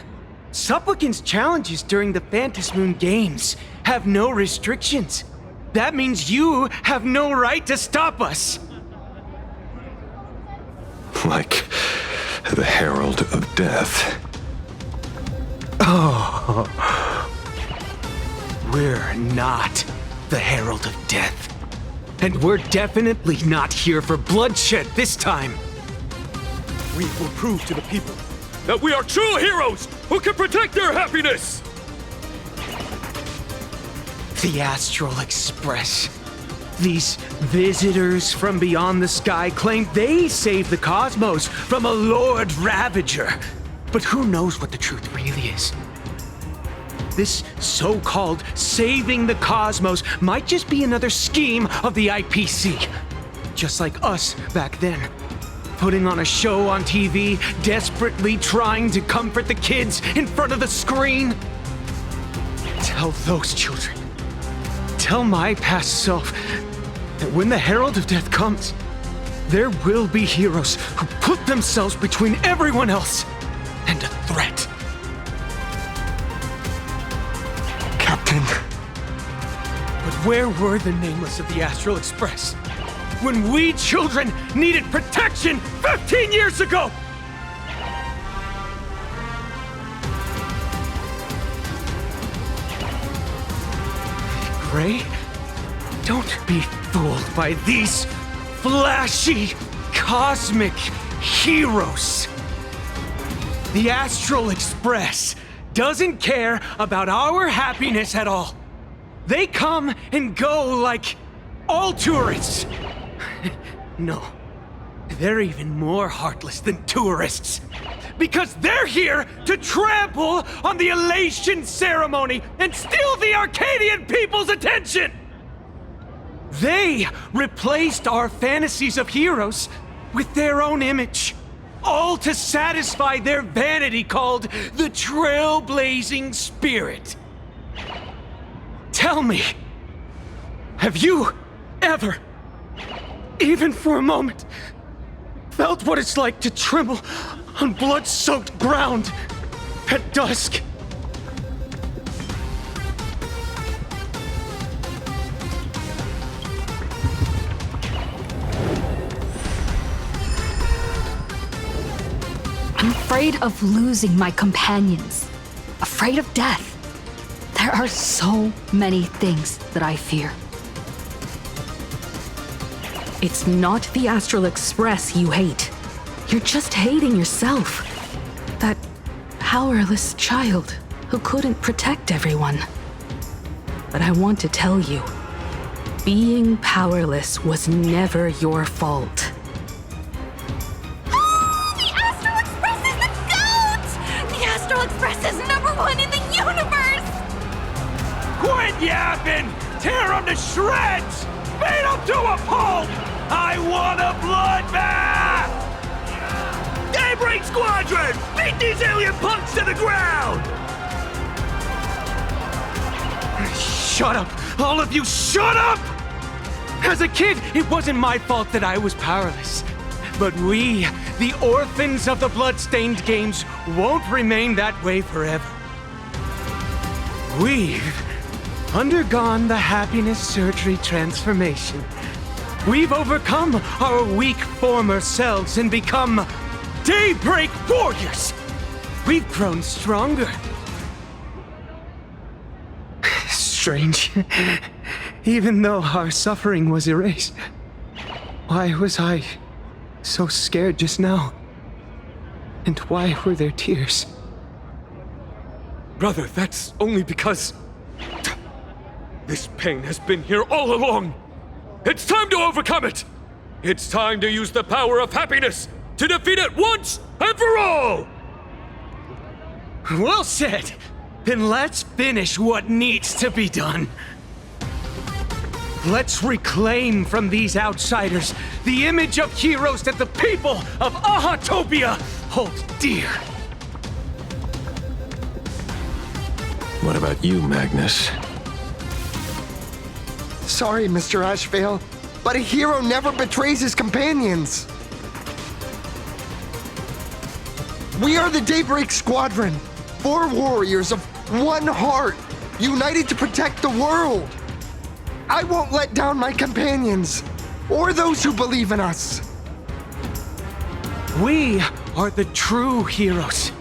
Supplicants' challenges during the Phantasmoon Games have no restrictions. That means you have no right to stop us. Like the Herald of Death. Oh. We're not the Herald of Death. And we're definitely not here for bloodshed this time. We will prove to the people that we are true heroes who can protect their happiness! The Astral Express. These visitors from beyond the sky claim they saved the cosmos from a Lord Ravager. But who knows what the truth really is? This so-called saving the cosmos might just be another scheme of the IPC. Just like us back then. Putting on a show on TV, desperately trying to comfort the kids in front of the screen. Tell those children, tell my past self, that when the Herald of Death comes, there will be heroes who put themselves between everyone else and a threat. Captain. But where were the nameless of the Astral Express when we children needed protection 15 years ago? Gray, don't be fooled by these flashy, cosmic heroes. The Astral Express doesn't care about our happiness at all. They come and go like all tourists. No, they're even more heartless than tourists. Because they're here to trample on the elation ceremony and steal the Arcadian people's attention! They replaced our fantasies of heroes with their own image, all to satisfy their vanity called the Trailblazing Spirit. Tell me, have you ever, even for a moment, felt what it's like to tremble on blood-soaked ground at dusk? I'm afraid of losing my companions. Afraid of death. There are so many things that I fear. It's not the Astral Express you hate. You're just hating yourself. That powerless child who couldn't protect everyone. But I want to tell you, being powerless was never your fault. The Astral Express is the GOAT! The Astral Express is #1 in the universe! yapping! Tear them to shreds! Beat them to a pulp! I want a bloodbath! Daybreak Squadron! Beat these alien punks to the ground! Shut up! All of you, shut up! As a kid, it wasn't my fault that I was powerless. But we, the orphans of the bloodstained games, won't remain that way forever. We've undergone the happiness surgery transformation. We've overcome our weak former selves and become Daybreak Warriors! We've grown stronger. Strange. Even though our suffering was erased, why was I so scared just now? And why were there tears? Brother, that's only because... this pain has been here all along. It's time to overcome it! It's time to use the power of happiness to defeat it once and for all! Well said! Then let's finish what needs to be done. Let's reclaim from these outsiders the image of heroes that the people of Ahatopia hold dear. What about you, Magnus? Sorry, Mr. Ashveil, but a hero never betrays his companions. We are the Daybreak Squadron, 4 warriors of one heart, united to protect the world. I won't let down my companions, or those who believe in us. We are the true heroes.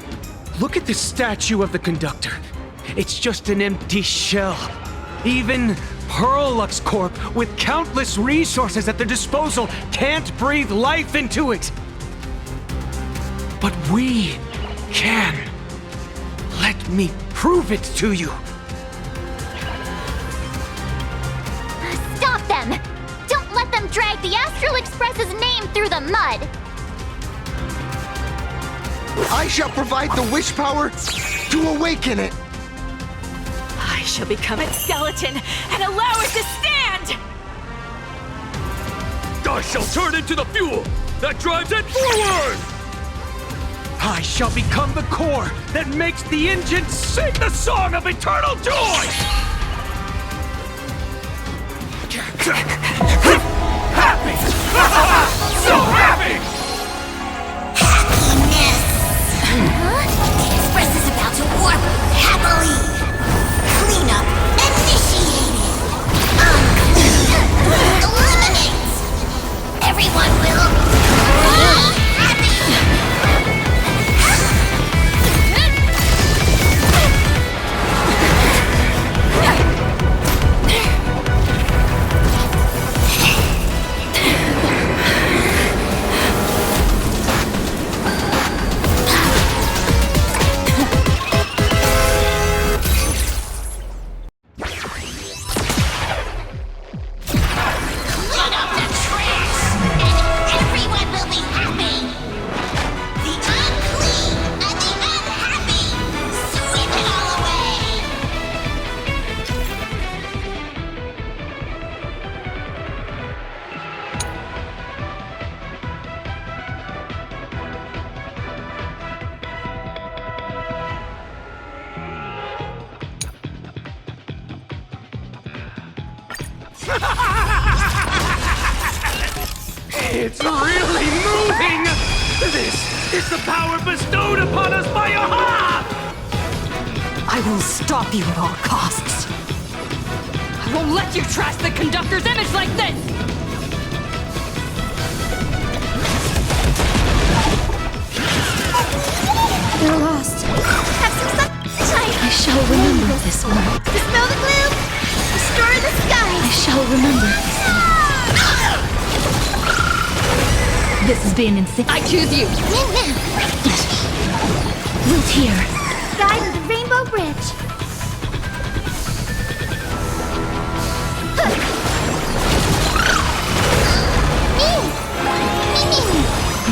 Look at the statue of the conductor. It's just an empty shell. Even Perlux Corp, with countless resources at their disposal, can't breathe life into it. But we can. Let me prove it to you. Stop them! Don't let them drag the Astral Express's name through the mud! I shall provide the wish power to awaken it. I shall become its skeleton and allow it to stand! I shall turn into the fuel that drives it forward! I shall become the core that makes the engine sing the song of eternal joy! Happy! So happy! Happiness! The Express is about to warp happily! Cleanup initiated! Unclean! Eliminate! Everyone will be happy! It's really moving! This is the power bestowed upon us by Aha! I will stop you at all costs. I won't let you trash the conductor's image like this! You're lost. Have some sunshine. I shall remember this one. Dispel the gloom. Restore the sky. I shall remember this one. This is being insane. I choose you! Welt here. Guide the Rainbow Bridge.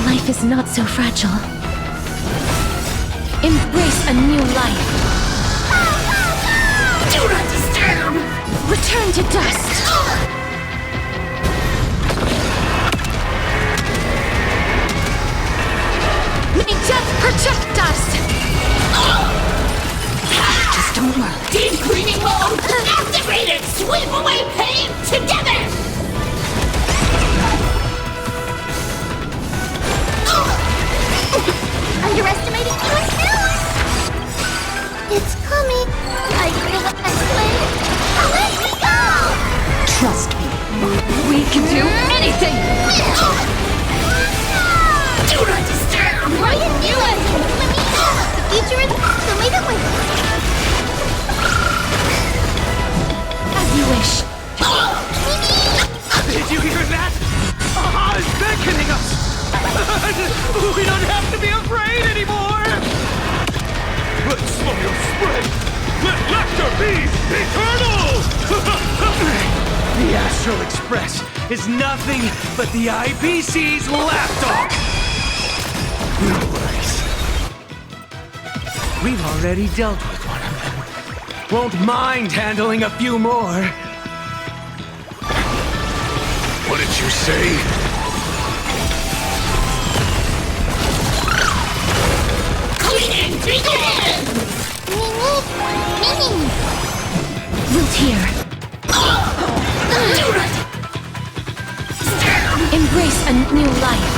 Life is not so fragile. Embrace a new life. Do not disturb! Return to dust! May death protect us! Just a moment. Deep cleaning mode activated! Sweep away pain together! Underestimating yourself! It's coming. I feel the escalate. Let me go! Trust me. We can do anything! Do not disturb! Right in you! Let me go! The future is the way that way. As you wish. Did you hear that? Aha is beckoning us! We don't have to be afraid anymore! Let smile spread! Let laughter be eternal! The Astral Express is nothing but the IPC's lapdog! No worries. We've already dealt with one of them. Won't mind handling a few more. What did you say? Cleaning begin! Wilt here. Embrace a new life.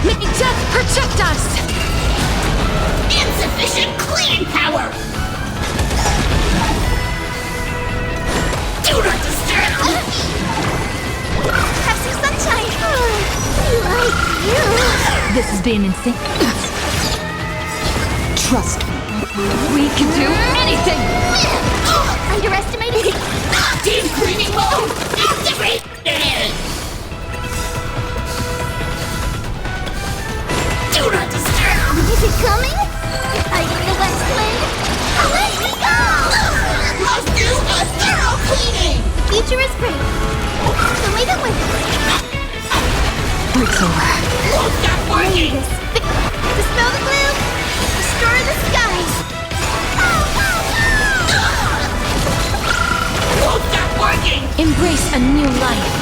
May death protect us! Insufficient cleaning power! Do not disturb! Have some sunshine. We like you. This has been insane. Trust me. We can do anything! Underestimating. Deep cleaning mode activated! Do not disturb! Is it coming? I feel the escalate. Let me go! Must do a thorough cleaning! The future is great. The way that way. Break's over. Won't stop working! Dispel the gloom. Destroy the skies. Won't stop working! Embrace a new life.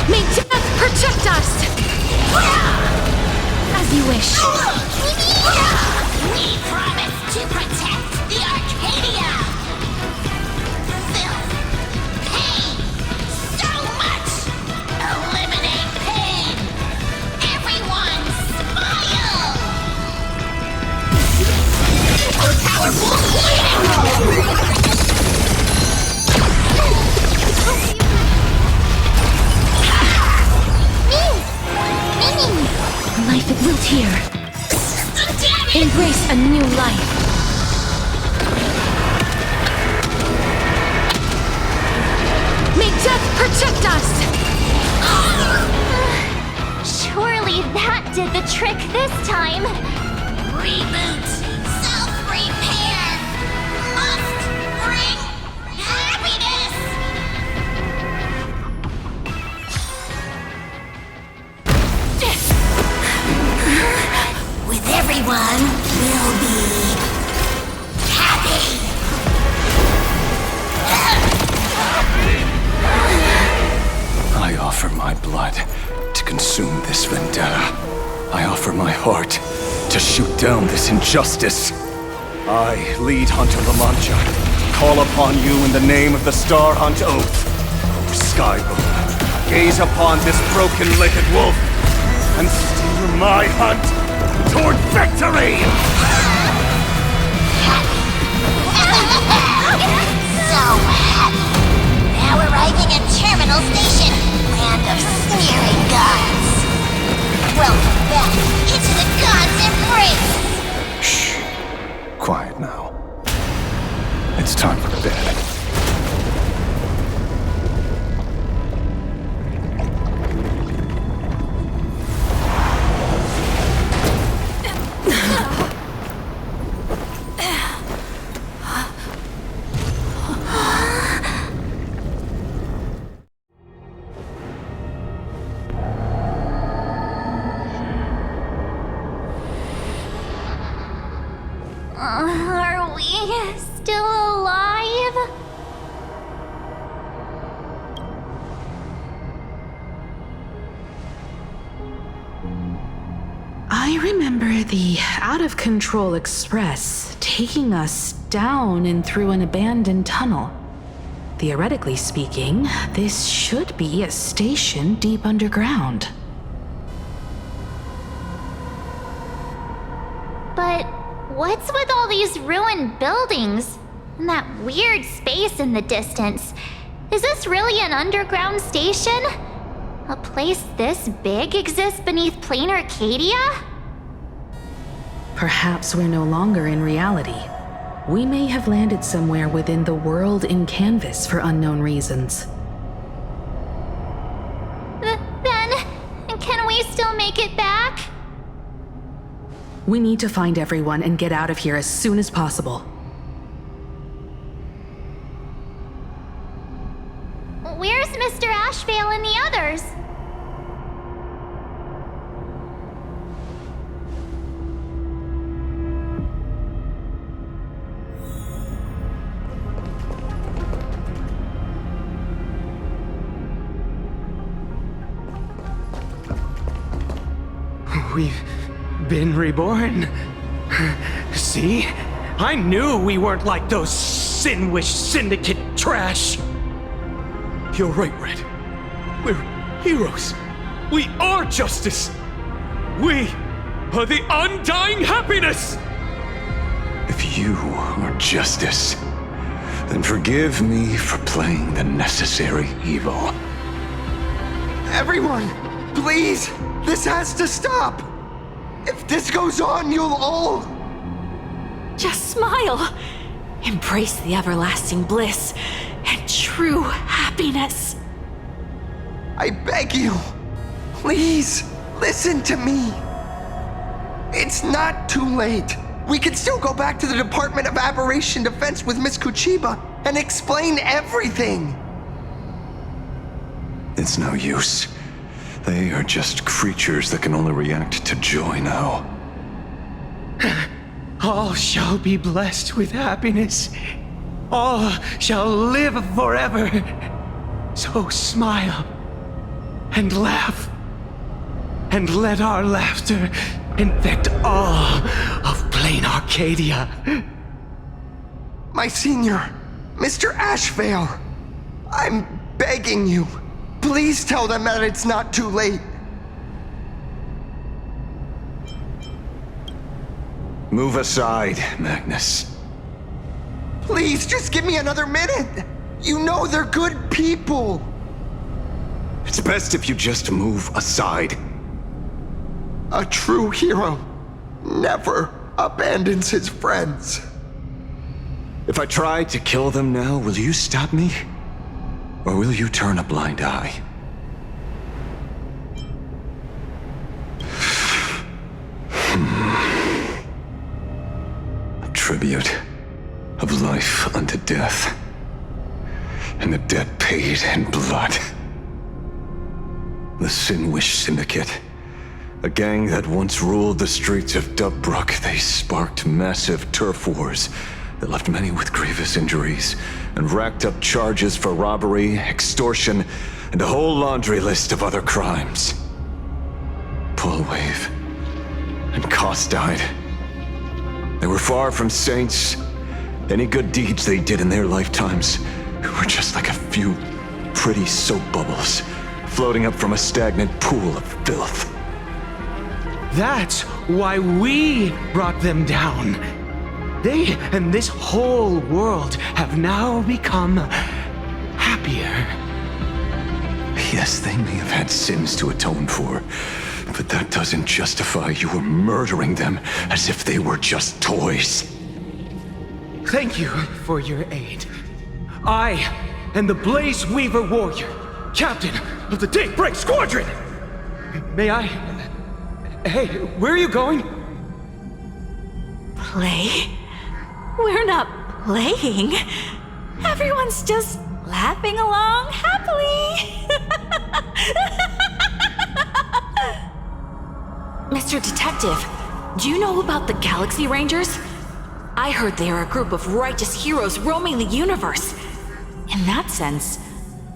May death protect us! As you wish. We promise to protect the Arcadia! Filth! Pain! So much! Eliminate pain! Everyone smile! Super powerful cleaning! Life at Wilt here. Embrace a new life. May death protect us! Surely that did the trick this time. Reboot! Self-repair! Must bring happiness! With everyone, we'll be happy! I offer my blood to consume this vendetta. I offer my heart to shoot down this injustice. I, lead Hunter La Mancha, call upon you in the name of the Star Hunt Oath. O Skybow, gaze upon this broken-legged wolf and steer my hunt toward victory! So happy! Now arriving at Terminal Station, land of sneering gods. Welcome back into the gods' embrace! Shh. Quiet now. It's time for bed. I remember the out-of-control express taking us down and through an abandoned tunnel. Theoretically speaking, this should be a station deep underground. But what's with all these ruined buildings? And that weird space in the distance? Is this really an underground station? A place this big exists beneath Planarcadia? Perhaps we're no longer in reality. We may have landed somewhere within the world in canvas for unknown reasons. Then, can we still make it back? We need to find everyone and get out of here as soon as possible. Where's Mr. Ashveil and the others? We've been reborn. See? I knew we weren't like those Sinwish Syndicate trash. You're right, Red. We're heroes. We are justice. We are the undying happiness! If you are justice, then forgive me for playing the necessary evil. Everyone, please! This has to stop! If this goes on, you'll all... Just smile. Embrace the everlasting bliss and true happiness. I beg you, please, listen to me. It's not too late. We can still go back to the Department of Aberration Defense with Miss Kuchiba and explain everything. It's no use. They are just creatures that can only react to joy now. All shall be blessed with happiness. All shall live forever. So smile and laugh. And let our laughter infect all of Planarcadia. My senior, Mr. Ashveil, I'm begging you. Please tell them that it's not too late. Move aside, Magnus. Please, just give me another minute. You know they're good people. It's best if you just move aside. A true hero never abandons his friends. If I try to kill them now, will you stop me? Or will you turn a blind eye? A tribute of life unto death, and a debt paid in blood. The Sinwish Syndicate, a gang that once ruled the streets of Dubbrook, they sparked massive turf wars that left many with grievous injuries and racked up charges for robbery, extortion, and a whole laundry list of other crimes. Pullwave and Koss died. They were far from saints. Any good deeds they did in their lifetimes were just like a few pretty soap bubbles floating up from a stagnant pool of filth. That's why we brought them down. They and this whole world have now become happier. Yes, they may have had sins to atone for, but that doesn't justify your murdering them as if they were just toys. Thank you for your aid. I am the Blaze Weaver Warrior, captain of the Daybreak Squadron! May I... Hey, where are you going? Play? We're not playing. Everyone's just laughing along happily. Mr. Detective, do you know about the Galaxy Rangers? I heard they are a group of righteous heroes roaming the universe. In that sense,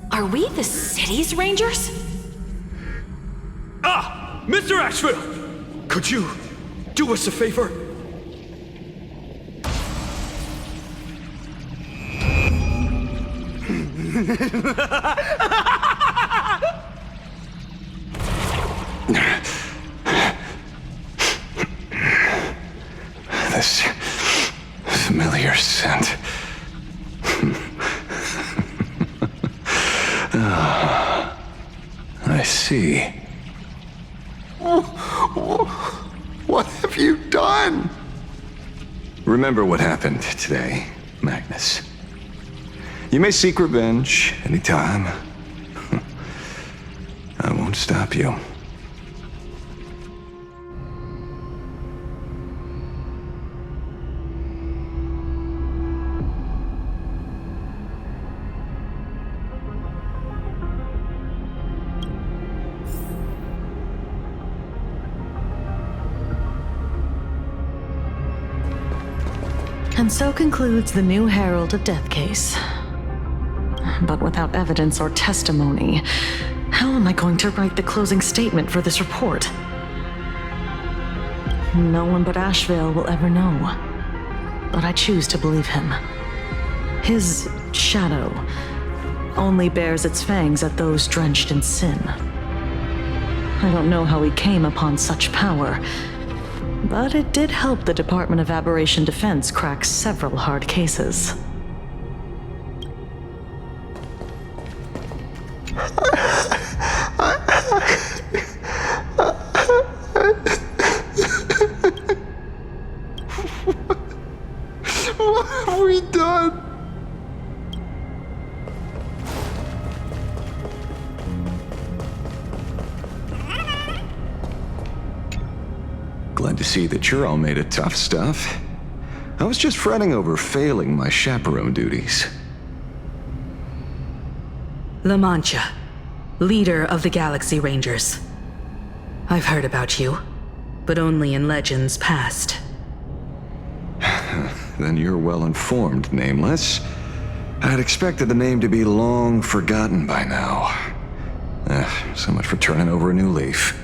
are we the city's Rangers? Ah! Mr. Ashveil! Could you do us a favor. This familiar scent. I see. What have you done? Remember what happened today, Magnus. You may seek revenge anytime. I won't stop you. And so concludes the new Herald of Death case. But without evidence or testimony, how am I going to write the closing statement for this report? No one but Ashveil will ever know. But I choose to believe him. His shadow only bears its fangs at those drenched in sin. I don't know how he came upon such power, but it did help the Department of Aberration Defense crack several hard cases. What have we done? Glad to see that you're all made of tough stuff. I was just fretting over failing my chaperone duties. La Mancha, leader of the Galaxy Rangers. I've heard about you, but only in legends past. Then you're well informed, Nameless. I'd expected the name to be long forgotten by now. So much for turning over a new leaf.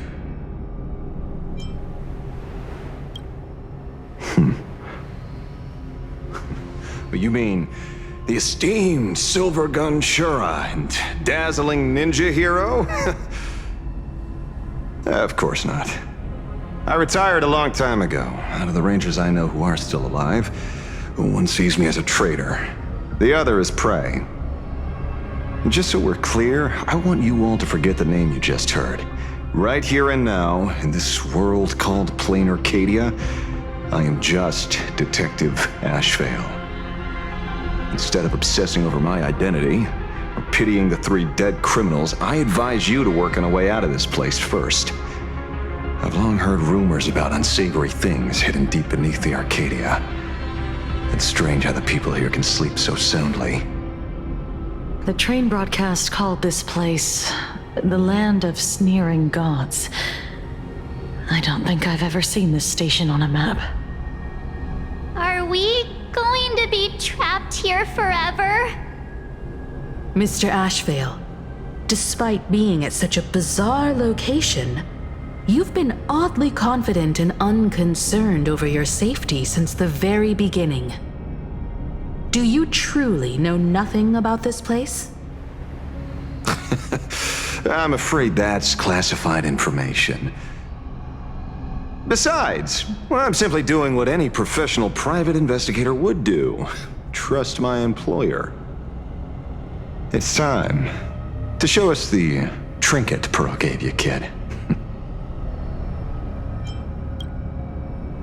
But you mean the esteemed Silver Gun Shura and dazzling ninja hero? Of course not. I retired a long time ago. Out of the Rangers I know who are still alive, one sees me as a traitor. The other is prey. And just so we're clear, I want you all to forget the name you just heard. Right here and now, in this world called Planarcadia, I am just Detective Ashveil. Instead of obsessing over my identity, or pitying the 3 dead criminals, I advise you to work on a way out of this place first. I've long heard rumors about unsavory things hidden deep beneath the Arcadia. It's strange how the people here can sleep so soundly. The train broadcast called this place the Land of Sneering Gods. I don't think I've ever seen this station on a map. Are we going to be trapped here forever? Mr. Ashveil, despite being at such a bizarre location, you've been oddly confident and unconcerned over your safety since the very beginning. Do you truly know nothing about this place? I'm afraid that's classified information. Besides, well, I'm simply doing what any professional private investigator would do. Trust my employer. It's time to show us the trinket Pearl gave you, kid.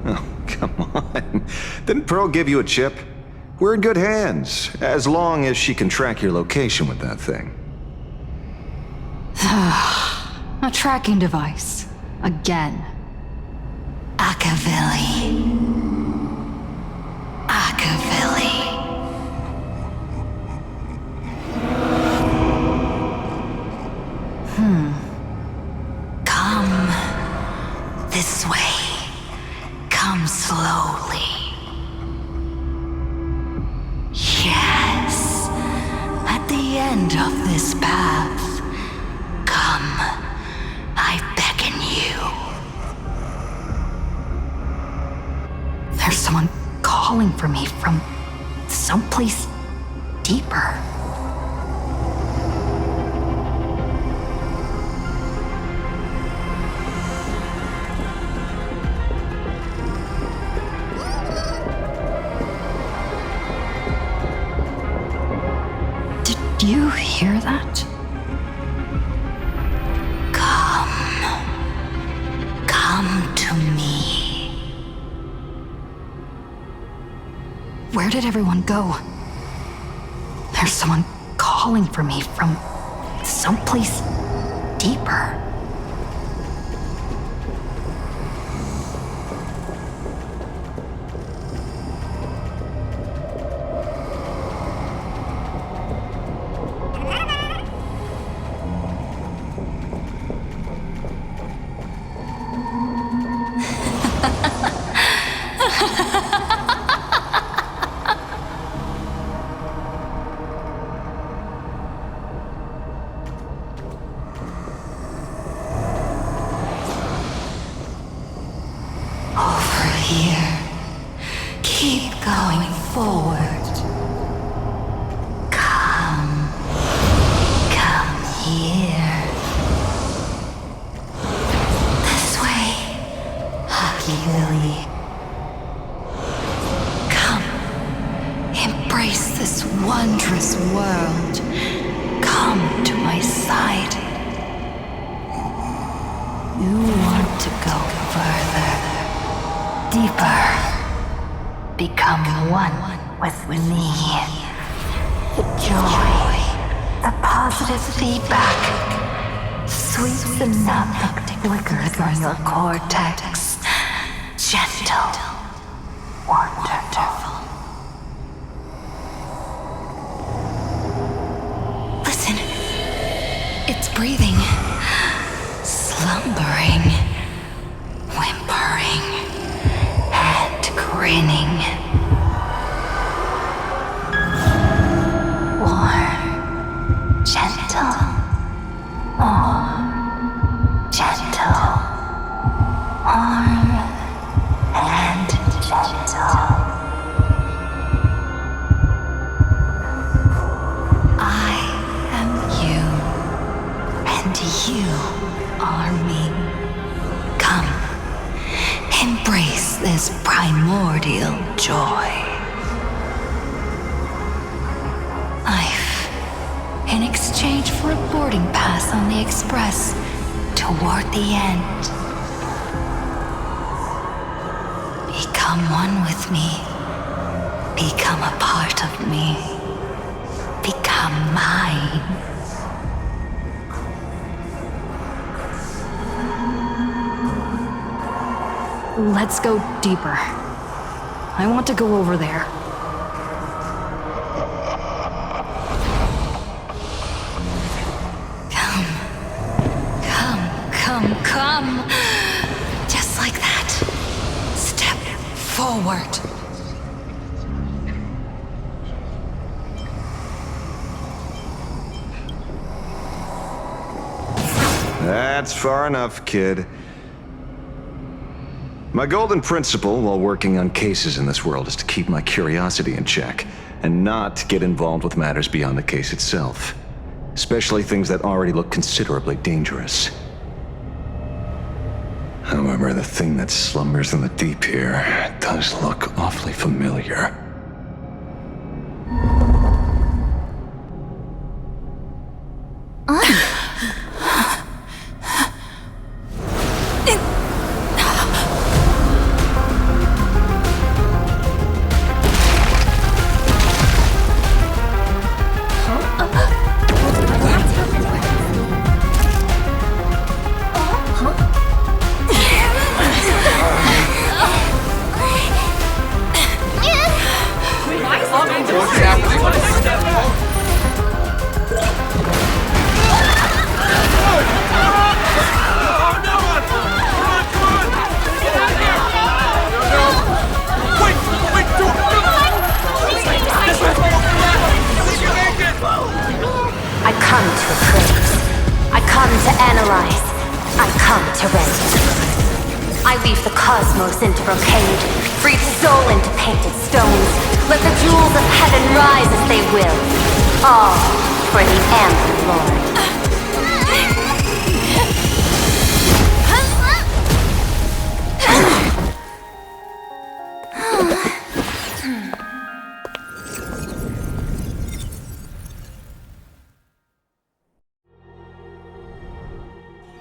Oh, come on. Didn't Pearl give you a chip? We're in good hands, as long as she can track your location with that thing. A tracking device. Again. Ashveil. Come this way. Come slowly. Yes. At the end of this path, come. I beckon you. someone calling for me from someplace deeper. Did you hear that? Come to me. Where did everyone go? There's someone calling for me from someplace deeper. Cortex, gentle, wonderful. Listen, it's breathing, slumbering, whimpering, and grinning. Warm, gentle, more gentle. Warm and gentle. I am you, and you are me. Come, embrace this primordial joy. Life, in exchange for a boarding pass on the Express toward the end. Become one with me. Become a part of me. Become mine. Let's go deeper. I want to go over there. Come. Just like that. Step forward. That's far enough, kid. My golden principle while working on cases in this world is to keep my curiosity in check and not get involved with matters beyond the case itself, especially things that already look considerably dangerous. However, the thing that slumbers in the deep here does look awfully familiar. I weave the cosmos into brocade, breathe soul into painted stones. Let the jewels of heaven rise as they will. All for the Amber Lord.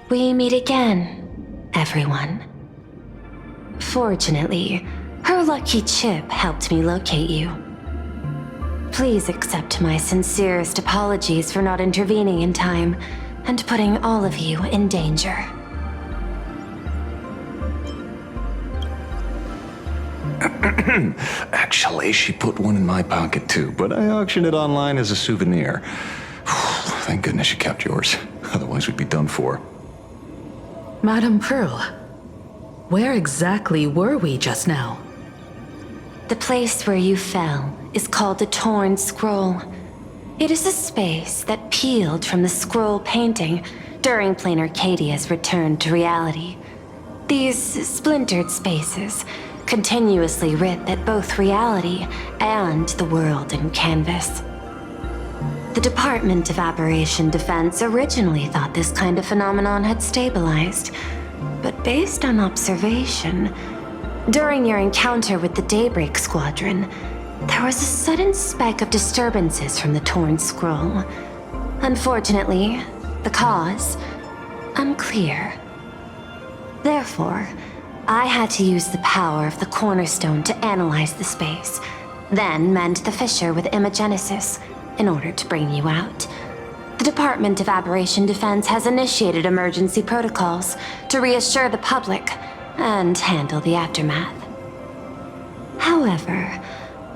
We meet again, everyone. Fortunately, her lucky chip helped me locate you. Please accept my sincerest apologies for not intervening in time and putting all of you in danger. Actually, she put one in my pocket too, but I auctioned it online as a souvenir. Thank goodness you kept yours. Otherwise, we'd be done for. Madame Pearl, where exactly were we just now? The place where you fell is called the Torn Scroll. It is a space that peeled from the scroll painting during Planarcadia's return to reality. These splintered spaces continuously writ at both reality and the world in canvas. The Department of Aberration Defense originally thought this kind of phenomenon had stabilized, but based on observation, during your encounter with the Daybreak Squadron, there was a sudden spike of disturbances from the Torn Scroll. Unfortunately, the cause, unclear. Therefore, I had to use the power of the Cornerstone to analyze the space, then mend the fissure with Imagenesis in order to bring you out. The Department of Aberration Defense has initiated emergency protocols to reassure the public and handle the aftermath. However,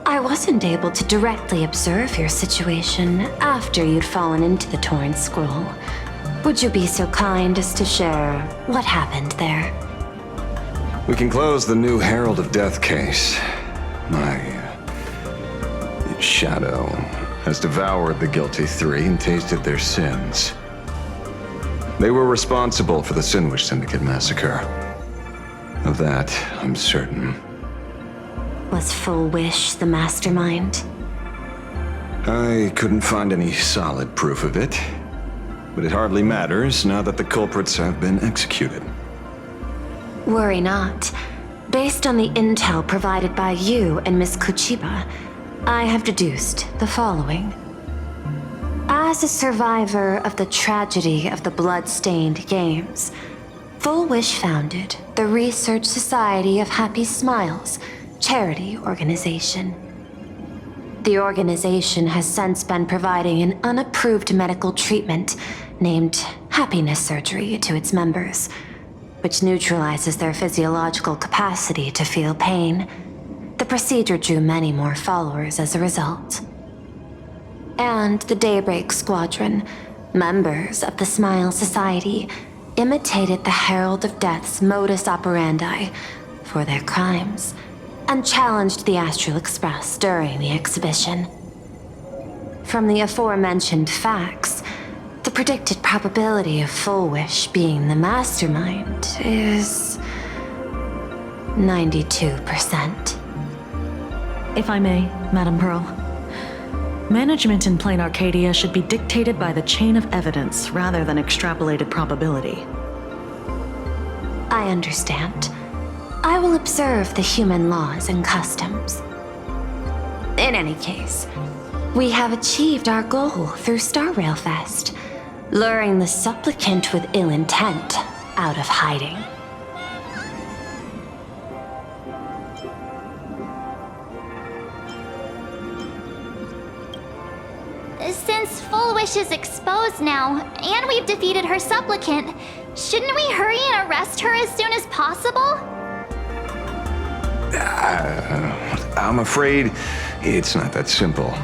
I wasn't able to directly observe your situation after you'd fallen into the Torn Scroll. Would you be so kind as to share what happened there? We can close the new Herald of Death case. My shadow has devoured the guilty three and tasted their sins. They were responsible for the Sinwish Syndicate massacre. Of that, I'm certain. Was Full Wish the mastermind? I couldn't find any solid proof of it, but it hardly matters now that the culprits have been executed. Worry not. Based on the intel provided by you and Miss Kuchiba, I have deduced the following. As a survivor of the tragedy of the Blood-Stained Games, Full Wish founded the Research Society of Happy Smiles charity organization. The organization has since been providing an unapproved medical treatment named happiness surgery to its members, which neutralizes their physiological capacity to feel pain. The procedure drew many more followers as a result. And the Daybreak Squadron, members of the Smile Society, imitated the Herald of Death's modus operandi for their crimes, and challenged the Astral Express during the exhibition. From the aforementioned facts, the predicted probability of Full Wish being the mastermind is 92%. If I may, Madame Pearl. Management in Planarcadia should be dictated by the chain of evidence rather than extrapolated probability. I understand. I will observe the human laws and customs. In any case, we have achieved our goal through Star Rail Fest, luring the supplicant with ill intent out of hiding. Since Full Wish is exposed now, and we've defeated her supplicant, shouldn't we hurry and arrest her as soon as possible? I'm afraid it's not that simple.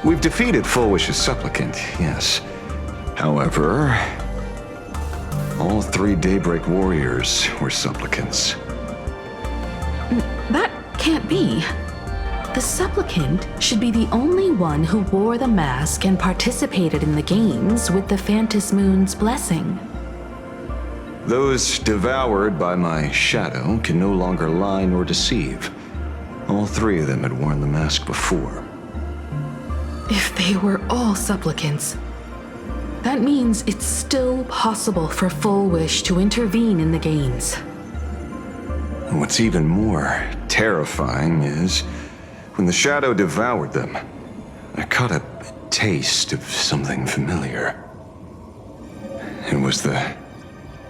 We've defeated Full Wish's supplicant, yes. However, all three Daybreak warriors were supplicants. That can't be. The supplicant should be the only one who wore the mask and participated in the games with the Phantasmoon's blessing. Those devoured by my shadow can no longer lie nor deceive. All three of them had worn the mask before. If they were all supplicants, that means it's still possible for Full Wish to intervene in the games. And what's even more terrifying is, when the shadow devoured them, I caught a taste of something familiar. It was the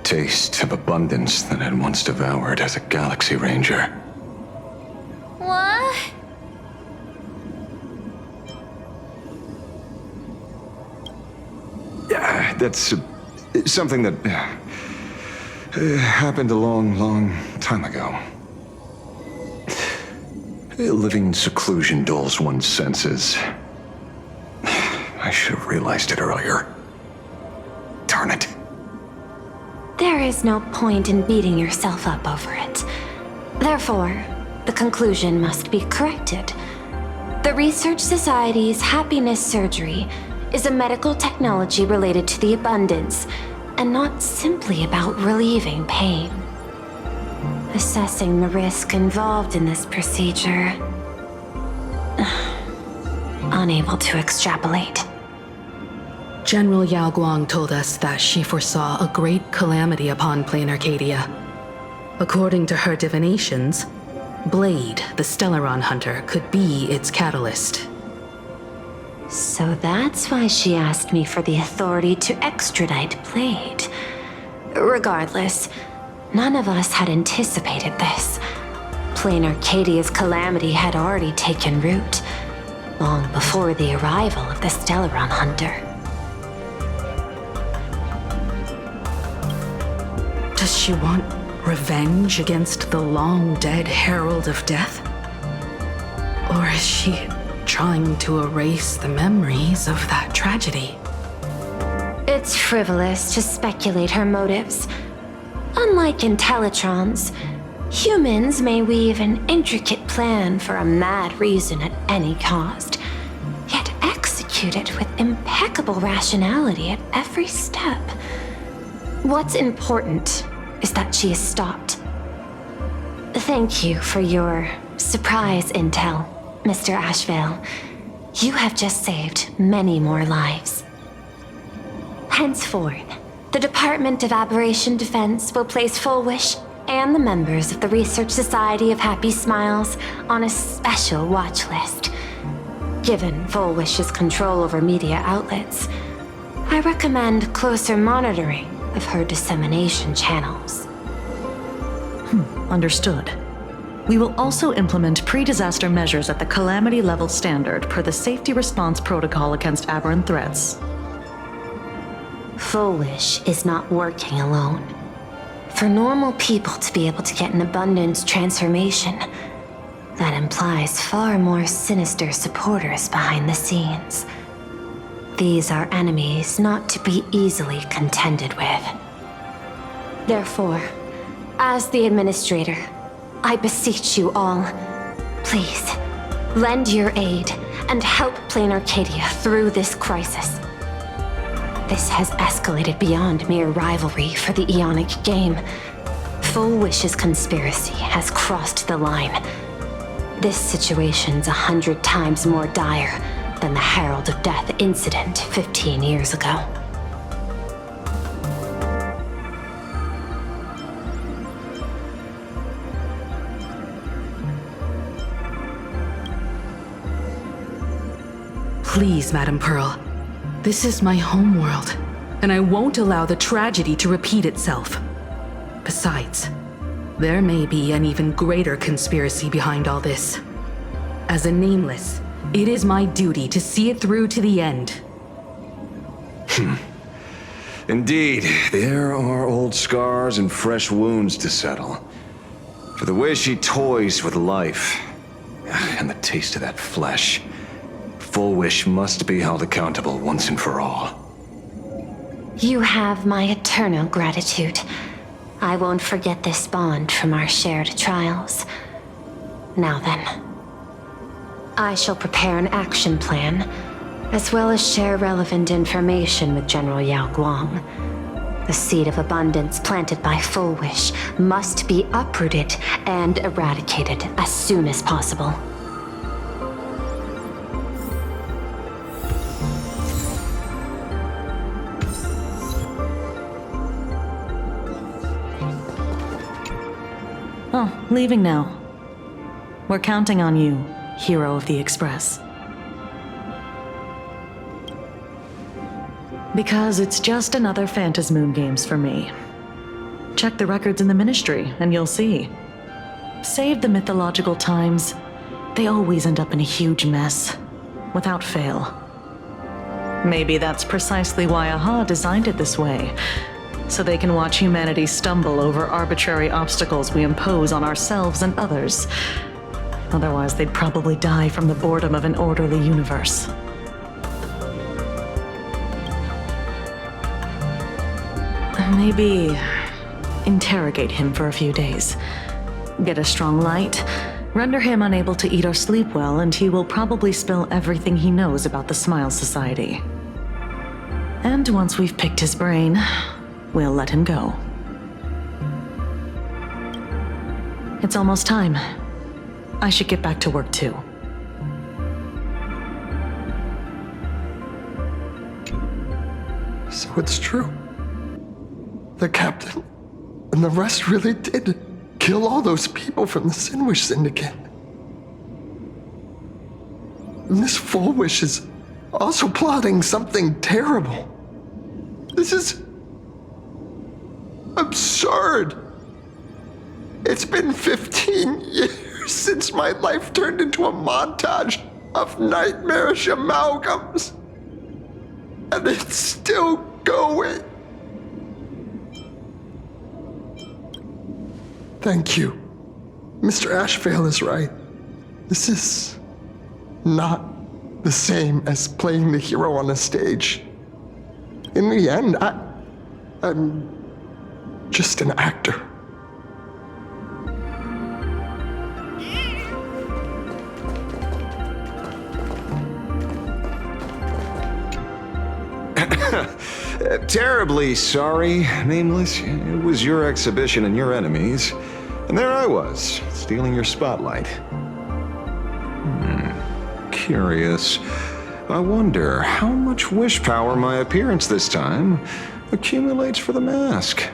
taste of abundance that I'd once devoured as a Galaxy Ranger. What? That's something that happened a long, long time ago. Living in seclusion dulls one's senses. I should have realized it earlier. Darn it. There is no point in beating yourself up over it. Therefore, the conclusion must be corrected. The Research Society's happiness surgery is a medical technology related to the abundance, and not simply about relieving pain. Assessing the risk involved in this procedure. Unable to extrapolate. General Yao Guang told us that she foresaw a great calamity upon Planarcadia. According to her divinations, Blade, the Stellaron hunter, could be its catalyst. So that's why she asked me for the authority to extradite Blade. Regardless, none of us had anticipated this. Planarcadia's calamity had already taken root, long before the arrival of the Stellaron hunter. Does she want revenge against the long-dead Herald of Death? Or is she trying to erase the memories of that tragedy? It's frivolous to speculate her motives. Unlike Intellitrons, humans may weave an intricate plan for a mad reason at any cost, yet execute it with impeccable rationality at every step. What's important is that she is stopped. Thank you for your surprise intel, Mr. Ashveil. You have just saved many more lives. Henceforth, the Department of Aberration Defense will place Full Wish and the members of the Research Society of Happy Smiles on a special watch list. Given Full Wish's control over media outlets, I recommend closer monitoring of her dissemination channels. Understood. We will also implement pre-disaster measures at the calamity level standard per the safety response protocol against aberrant threats. Full Wish is not working alone. For normal people to be able to get an abundance transformation, that implies far more sinister supporters behind the scenes. These are enemies not to be easily contended with. Therefore, as the administrator, I beseech you all, please, lend your aid and help Planarcadia through this crisis. This has escalated beyond mere rivalry for the Ionic game. Full Wish's conspiracy has crossed the line. This situation's 100 times more dire than the Herald of Death incident 15 years ago. Please, Madam Pearl. This is my homeworld, and I won't allow the tragedy to repeat itself. Besides, there may be an even greater conspiracy behind all this. As a Nameless, it is my duty to see it through to the end. Indeed, there are old scars and fresh wounds to settle. For the way she toys with life, and the taste of that flesh, Full Wish must be held accountable once and for all. You have my eternal gratitude. I won't forget this bond from our shared trials. Now then, I shall prepare an action plan, as well as share relevant information with General Yao Guang. The seed of abundance planted by Full Wish must be uprooted and eradicated as soon as possible. Oh, leaving now. We're counting on you, hero of the Express. Because it's just another Phantasmoon Games for me. Check the records in the Ministry, and you'll see. Save the mythological times, they always end up in a huge mess, without fail. Maybe that's precisely why Aha designed it this way, so they can watch humanity stumble over arbitrary obstacles we impose on ourselves and others. Otherwise, they'd probably die from the boredom of an orderly universe. Maybe interrogate him for a few days. Get a strong light, render him unable to eat or sleep well, and he will probably spill everything he knows about the Smile Society. And once we've picked his brain, we'll let him go. It's almost time. I should get back to work too. So it's true. The captain and the rest really did kill all those people from the Sinwish Syndicate. And this Full Wish is also plotting something terrible. This is absurd. It's been 15 years since my life turned into a montage of nightmarish amalgams. And it's still going. Thank you. Mr. Ashveil is right. This is not the same as playing the hero on a stage. In the end, I'm just an actor. Terribly sorry, Nameless. It was your exhibition and your enemies. And there I was, stealing your spotlight. Curious. I wonder how much wish power my appearance this time accumulates for the mask.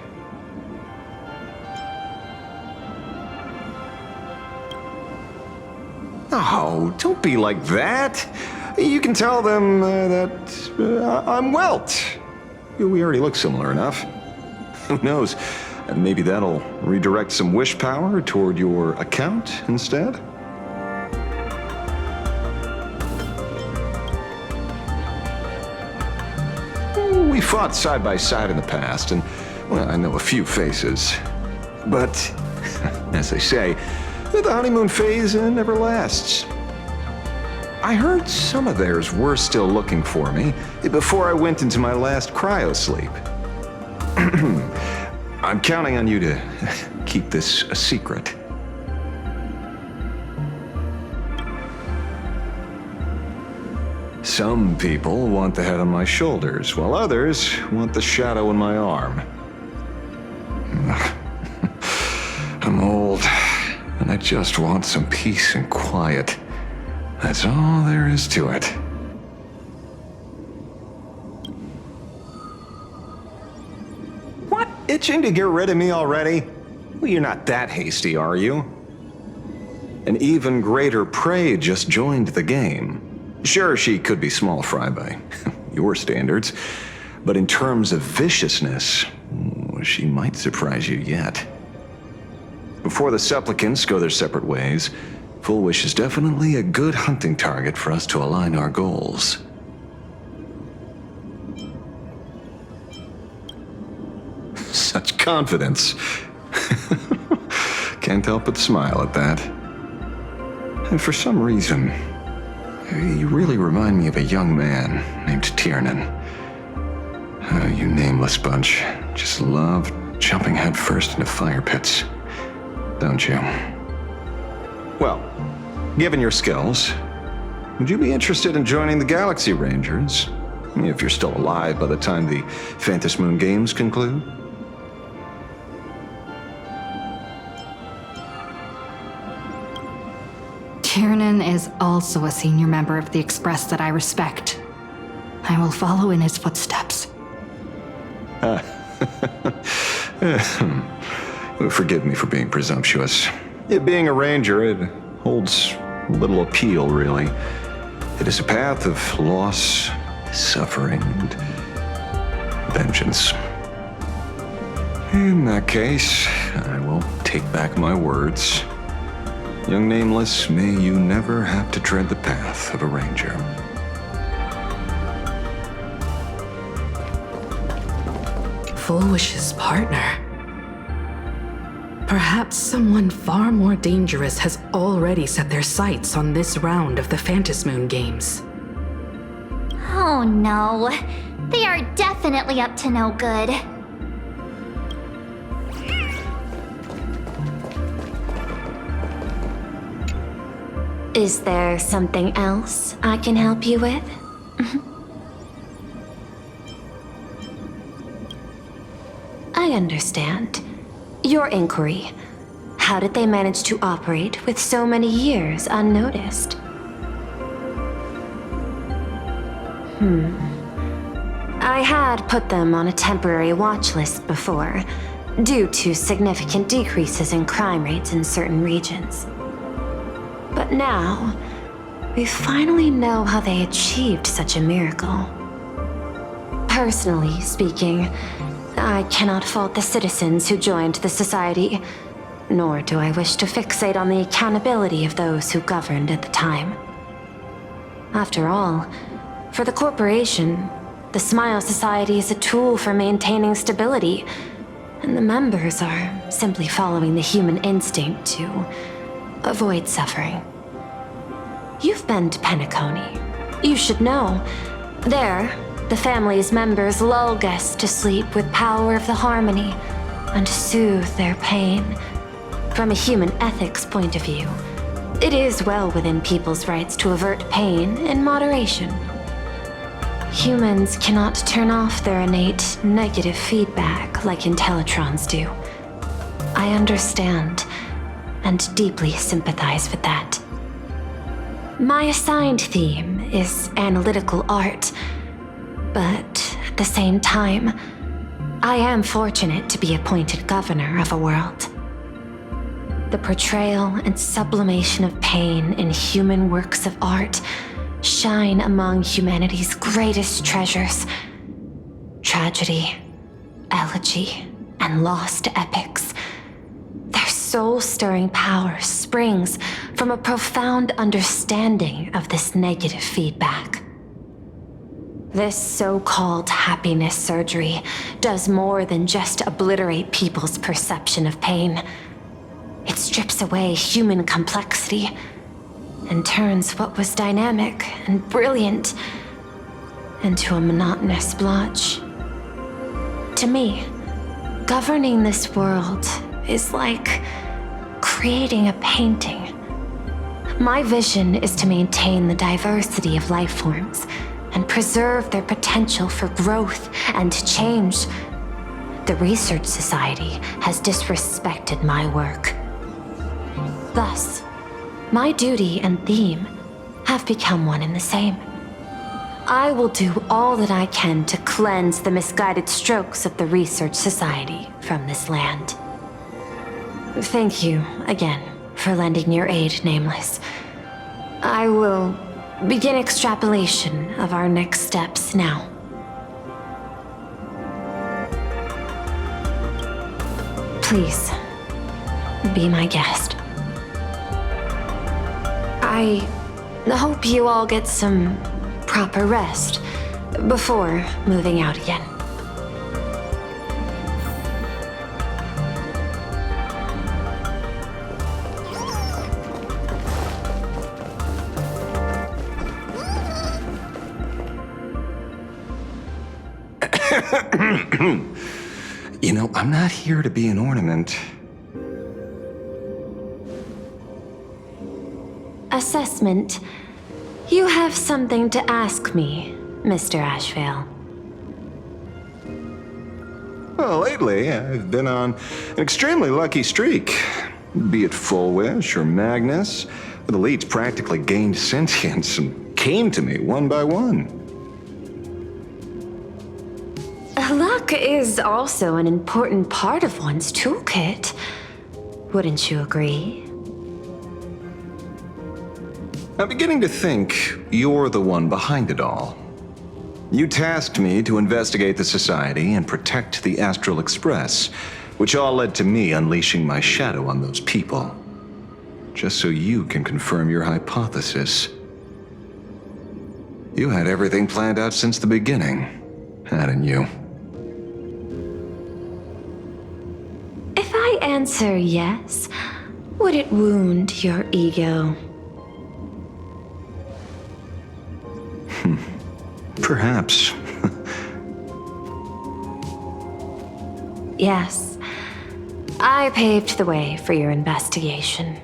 Oh, don't be like that. You can tell them that I'm Welt. We already look similar enough. Who knows? Maybe that'll redirect some wish power toward your account instead? We fought side by side in the past, and, well, I know a few faces. But, as they say, the honeymoon phase never lasts. I heard some of theirs were still looking for me before I went into my last cryosleep. I'm counting on you to keep this a secret. Some people want the head on my shoulders, while others want the shadow in my arm. I'm old, and I just want some peace and quiet. That's all there is to it. What? Itching to get rid of me already? Well, you're not that hasty, are you? An even greater prey just joined the game. Sure, she could be small fry by your standards, but in terms of viciousness, she might surprise you yet. Before the supplicants go their separate ways, Full Wish is definitely a good hunting target for us to align our goals. Such confidence. Can't help but smile at that. And for some reason, you really remind me of a young man named Tiernan. You nameless bunch just love jumping headfirst into fire pits, don't you? Well, given your skills, would you be interested in joining the Galaxy Rangers? If you're still alive by the time the Phantom Moon Games conclude. Tiernan is also a senior member of the Express that I respect. I will follow in his footsteps. Forgive me for being presumptuous. It being a ranger, it holds little appeal, really. It is a path of loss, suffering, and vengeance. In that case, I will take back my words. Young Nameless, may you never have to tread the path of a ranger. Fulwish's partner. Perhaps someone far more dangerous has already set their sights on this round of the Phantom Moon Games. Oh no. They are definitely up to no good. Is there something else I can help you with? I understand. Your inquiry. How did they manage to operate with so many years unnoticed? I had put them on a temporary watch list before, due to significant decreases in crime rates in certain regions. But now, we finally know how they achieved such a miracle. Personally speaking, I cannot fault the citizens who joined the society, nor do I wish to fixate on the accountability of those who governed at the time. After all, for the corporation, the Smile Society is a tool for maintaining stability, and the members are simply following the human instinct to avoid suffering. You've been to Penacony. You should know. There, the family's members lull guests to sleep with power of the harmony and soothe their pain. From a human ethics point of view, it is well within people's rights to avert pain in moderation. Humans cannot turn off their innate negative feedback like Intellitrons do. I understand and deeply sympathize with that. My assigned theme is analytical art, but at the same time, I am fortunate to be appointed governor of a world. The portrayal and sublimation of pain in human works of art shine among humanity's greatest treasures. Tragedy, elegy, and lost epics. Their soul-stirring power springs from a profound understanding of this negative feedback. This so-called happiness surgery does more than just obliterate people's perception of pain. It strips away human complexity and turns what was dynamic and brilliant into a monotonous blotch. To me, governing this world is like creating a painting. My vision is to maintain the diversity of life forms and preserve their potential for growth and change. The Research Society has disrespected my work. Thus, my duty and theme have become one and the same. I will do all that I can to cleanse the misguided strokes of the Research Society from this land. Thank you again for lending your aid, Nameless. I will begin extrapolation of our next steps now. Please, be my guest. I hope you all get some proper rest before moving out again. You know, I'm not here to be an ornament. Assessment. You have something to ask me, Mr. Ashveil? Well, lately, I've been on an extremely lucky streak. Be it Full Wish or Magnus, the elites practically gained sentience and came to me one by one. Luck is also an important part of one's toolkit. Wouldn't you agree? I'm beginning to think you're the one behind it all. You tasked me to investigate the Society and protect the Astral Express, which all led to me unleashing my shadow on those people. Just so you can confirm your hypothesis. You had everything planned out since the beginning, hadn't you? If I answer yes, would it wound your ego? Perhaps. Yes. I paved the way for your investigation,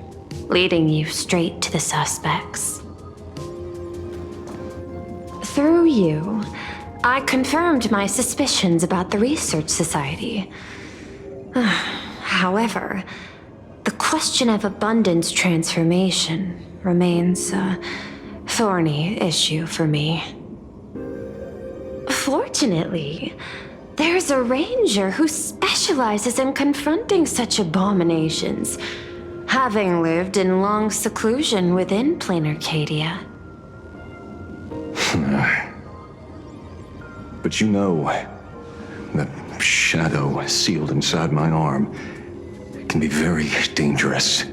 leading you straight to the suspects. Through you, I confirmed my suspicions about the Research Society. However, the question of abundance transformation remains a thorny issue for me. Fortunately, there's a ranger who specializes in confronting such abominations, having lived in long seclusion within Planarcadia. But you know, that shadow sealed inside my arm can be very dangerous.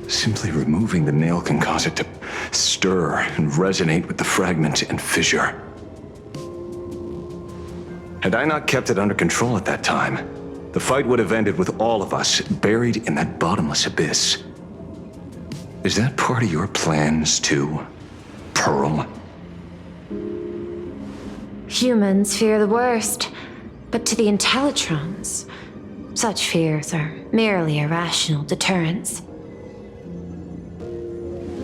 Simply removing the nail can cause it to stir and resonate with the fragment and fissure. Had I not kept it under control at that time, the fight would have ended with all of us buried in that bottomless abyss. Is that part of your plans too, Pearl? Humans fear the worst, but to the Intellitrons, such fears are merely irrational deterrents.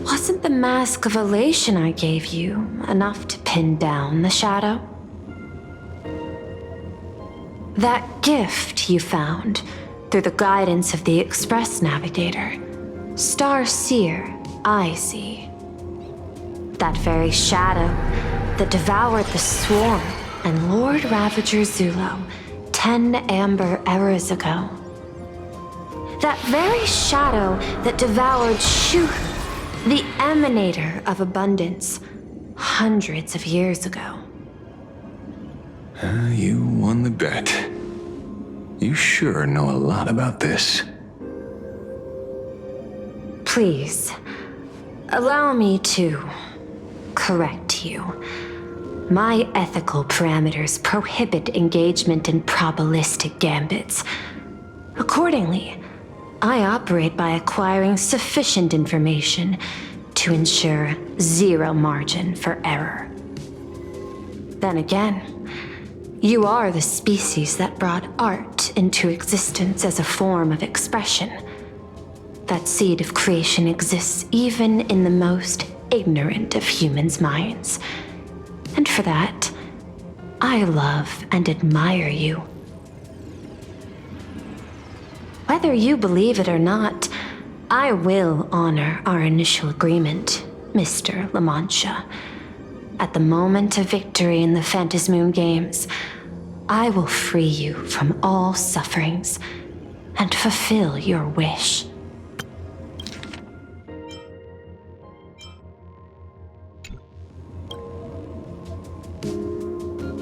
Wasn't the mask of elation I gave you enough to pin down the shadow? That gift you found through the guidance of the Express Navigator, Star Seer, I see. That very shadow that devoured the Swarm and Lord Ravager Zulo 10 amber eras ago. That very shadow that devoured Shuhu, the Emanator of Abundance, hundreds of years ago. You won the bet. You sure know a lot about this. Please, allow me to correct you. My ethical parameters prohibit engagement in probabilistic gambits. Accordingly, I operate by acquiring sufficient information to ensure zero margin for error. Then again, you are the species that brought art into existence as a form of expression. That seed of creation exists even in the most ignorant of humans' minds. And for that, I love and admire you. Whether you believe it or not, I will honor our initial agreement, Mr. La Mancha. At the moment of victory in the Phantasmoon Games, I will free you from all sufferings and fulfill your wish.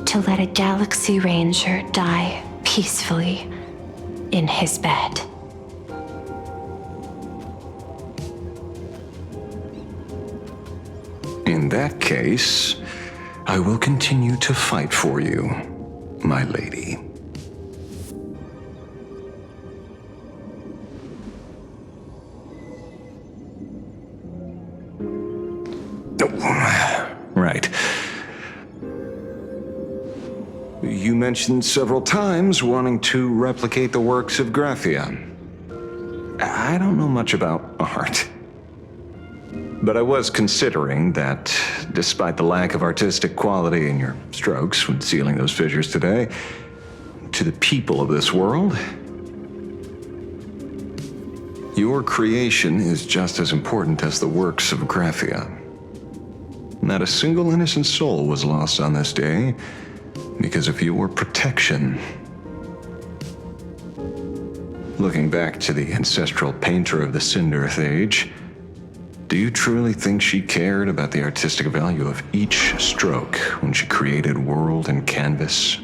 To let a Galaxy Ranger die peacefully in his bed. In that case, I will continue to fight for you, my lady. Oh, right. You mentioned several times wanting to replicate the works of Graphia. I don't know much about art. But I was considering that, despite the lack of artistic quality in your strokes when sealing those fissures today, to the people of this world, your creation is just as important as the works of Graphia. Not a single innocent soul was lost on this day because of your protection. Looking back to the ancestral painter of the Cinderth Age, do you truly think she cared about the artistic value of each stroke when she created world and canvas?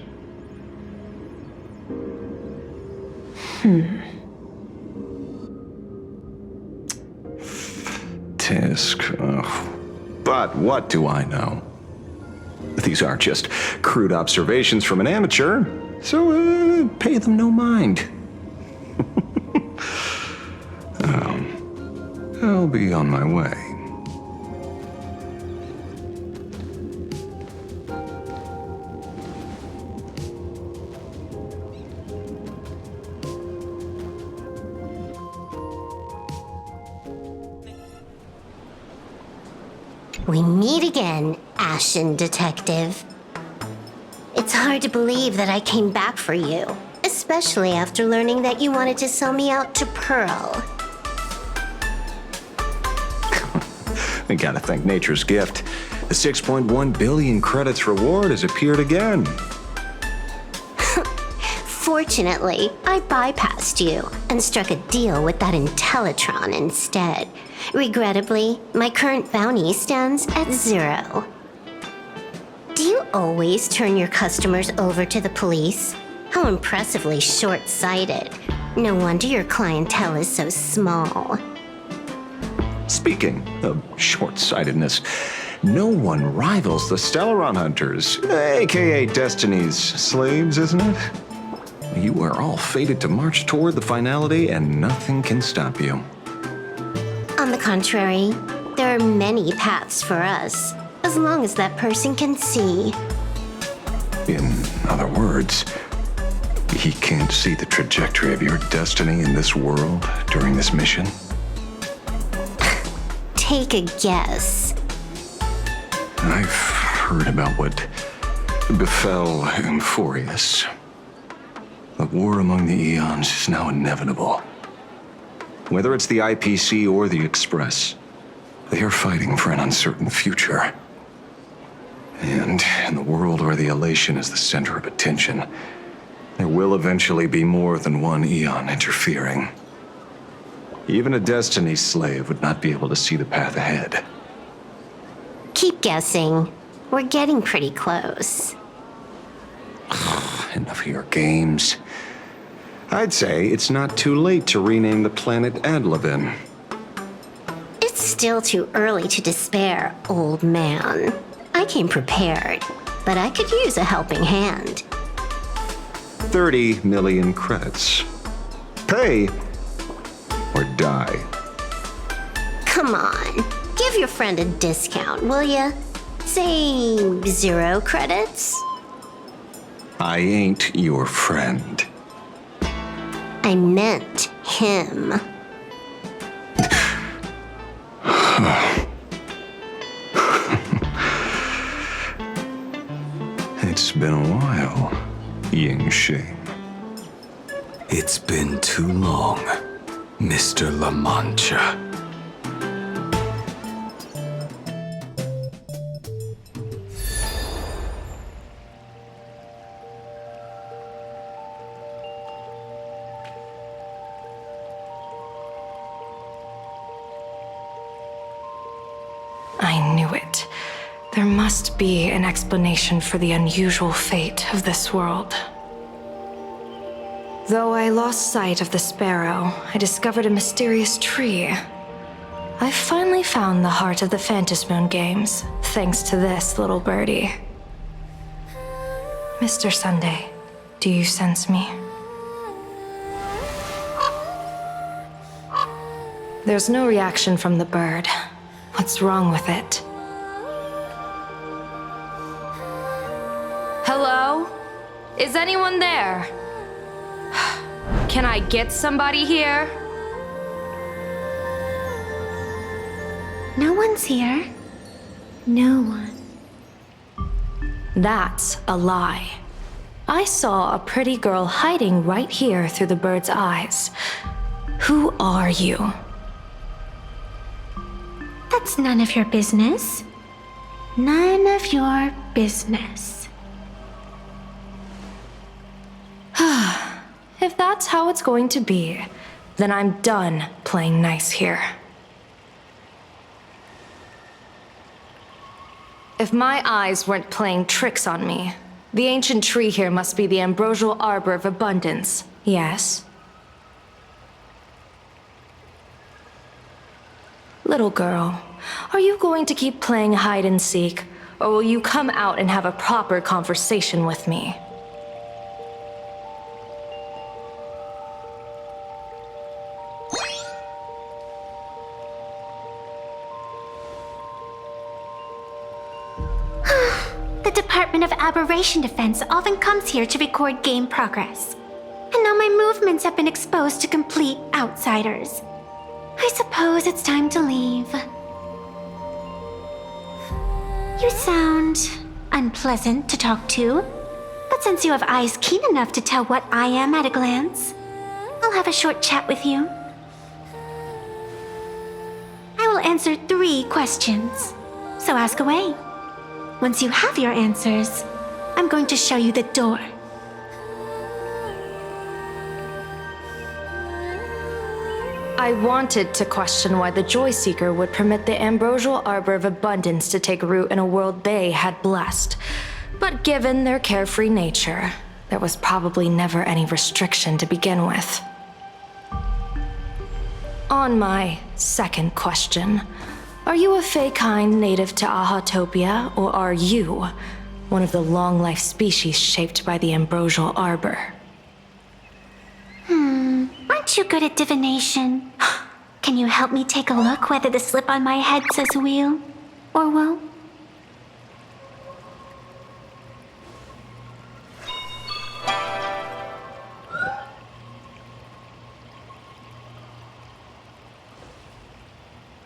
Tisk. But what do I know? These are just crude observations from an amateur, so pay them no mind. I'll be on my way. We meet again, Ashen Detective. It's hard to believe that I came back for you, especially after learning that you wanted to sell me out to Pearl. We gotta thank nature's gift. The 6.1 billion credits reward has appeared again. Fortunately, I bypassed you and struck a deal with that Intellitron instead. Regrettably, my current bounty stands at 0. Do you always turn your customers over to the police? How impressively short-sighted. No wonder your clientele is so small. Speaking of short-sightedness, no one rivals the Stellaron Hunters, aka Destiny's slaves, isn't it? You are all fated to march toward the finality, and nothing can stop you. On the contrary, there are many paths for us, as long as that person can see. In other words, he can't see the trajectory of your destiny in this world during this mission? Take a guess. I've heard about what befell Euphorius. The war among the eons is now inevitable. Whether it's the IPC or the Express, they are fighting for an uncertain future. And in the world where the elation is the center of attention, there will eventually be more than one eon interfering. Even a Destiny slave would not be able to see the path ahead. Keep guessing. We're getting pretty close. Enough of your games. I'd say it's not too late to rename the planet Adlevin. It's still too early to despair, old man. I came prepared, but I could use a helping hand. 30 million credits. Pay or die. Come on, give your friend a discount, will ya? Say 0 credits? I ain't your friend. I meant him. It's been a while, Ying Shing. It's been too long, Mr. La Mancha. I knew it. There must be an explanation for the unusual fate of this world. Though I lost sight of the sparrow, I discovered a mysterious tree. I finally found the heart of the Phantasmoon games, thanks to this little birdie. Mr. Sunday, do you sense me? There's no reaction from the bird. What's wrong with it? Hello? Is anyone there? Can I get somebody here? No one's here. No one. That's a lie. I saw a pretty girl hiding right here through the bird's eyes. Who are you? That's none of your business. None of your business. If that's how it's going to be, then I'm done playing nice here. If my eyes weren't playing tricks on me, the ancient tree here must be the ambrosial arbor of abundance, yes? Little girl, are you going to keep playing hide and seek, or will you come out and have a proper conversation with me? The Department of Aberration Defense often comes here to record game progress. And now my movements have been exposed to complete outsiders. I suppose it's time to leave. You sound unpleasant to talk to, but since you have eyes keen enough to tell what I am at a glance, I'll have a short chat with you. I will answer 3 questions, so ask away. Once you have your answers, I'm going to show you the door. I wanted to question why the Joy Seeker would permit the ambrosial arbor of abundance to take root in a world they had blessed. But given their carefree nature, there was probably never any restriction to begin with. On my second question, are you a Fey-kind native to Ahatopia, or are you one of the long-life species shaped by the ambrosial arbor? Aren't you good at divination? Can you help me take a look whether the slip on my head says wheel or woe?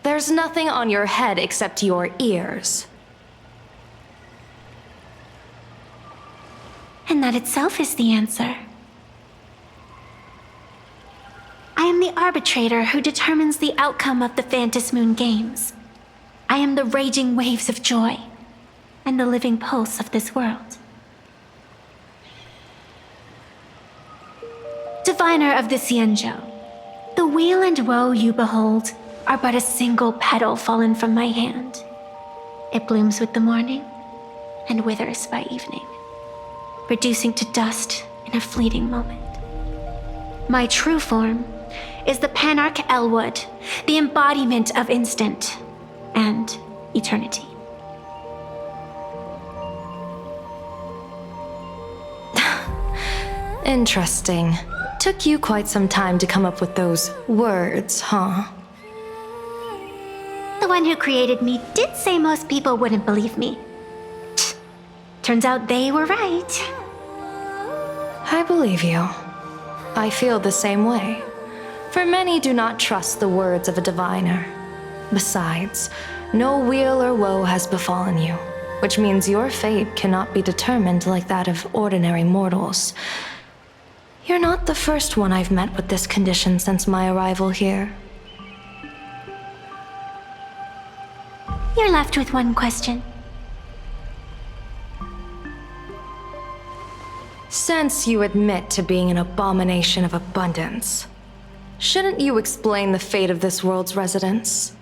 There's nothing on your head except your ears. And that itself is the answer. I am the arbitrator who determines the outcome of the Phantom Moon Games. I am the raging waves of joy and the living pulse of this world. Diviner of the Xianzhou, the weal and woe you behold are but a single petal fallen from my hand. It blooms with the morning and withers by evening, reducing to dust in a fleeting moment. My true form is the Panarch Elwood, the embodiment of instant and eternity. Interesting. Took you quite some time to come up with those words, huh? The one who created me did say most people wouldn't believe me. Turns out they were right. I believe you. I feel the same way. For many do not trust the words of a diviner. Besides, no weal or woe has befallen you, which means your fate cannot be determined like that of ordinary mortals. You're not the first one I've met with this condition since my arrival here. You're left with one question. Since you admit to being an abomination of abundance, shouldn't you explain the fate of this world's residents?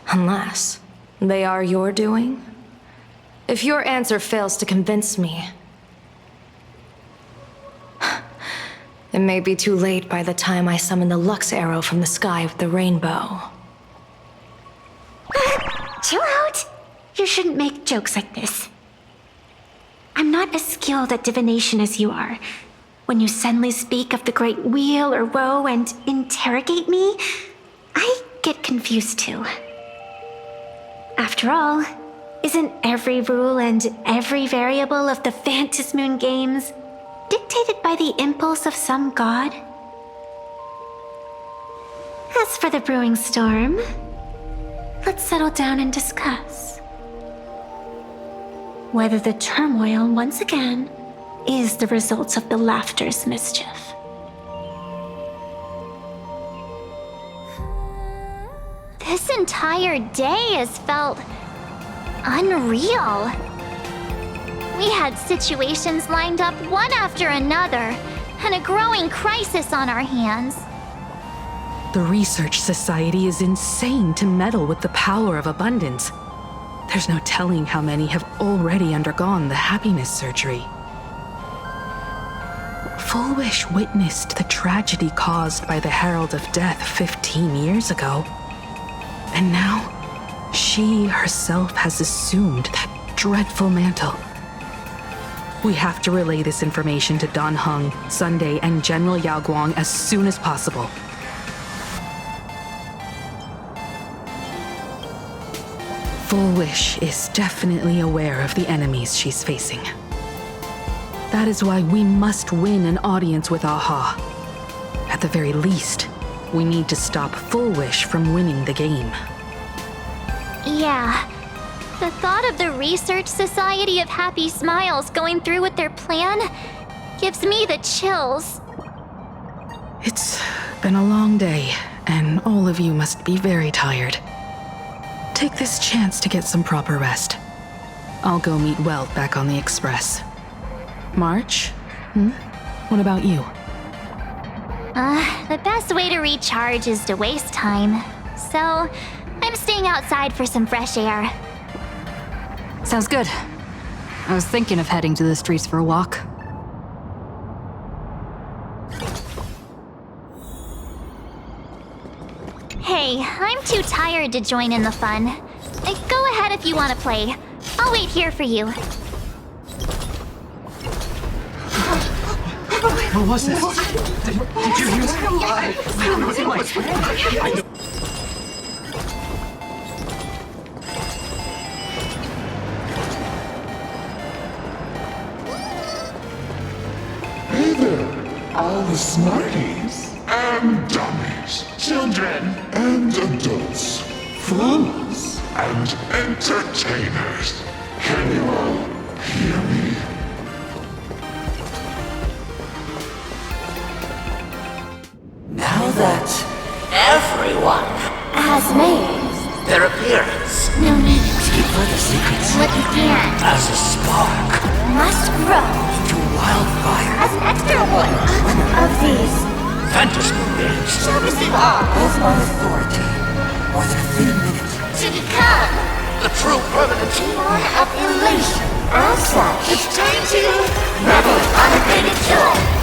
Unless they are your doing? If your answer fails to convince me, it may be too late by the time I summon the Lux Arrow from the sky with the rainbow. Chill out! You shouldn't make jokes like this. I'm not as skilled at divination as you are. When you suddenly speak of the great wheel or woe and interrogate me, I get confused too. After all, isn't every rule and every variable of the Phantom Moon Games dictated by the impulse of some god? As for the brewing storm, let's settle down and discuss whether the turmoil once again is the result of the laughter's mischief. This entire day has felt unreal. We had situations lined up one after another, and a growing crisis on our hands. The Research Society is insane to meddle with the power of abundance. There's no telling how many have already undergone the happiness surgery. Full Wish witnessed the tragedy caused by the Herald of Death 15 years ago. And now, she herself has assumed that dreadful mantle. We have to relay this information to Don Heng, Sunday, and General Yao Guang as soon as possible. Full Wish is definitely aware of the enemies she's facing. That is why we must win an audience with Aha. At the very least, we need to stop Full Wish from winning the game. Yeah. The thought of the Research Society of Happy Smiles going through with their plan gives me the chills. It's been a long day, and all of you must be very tired. Take this chance to get some proper rest. I'll go meet Welt back on the Express. March? What about you? The best way to recharge is to waste time. So, I'm staying outside for some fresh air. Sounds good. I was thinking of heading to the streets for a walk. Hey, I'm too tired to join in the fun. Go ahead if you want to play. I'll wait here for you. What was that? Did you hear that? Hey there, all the smarties and dummies, children and adults, fools and entertainers. Can you all hear me? Now that everyone has made their appearance, no need to keep further secrets, what began as a spark must grow into wildfire, as an extra one of these fantasy games shall receive all of my authority within a minute to become the true permanent one of elation. As such, it's time to revel in unabated joy.